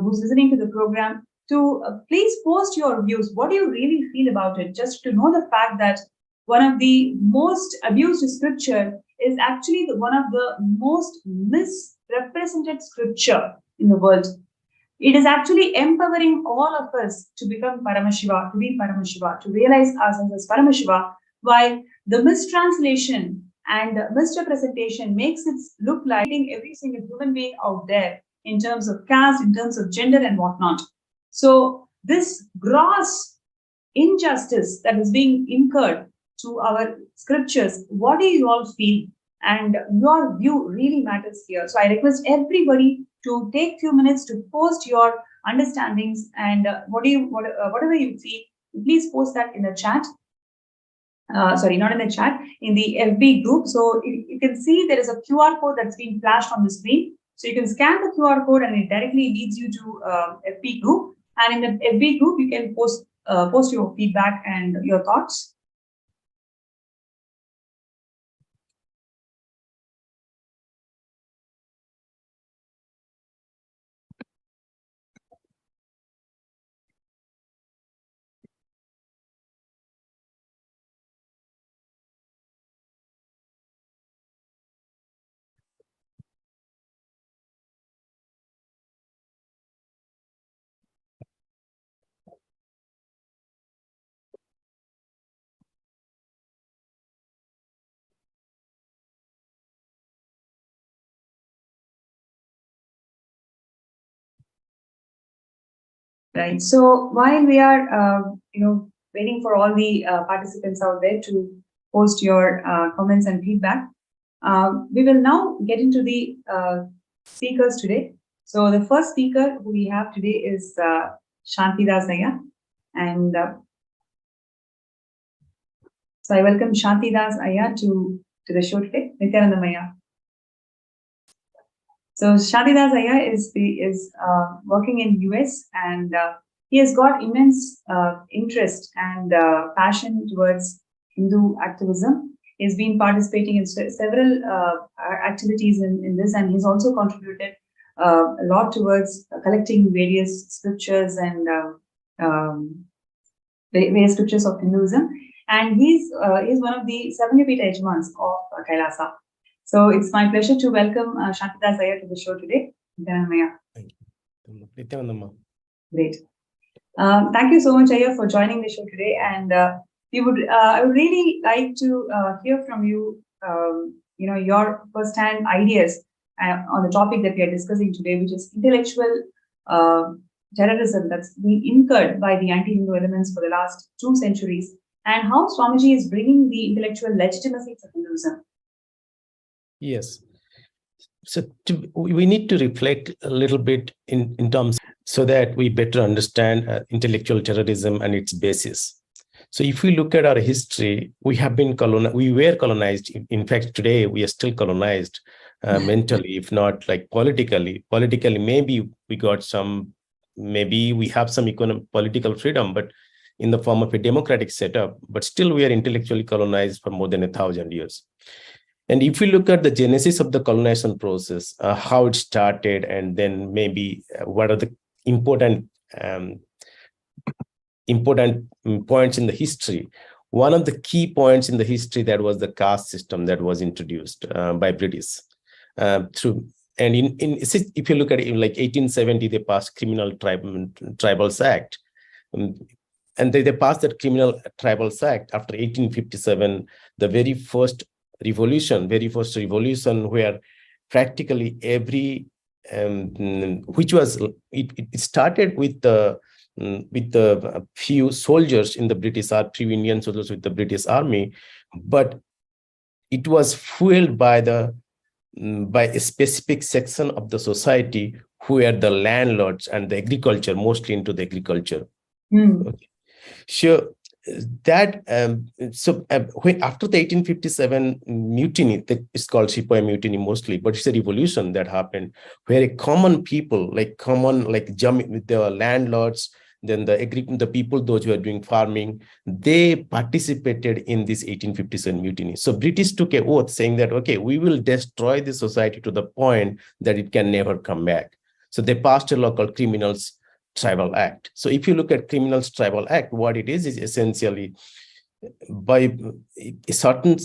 who's listening to the program, to please post your views. What do you really feel about it? Just to know the fact that one of the most abused scripture is actually one of the most misrepresented scripture in the world. It is actually empowering all of us to become Paramashiva, to be Paramashiva, to realize ourselves as Paramashiva, while the mistranslation and misrepresentation makes it look like every single human being out there in terms of caste, in terms of gender and whatnot. So this gross injustice that is being incurred to our scriptures, what do you all feel? And your view really matters here. So I request everybody to take few minutes to post your understandings and whatever you feel, please post that in the chat. Sorry, not in the chat, in the FB group. So you can see there is a QR code that's being flashed on the screen. So you can scan the QR code and it directly leads you to FB group. And in the FB group, you can post your feedback and your thoughts. Right. So while we are, waiting for all the participants out there to post your comments and feedback, we will now get into the speakers today. So the first speaker who we have today is Shantidas Ayya, and so I welcome Shantidas Ayya to the show today. Nithyananda Ayya. So Shantidas Ayya is working in US, and he has got immense interest and passion towards Hindu activism. He's been participating in several activities in this, and he's also contributed a lot towards collecting various scriptures and various scriptures of Hinduism. And he's one of the Savanyapita Ejmans of Kailasa. So it's my pleasure to welcome Shantidas Ayya to the show today. Thank you. Nithyananda. Great. Thank you so much, Ayya, for joining the show today. And I would really like to hear from you, your first-hand ideas on the topic that we are discussing today, which is intellectual terrorism that's been incurred by the anti-Hindu elements for the last 2 centuries, and how Swamiji is bringing the intellectual legitimacy to Hinduism. Yes. So we need to reflect a little bit in terms so that we better understand intellectual terrorism and its basis. So if we look at our history, we were colonized. In fact, today we are still colonized mentally, if not like politically. Politically, maybe we got maybe we have some political freedom, but in the form of a democratic setup, but still we are intellectually colonized for more than 1,000 years. And if we look at the genesis of the colonization process, how it started, and then maybe what are the important points in the history, one of the key points in the history that was the caste system that was introduced by British through. And if you look at it, in like 1870, they passed Criminal Tribals Act. And they passed that Criminal Tribals Act after 1857, the very first revolution where practically every, which was, it started with the few soldiers in the British Army, few Indian soldiers with the British Army, but it was fueled by a specific section of the society who were the landlords and the agriculture, mostly into the agriculture. Okay. Sure. That when after the 1857 mutiny, it's called Sepoy Mutiny mostly, but it's a revolution that happened where a common people, like the landlords, then the people, those who are doing farming, they participated in this 1857 mutiny. So British took an oath saying that, okay, we will destroy the society to the point that it can never come back. So they passed a law called Criminals Tribal Act. So if you look at Criminals Tribal Act, what it is essentially by a certain,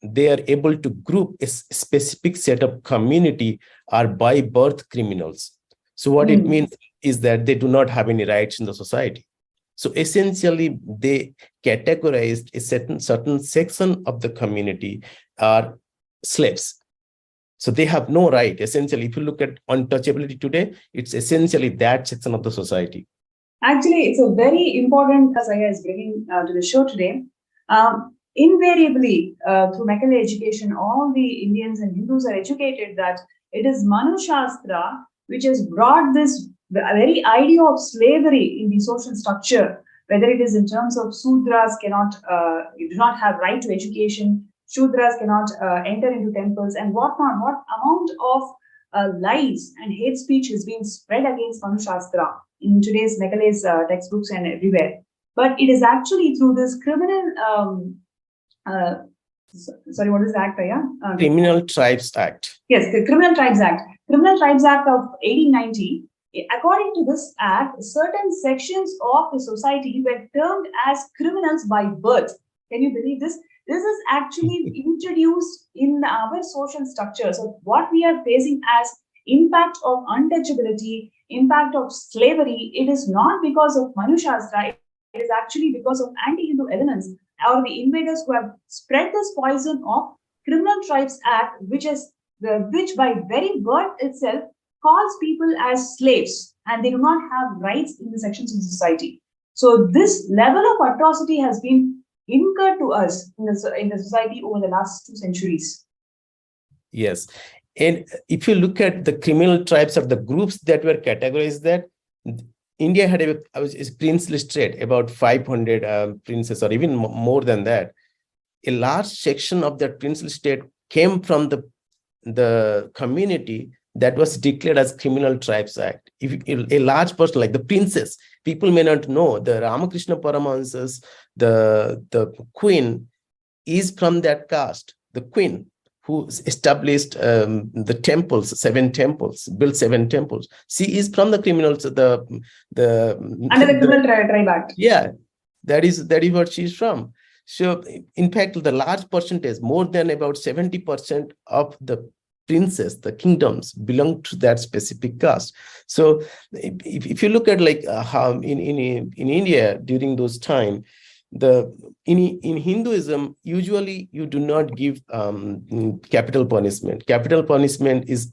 they are able to group a specific set of community are by birth criminals. So what it means is that they do not have any rights in the society. So essentially, they categorized a certain section of the community are slaves. So they have no right. Essentially, if you look at untouchability today, it's essentially that section of the society. Actually, it's a very important Saya is bringing to the show today. Invariably, through Macaulay education, all the Indians and Hindus are educated that it is Manu Shastra which has brought this very idea of slavery in the social structure, whether it is in terms of Sudras do not have right to education, Shudras cannot enter into temples and whatnot. What amount of lies and hate speech is being spread against Manu Shastra in today's Macaulay's textbooks and everywhere. But it is actually through this criminal, sorry, what is the act? Criminal Tribes Act. Yes, the Criminal Tribes Act. Criminal Tribes Act of 1890. According to this act, certain sections of the society were termed as criminals by birth. Can you believe this? This is actually introduced in our social structure. So what we are facing as impact of untouchability, impact of slavery, it is not because of Manu Shastra, it is actually because of anti-Hindu elements or the invaders who have spread this poison of Criminal Tribes Act, which by very birth itself calls people as slaves and they do not have rights in the sections of society. So this level of atrocity has been incurred to us in the society over the last 2 centuries. Yes. And if you look at the criminal tribes or the groups that were categorized, that India had a princely state, about 500 princes or even more than that. A large section of that princely state came from the community that was declared as Criminal Tribes Act. If a large person like the princess, people may not know, the Ramakrishna Paramahansas, the queen is from that caste. The queen who established the temples, 7 temples, built 7 temples. She is from the criminals, under the Criminal Tribe Act. Yeah, that is what she is from. So, in fact, the large percentage, more than about 70% of the princes, the kingdoms, belong to that specific caste. So, if you look at like how in India during those time, in Hinduism, usually you do not give capital punishment. Capital punishment is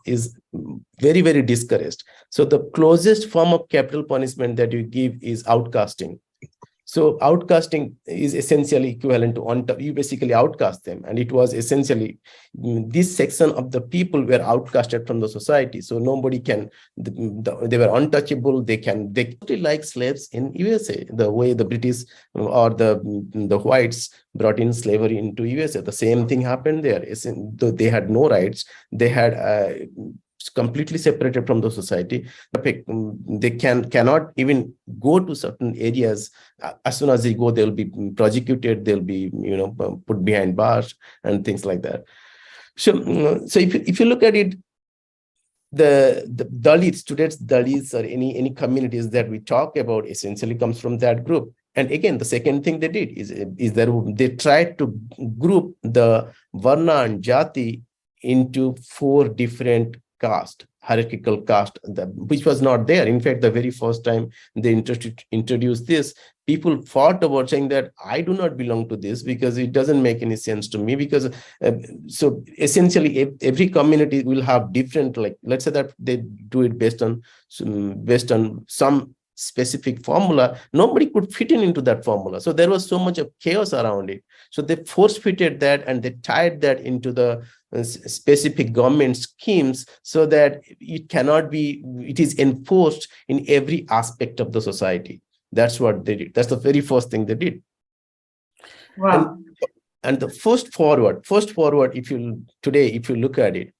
very, very discouraged. So the closest form of capital punishment that you give is outcasting. So outcasting is essentially equivalent to you basically outcast them, and it was essentially this section of the people were outcasted from the society. So nobody can. They were untouchable. They like slaves in USA. The way the British or the whites brought in slavery into USA, the same thing happened there. They had no rights. They had completely separated from the society. They cannot even go to certain areas. As soon as they go, they'll be prosecuted, they'll be put behind bars and things like that. So if you look at it, the Dalits, today's Dalits or any communities that we talk about essentially comes from that group. And again, the second thing they did is that they tried to group the Varna and Jati into 4 different caste, hierarchical caste, which was not there. In fact, the very first time they introduced this, people fought about saying that I do not belong to this because it doesn't make any sense to me. Because so essentially, every community will have different, like, let's say that they do it based on some specific formula. Nobody could fit into that formula, so there was so much of chaos around it. So they force fitted that, and they tied that into the specific government schemes, so that it is enforced in every aspect of the society. That's what they did. That's the very first thing they did. Wow. And the first forward, if you look at it,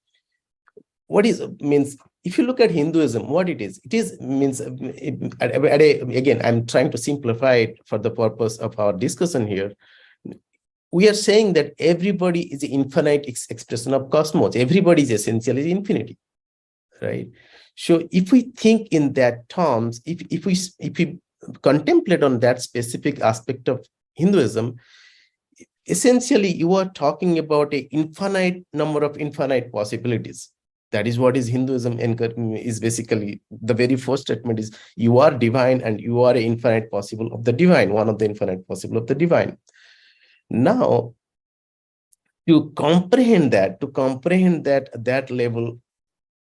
what is means, if you look at Hinduism, what it is means, again, I'm trying to simplify it for the purpose of our discussion here. We are saying that everybody is an infinite expression of cosmos. Everybody is essentially infinity, right? So if we think in that terms, if we contemplate on that specific aspect of Hinduism, essentially you are talking about an infinite number of infinite possibilities. That is what is Hinduism is basically. The very first statement is you are divine and you are an infinite possible of the divine, one of the infinite possible of the divine. Now, to comprehend that level,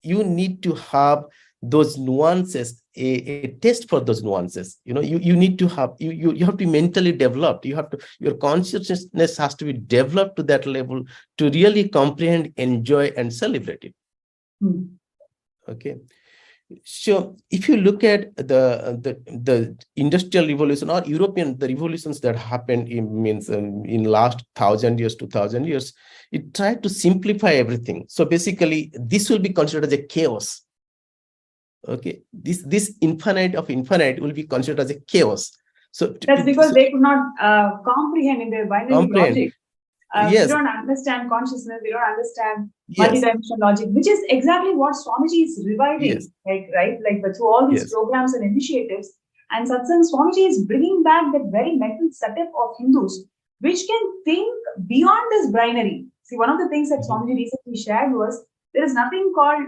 you need to have those nuances, a test for those nuances. You need to have, you have to be mentally developed. Your consciousness has to be developed to that level to really comprehend, enjoy, and celebrate it. Okay. So if you look at the industrial revolution or the revolutions that happened in last 1,000 years, 2,000 years, it tried to simplify everything. So basically, this will be considered as a chaos. Okay, this infinite of infinite will be considered as a chaos. So that's because they could not comprehend in their binary logic. Yes. We don't understand consciousness. We don't understand multidimensional logic, which is exactly what Swamiji is reviving. Yes. But through all these programs and initiatives, and Satsang, Swamiji is bringing back that very mental setup of Hindus, which can think beyond this binary. See, one of the things that Swamiji recently shared was there is nothing called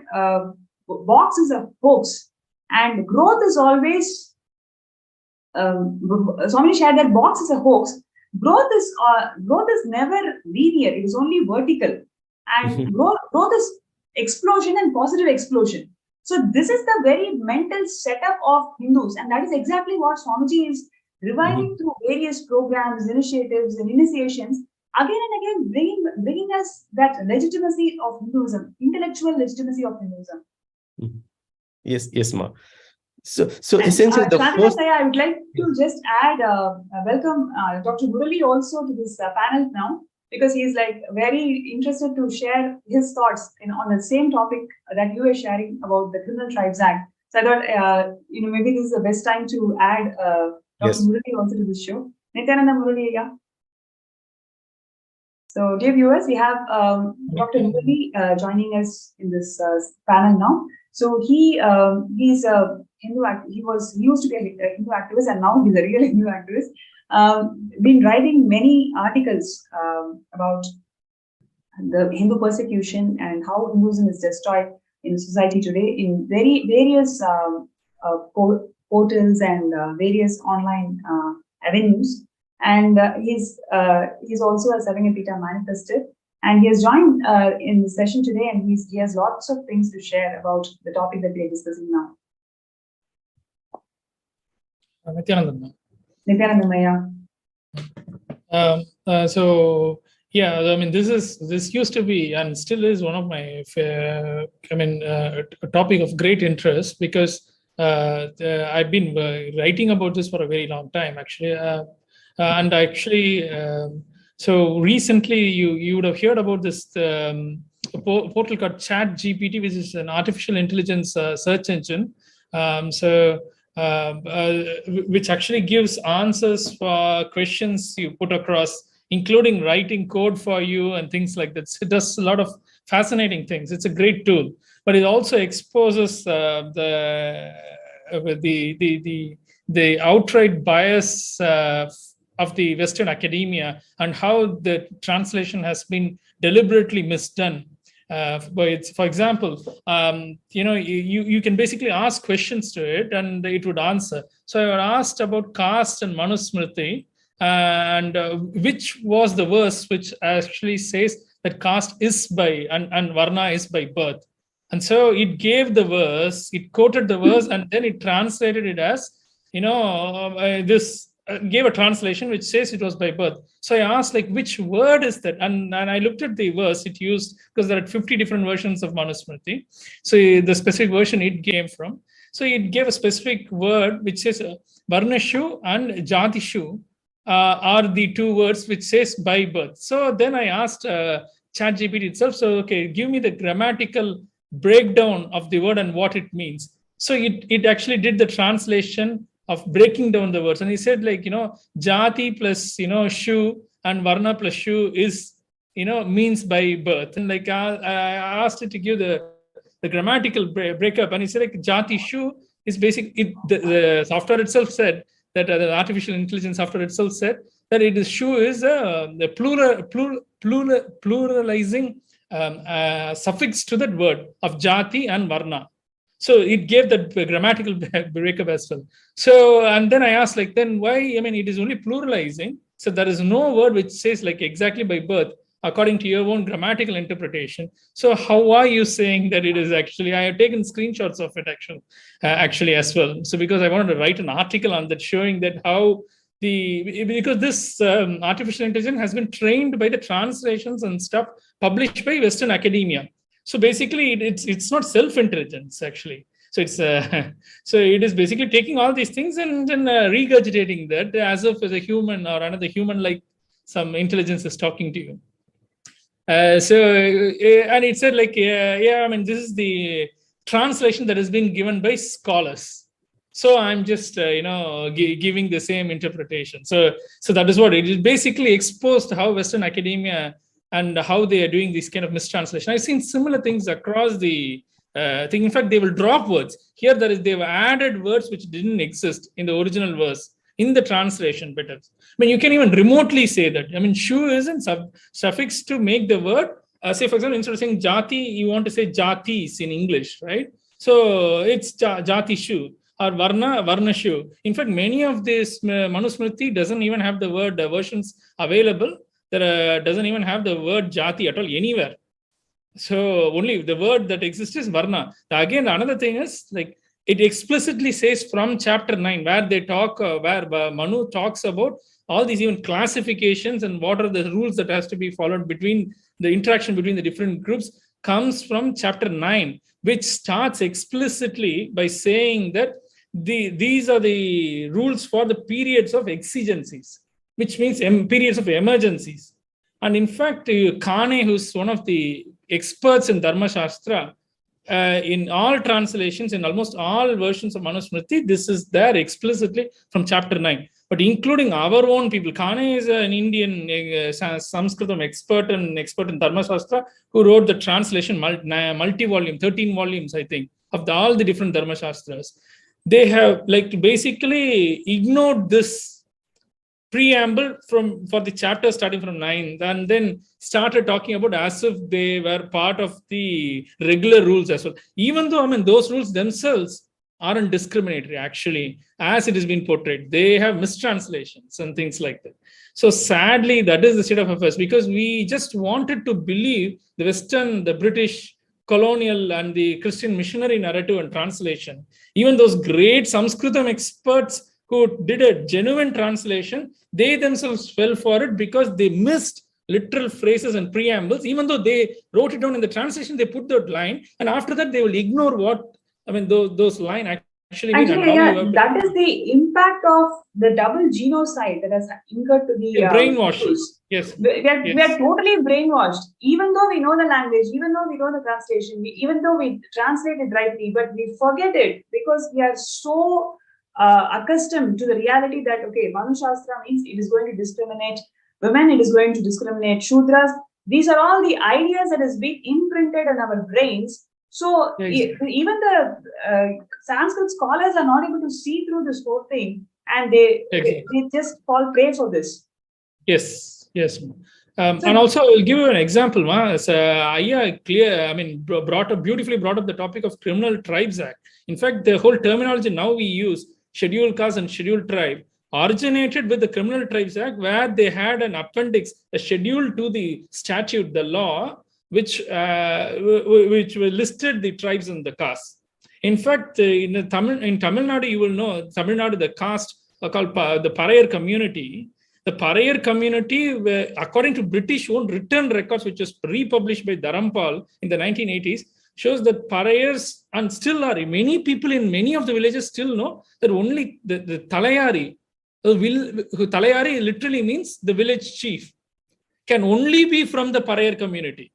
box is a hoax, and growth is always. Swamiji shared that box is a hoax. Growth is never linear. It is only vertical, and growth is explosion and positive explosion. So this is the very mental setup of Hindus, and that is exactly what Swamiji is reviving through various programs, initiatives, and initiations. Again and again, bringing us that legitimacy of Hinduism, intellectual legitimacy of Hinduism. Yes, ma. So essentially, the first. I would like to just add, welcome Dr. Murali also to this panel now, because he's very interested to share his thoughts on the same topic that you were sharing about the Criminal Tribes Act. So I thought, maybe this is the best time to add Dr. Murali also to this show. Nithyananda Murali, yeah. So, dear viewers, we have Dr. Murali joining us in this panel now. So he's a Hindu. He used to be a Hindu activist, and now he's a real Hindu activist. Been writing many articles about the Hindu persecution and how Hinduism is destroyed in society today in various portals and various online avenues. And he's also a Sarvangapita manifested. And he has joined in the session today, and he has lots of things to share about the topic that we are discussing now. Nithyananda. So yeah, I mean, this used to be and still is one of my a topic of great interest, because I've been writing about this for a very long time, actually, and actually. So recently, you would have heard about this portal called ChatGPT, which is an artificial intelligence search engine. Which actually gives answers for questions you put across, including writing code for you and things like that. It does a lot of fascinating things. It's a great tool, but it also exposes the the outright bias of the Western academia and how the translation has been deliberately misdone. For example, you can basically ask questions to it and it would answer. So I asked about caste and Manusmriti, and which was the verse which actually says that caste is by and Varna is by birth. And so it gave the verse, it quoted the verse, and then it translated it as, gave a translation which says it was by birth. So I asked, like, which word is that? And I looked at the verse it used, because there are 50 different versions of Manusmriti. So the specific version it came from. So it gave a specific word which says Varnashu and Jatishu are the two words which says by birth. So then I asked ChatGPT itself, so okay, give me the grammatical breakdown of the word and what it means. So it actually did the translation of breaking down the words, and he said, like, jati plus shu and varna plus shu is means by birth. And like I asked it to give the grammatical breakup, and he said, like, jati shu is basically the software itself said that the artificial intelligence software itself said that it is shu is the pluralizing suffix to that word of jati and varna. So it gave that grammatical breakup as well. So, and then I asked, like, then why? I mean, it is only pluralizing. So there is no word which says like exactly by birth, according to your own grammatical interpretation. So how are you saying that it is actually? I have taken screenshots of it actually as well. So because I wanted to write an article on that, showing that how because this artificial intelligence has been trained by the translations and stuff published by Western academia. So basically, it's not self-intelligence actually. So it's so it is basically taking all these things and then regurgitating that as if as a human or another human, like some intelligence is talking to you. And it said, like, I mean, this is the translation that has been given by scholars. So I'm just giving the same interpretation. So that is what it is. Basically exposed how Western academia and how they are doing this kind of mistranslation. I've seen similar things across the thing. In fact, they will drop words. Here, they've added words which didn't exist in the original verse in the translation. But I mean, you can even remotely say that. I mean, shu isn't suffix to make the word. Say, for example, instead of saying jati, you want to say jatis in English, right? So it's jati shu or varna shu. In fact, many of this Manusmriti doesn't even have the word versions available. There doesn't even have the word jati at all anywhere. So only the word that exists is varna. Again, another thing is, like, it explicitly says from chapter 9 where they talk, where Manu talks about all these even classifications and what are the rules that has to be followed between the interaction between the different groups, comes from chapter 9, which starts explicitly by saying that these are the rules for the periods of exigencies, which means periods of emergencies. And in fact, Kane, who's one of the experts in Dharma Shastra, in all translations, in almost all versions of Manusmriti, this is there explicitly from chapter 9. But including our own people, Kane is an Indian Sanskritam expert in Dharma Shastra who wrote the translation, multi-volume, 13 volumes, I think, of all the different Dharma Shastras. They have basically ignored this preamble for the chapter starting from 9, and then started talking about as if they were part of the regular rules as well. Even though, I mean, those rules themselves aren't discriminatory, actually, as it has been portrayed. They have mistranslations and things like that. So sadly, that is the state of affairs, because we just wanted to believe the Western, the British colonial and the Christian missionary narrative and translation. Even those great Sanskritam experts who did a genuine translation, they themselves fell for it because they missed literal phrases and preambles. Even though they wrote it down in the translation, they put that line, and after that they will ignore what, I mean, those lines actually mean. That is the impact of the double genocide that has incurred to the brainwashing. Yes, we are totally brainwashed. Even though we know the language, even though we know the translation, even though we translate it rightly, but we forget it because we are so accustomed to the reality that, okay, Manu Shastra means it is going to discriminate women, it is going to discriminate Shudras. These are all the ideas that has been imprinted in our brains So Exactly. even the Sanskrit scholars are not able to see through this whole thing, and they just fall prey for this. Yes, yes. So- And also, I'll give you an example. Beautifully brought up the topic of Criminal Tribes Act. In fact, the whole terminology now we use, scheduled caste and scheduled tribe, originated with the Criminal Tribes Act, where they had an appendix, a schedule to the statute, the law, which listed the tribes and the castes. In fact, in Tamil Nadu, you will know, Tamil Nadu, the caste called the Parayar community. The Parayar community, according to British own written records, which was republished by Dharampal in the 1980s, shows that Parayars, and still are, many people in many of the villages still know that only the Talayari, Talayari literally means the village chief, can only be from the Parayar community.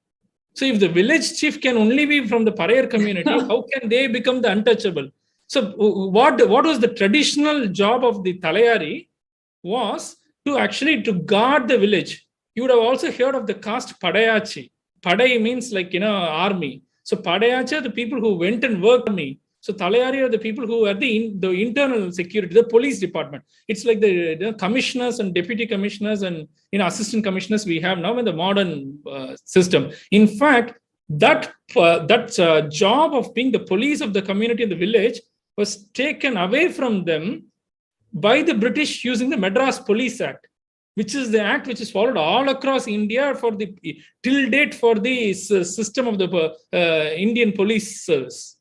So if the village chief can only be from the Parayar community, how can they become the untouchable? So what was the traditional job of the Talayari was to guard the village. You would have also heard of the caste Padayachi. Padai means army. So Padayachi are the people who went and worked me. So Talayari are the people who are the internal security, the police department. It's like the commissioners and deputy commissioners and assistant commissioners we have now in the modern system. In fact, that job of being the police of the community in the village was taken away from them by the British using the Madras Police Act, which is the act which is followed all across India till date for the system of the Indian police service.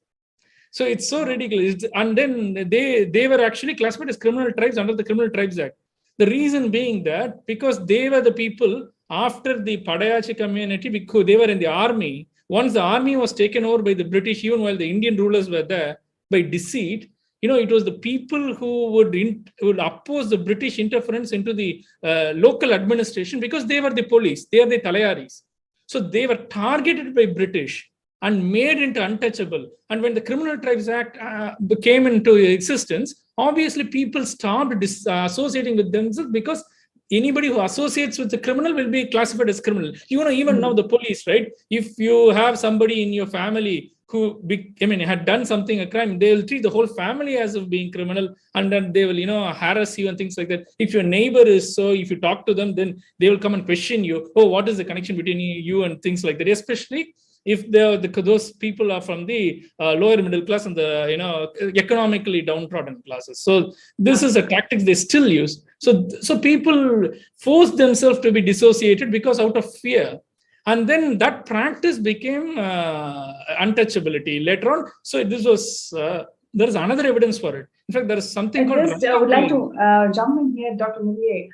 So it's so ridiculous. And then they were actually classified as criminal tribes under the Criminal Tribes Act. The reason being that because they were the people after the Padayachi community, because they were in the army. Once the army was taken over by the British, even while the Indian rulers were there, by deceit, it was the people who would oppose the British interference into the local administration because they were the police, they are the Talayaris. So they were targeted by British and made into untouchable. And when the Criminal Tribes Act came into existence, obviously people stopped associating with themselves because anybody who associates with the criminal will be classified as criminal. Even now the police, right? If you have somebody in your family who had done something, a crime, they will treat the whole family as of being criminal, and then they will harass you and things like that. If your neighbor is so, if you talk to them, then they will come and question you. Oh, what is the connection between you and things like that? Especially if those people are from the lower middle class and the economically downtrodden classes. So this is a tactic they still use. So people force themselves to be dissociated because out of fear. And then that practice became untouchability later on. So this was, there is another evidence for it. In fact, there is something called... I would like to jump in here, Dr. Mulie.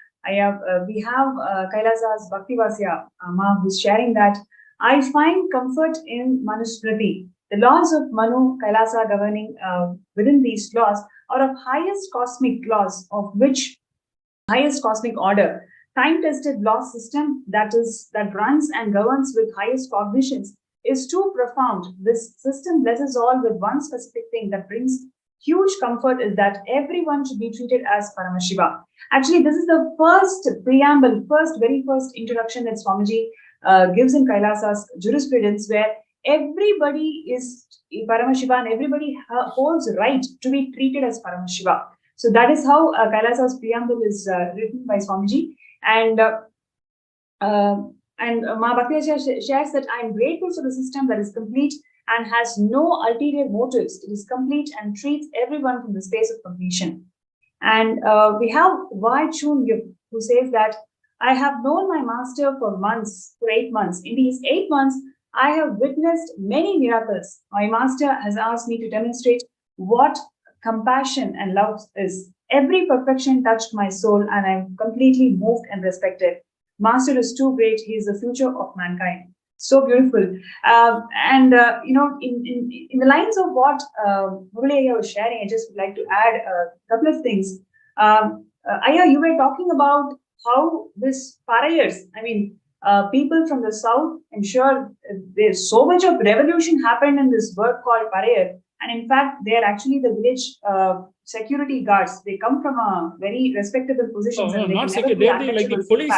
We have Kailasa's Bhaktivasya Ma, who's sharing that I find comfort in Manusmriti. The laws of Manu, Kailasa governing within these laws are of highest cosmic laws, of which highest cosmic order, time-tested law system that runs and governs with highest cognitions is too profound. This system blesses all with one specific thing that brings huge comfort, is that everyone should be treated as Paramashiva. Actually, this is the first preamble, very first introduction that Swamiji gives in Kailasa's jurisprudence, where everybody is Paramashiva and everybody holds right to be treated as Paramashiva. So that is how Kailasa's preamble is written by Swamiji. And Ma Bhaktivasya shares that I am grateful for the system that is complete and has no ulterior motives. It is complete and treats everyone from the space of completion. And we have Wai Chun Yup, who says that I have known my master for 8 months. In these 8 months, I have witnessed many miracles. My master has asked me to demonstrate what compassion and love is. Every perfection touched my soul, and I'm completely moved and respected. Master is too great. He is the future of mankind. So beautiful. In the lines of what Murali was sharing, I just would like to add a couple of things. Aya, you were talking about how this Parayars, people from the south, I'm sure there's so much of revolution happened in this work called Parayar. And in fact, they are actually the village security guards. They come from a very respectable positions. Not security, they're like the police.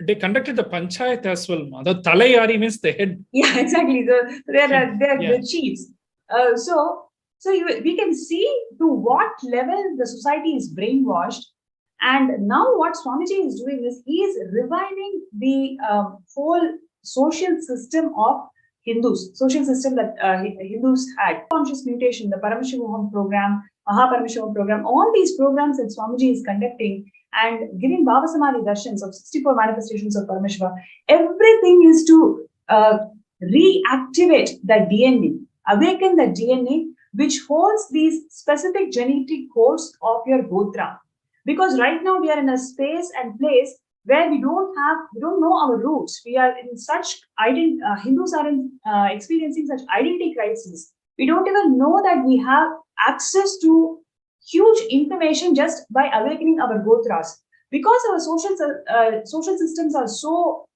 they conducted the panchayat as well. The Talayari means the head. Yeah, exactly. They're the chiefs. We can see to what level the society is brainwashed. And now what Swamiji is doing is he is reviving the whole social system of Hindus, social system that Hindus had. Conscious mutation, the Paramashivam program, Paramashivam program, all these programs that Swamiji is conducting and giving Bhava Samadhi Darshans of 64 manifestations of Paramashiva, everything is to reactivate the DNA, awaken the DNA which holds these specific genetic codes of your Gotra. Because right now we are in a space and place where we don't know our roots. We are in such Hindus are experiencing such identity crisis. We don't even know that we have access to huge information just by awakening our Gotras. Because our social systems are so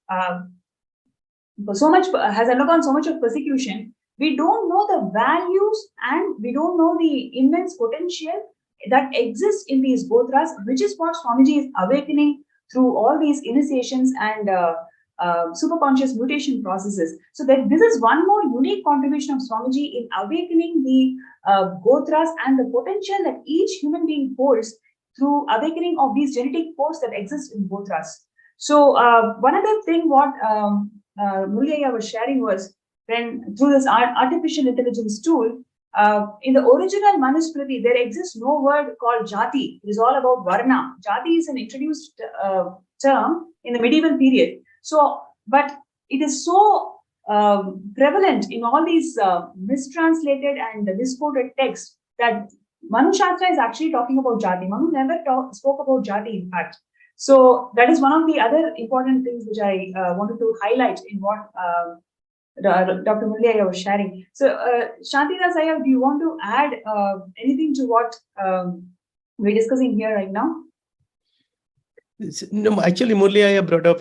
much has undergone so much of persecution, we don't know the values and we don't know the immense potential that exists in these Gotras, which is what Swamiji is awakening through all these initiations and superconscious mutation processes. So that this is one more unique contribution of Swamiji in awakening the Gotras and the potential that each human being holds through awakening of these genetic codes that exist in Gotras. So one other thing what Murliaya was sharing was when through this artificial intelligence tool, in the original Manusmriti, there exists no word called Jati. It is all about Varna. Jati is an introduced term in the medieval period. So, but it is so prevalent in all these mistranslated and misquoted texts that Manu Shastra is actually talking about Jati. Manu never spoke about Jati, in fact. So that is one of the other important things which I wanted to highlight in what Dr. Murliaya was sharing. So, Shantidas Iyer, do you want to add anything to what we're discussing here right now? No, actually, Murliaya brought up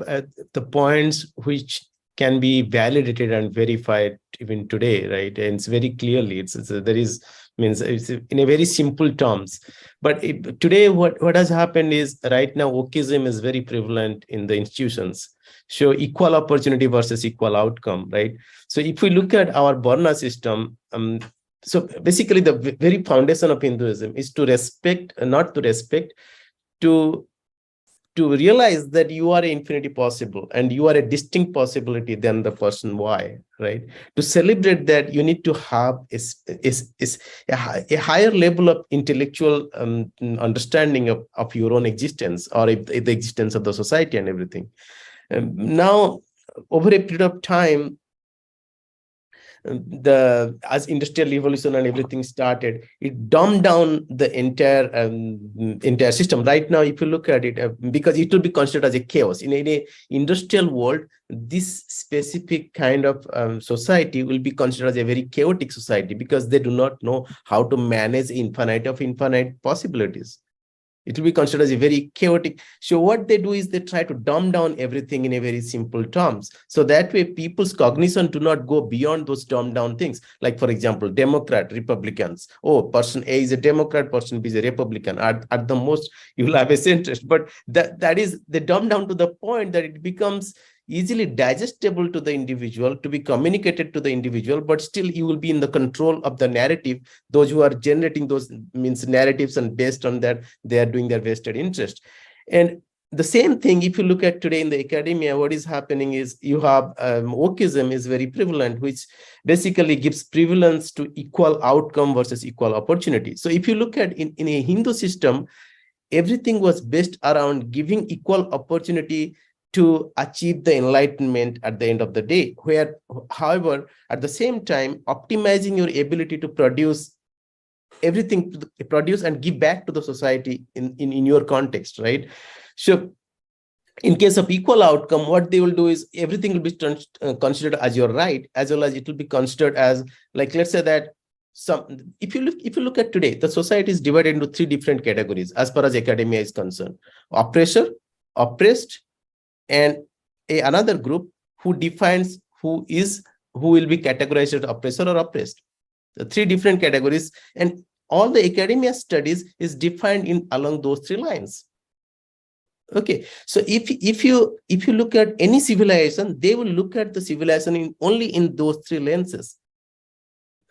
the points which can be validated and verified even today, right? And it's very clearly, it's in a very simple terms. But today, what has happened is right now, wokeism is very prevalent in the institutions. So equal opportunity versus equal outcome, right? So if we look at our Varna system, so basically the very foundation of Hinduism is to respect, not to respect, to realize that you are infinity possible and you are a distinct possibility than the person Y, right? To celebrate that, you need to have a higher level of intellectual understanding of your own existence or the existence of the society and everything. Now, over a period of time, as industrial revolution and everything started, it dumbed down the entire system. Right now, if you look at it, because it will be considered as a chaos in an industrial world, this specific kind of society will be considered as a very chaotic society because they do not know how to manage infinite possibilities. It will be considered as a very chaotic. So what they do is they try to dumb down everything in a very simple terms. So that way people's cognition do not go beyond those dumbed down things. Like, for example, Democrat, Republicans. Oh, person A is a Democrat, person B is a Republican. At the most, you will have a centrist. But that is, they dumb down to the point that it becomes easily digestible to the individual, to be communicated to the individual, but still you will be in the control of the narrative. Those who are generating those narratives, and based on that, they are doing their vested interest. And the same thing, if you look at today in the academia, what is happening is you have wokeism is very prevalent, which basically gives prevalence to equal outcome versus equal opportunity. So if you look at in a Hindu system, everything was based around giving equal opportunity to achieve the enlightenment at the end of the day, where, however, at the same time, optimizing your ability to produce everything, produce and give back to the society in your context, right? So in case of equal outcome, what they will do is everything will be considered as your right, as well as it will be considered as, like, let's say that if you look at today, the society is divided into 3 different categories as far as academia is concerned: oppressor, oppressed, and another group who defines who will be categorized as oppressor or oppressed. The 3 different categories, and all the academia studies is defined along those 3 lines. Okay, so if you look at any civilization, they will look at the civilization only in those three lenses.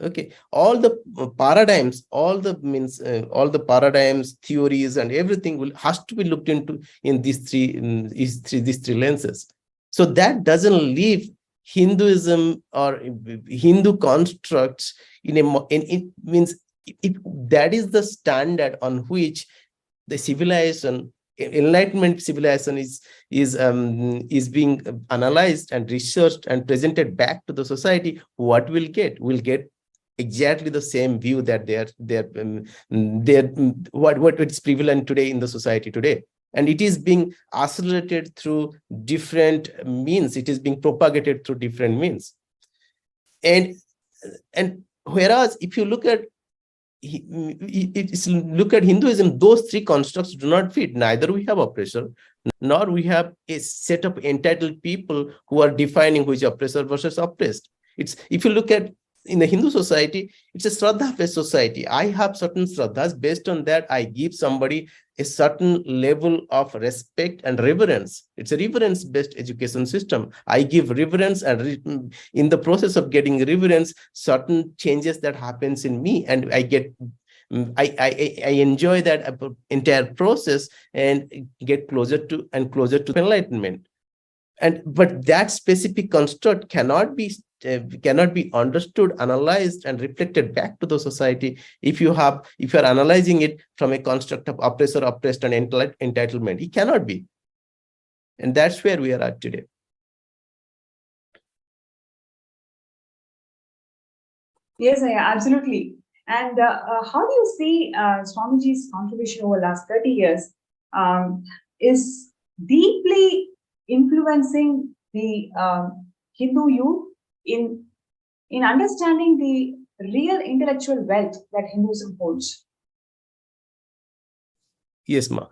Okay, all the paradigms, all the paradigms, theories, and everything has to be looked into in these three lenses. So that doesn't leave Hinduism or Hindu constructs that is the standard on which the civilization, enlightenment civilization, is being analyzed and researched and presented back to the society. What we'll get exactly the same view that what is prevalent today in the society today. And it is being accelerated through different means. It is being propagated through different means. And whereas if you look at Hinduism, those three constructs do not fit. Neither we have oppressor, nor we have a set of entitled people who are defining who is oppressor versus oppressed. If you look at in the Hindu society, it's a Shraddha-based society. I have certain Shraddhas. Based on that, I give somebody a certain level of respect and reverence. It's a reverence-based education system. I give reverence, and in the process of getting reverence, certain changes that happens in me, and I get I enjoy that entire process and get closer to enlightenment. But that specific construct cannot be understood, analyzed, and reflected back to the society if you are analyzing it from a construct of oppressor, oppressed, and entitlement. It cannot be. And that's where we are at today. Yes, absolutely. And how do you see Swamiji's contribution over the last 30 years is deeply influencing the Hindu youth in understanding the real intellectual wealth that Hinduism holds? Yes, ma.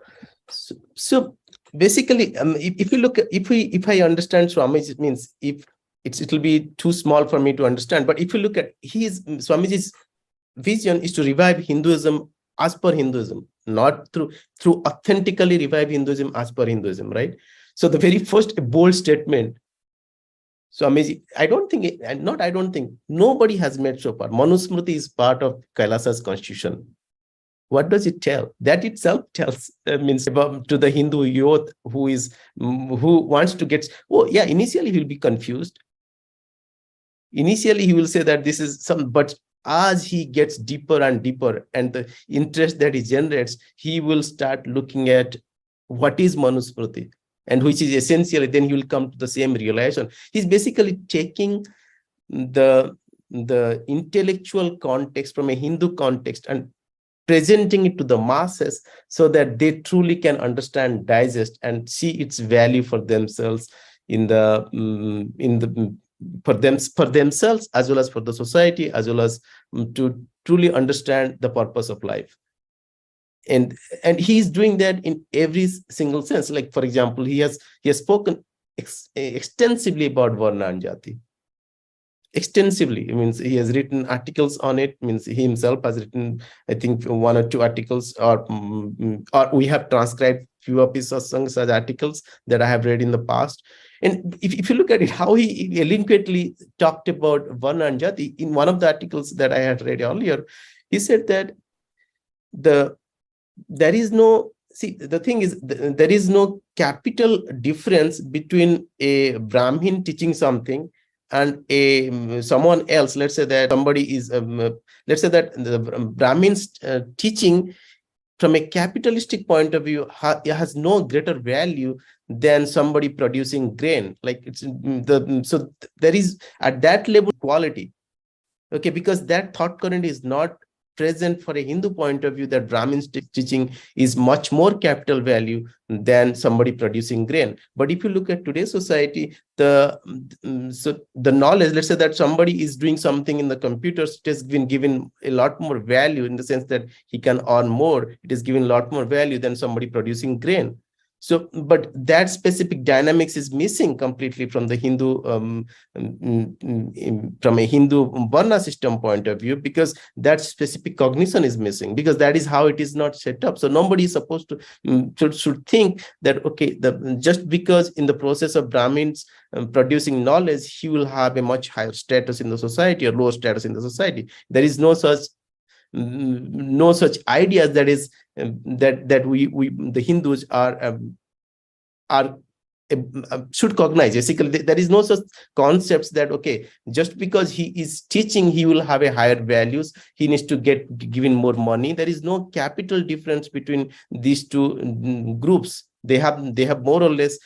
So basically, if you look, if I understand Swamiji, it means it will be too small for me to understand. But if you look at Swamiji's vision is to revive Hinduism as per Hinduism, not through authentically revive Hinduism as per Hinduism, right? So the very first bold statement, Swamiji, nobody has made so far. Manusmriti is part of Kailasa's constitution. What does it tell? That itself tells means about to the Hindu youth who wants to get. Oh yeah, initially he'll be confused. Initially he will say that this is but as he gets deeper and deeper, and the interest that he generates, he will start looking at what is Manusmriti, and which is essentially, then he will come to the same realization. He's basically taking the intellectual context from a Hindu context and presenting it to the masses so that they truly can understand, digest, and see its value for themselves for themselves, as well as for the society, as well as to truly understand the purpose of life. And he's doing that in every single sense. Like, for example, he has spoken extensively about Varna and Jati. Extensively. It means he has written articles on it. It means he himself has written, I think, 1 or 2 articles, or we have transcribed few of his songs as articles that I have read in the past. And if you look at it, how he eloquently talked about Varna and Jati, in one of the articles that I had read earlier, he said that there is no capital difference between a Brahmin teaching something and someone else. Let's say that somebody is let's say that the Brahmin's teaching from a capitalistic point of view has no greater value than somebody producing grain. Like so there is at that level quality. Okay, because that thought current is not present for a Hindu point of view, that Brahmin's teaching is much more capital value than somebody producing grain. But if you look at today's society, the knowledge, let's say that somebody is doing something in the computers, it has been given a lot more value, in the sense that he can earn more. It is given a lot more value than somebody producing grain. So, but that specific dynamics is missing completely from the Hindu, from a Hindu Varna system point of view, because that specific cognition is missing, because that is how it is not set up. So nobody is supposed to should think that, okay, just because in the process of Brahmins producing knowledge, he will have a much higher status in the society or lower status in the society. There is no such ideas that is that we the Hindus are should cognize. Basically, there is no such concepts that, okay, just because he is teaching, he will have a higher values, he needs to get given more money. There is no capital difference between these two groups. They have more or less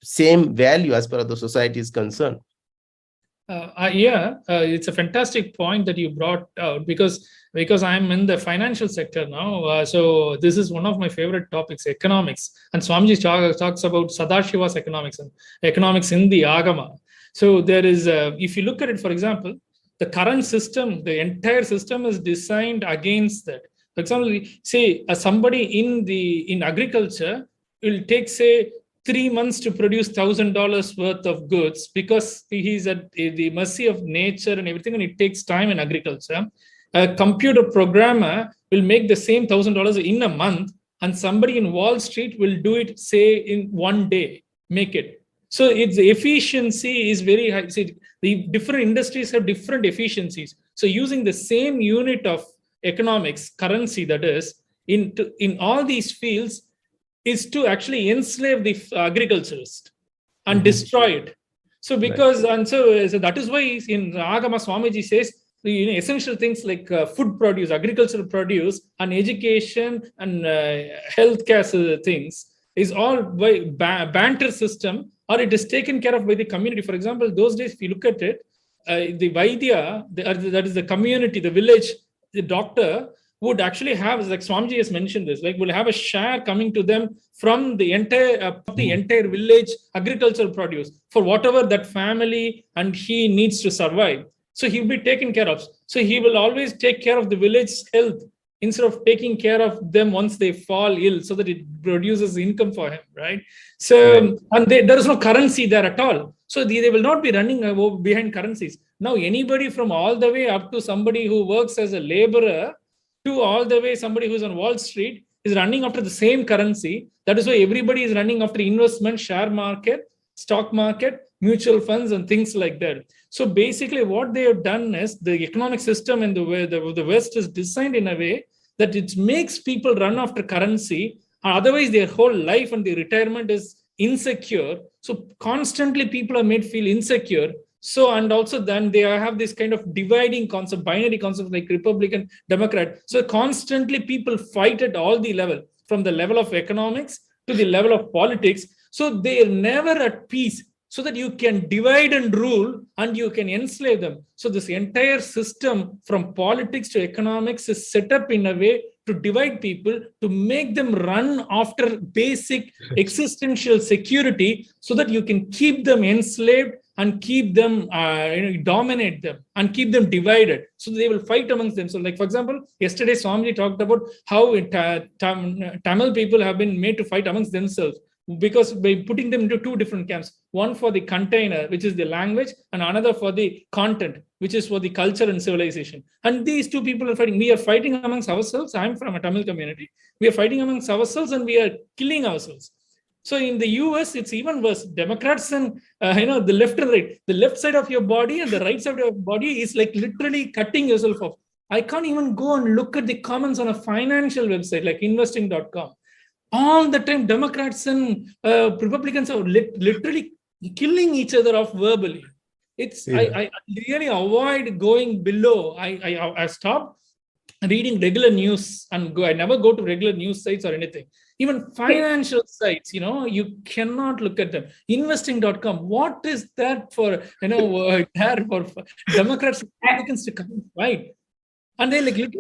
same value as far as the society is concerned. It's a fantastic point that you brought out, because I'm in the financial sector now. So this is one of my favorite topics, economics. And Swamiji talks about Sadashiva's economics and economics in the Agama. So there is, if you look at it, for example, the current system, the entire system is designed against that. For example, say somebody in agriculture will take, say, 3 months to produce $1,000 worth of goods, because he's at the mercy of nature and everything, and it takes time in agriculture. A computer programmer will make the same $1,000 in a month, and somebody in Wall Street will do it, say, in 1 day, make it. So its efficiency is very high. See, the different industries have different efficiencies. So using the same unit of economics, currency, that is, in all these fields, is to actually enslave the agriculturist and destroy it. So because, and so that is why in Agama Swamiji says, essential things like food produce, agricultural produce, and education and healthcare things is all by banter system, or it is taken care of by the community. For example, those days, if you look at it, the Vaidya, that is the community, the village, the doctor would actually have, like Swamiji has mentioned this, like will have a share coming to them from the entire village agricultural produce for whatever that family and he needs to survive. So he will be taken care of. So he will always take care of the village's health instead of taking care of them once they fall ill, so that it produces income for him, right? So, and there is no currency there at all. So they will not be running behind currencies. Now, anybody from all the way up to somebody who works as a laborer, to all the way somebody who's on Wall Street is running after the same currency. That is why everybody is running after investment, share market, stock market, mutual funds, and things like that. So basically what they have done is the economic system in the West is designed in a way that it makes people run after currency. Otherwise, their whole life and their retirement is insecure. So constantly people are made feel insecure. So, and also then they have this kind of dividing concept, binary concept like Republican, Democrat. So constantly people fight at all the level, from the level of economics to the level of politics. So they are never at peace, so that you can divide and rule and you can enslave them. So this entire system from politics to economics is set up in a way to divide people, to make them run after basic existential security, so that you can keep them enslaved and keep them, dominate them and keep them divided. So they will fight amongst them. So like, for example, yesterday Swamiji talked about how Tamil people have been made to fight amongst themselves, because by putting them into two different camps, one for the container, which is the language, and another for the content, which is for the culture and civilization. And these two people are fighting. We are fighting amongst ourselves. I'm from a Tamil community. We are fighting amongst ourselves and we are killing ourselves. So in the US, it's even worse. Democrats and the left and right, the left side of your body and the right side of your body is like literally cutting yourself off. I can't even go and look at the comments on a financial website like investing.com. All the time, Democrats and Republicans are literally killing each other off verbally. I really avoid going below. I stopped reading regular news and I never go to regular news sites or anything. Even financial sites, you cannot look at them. Investing.com, what is that for, there for Democrats and Republicans to come and fight? And they like literally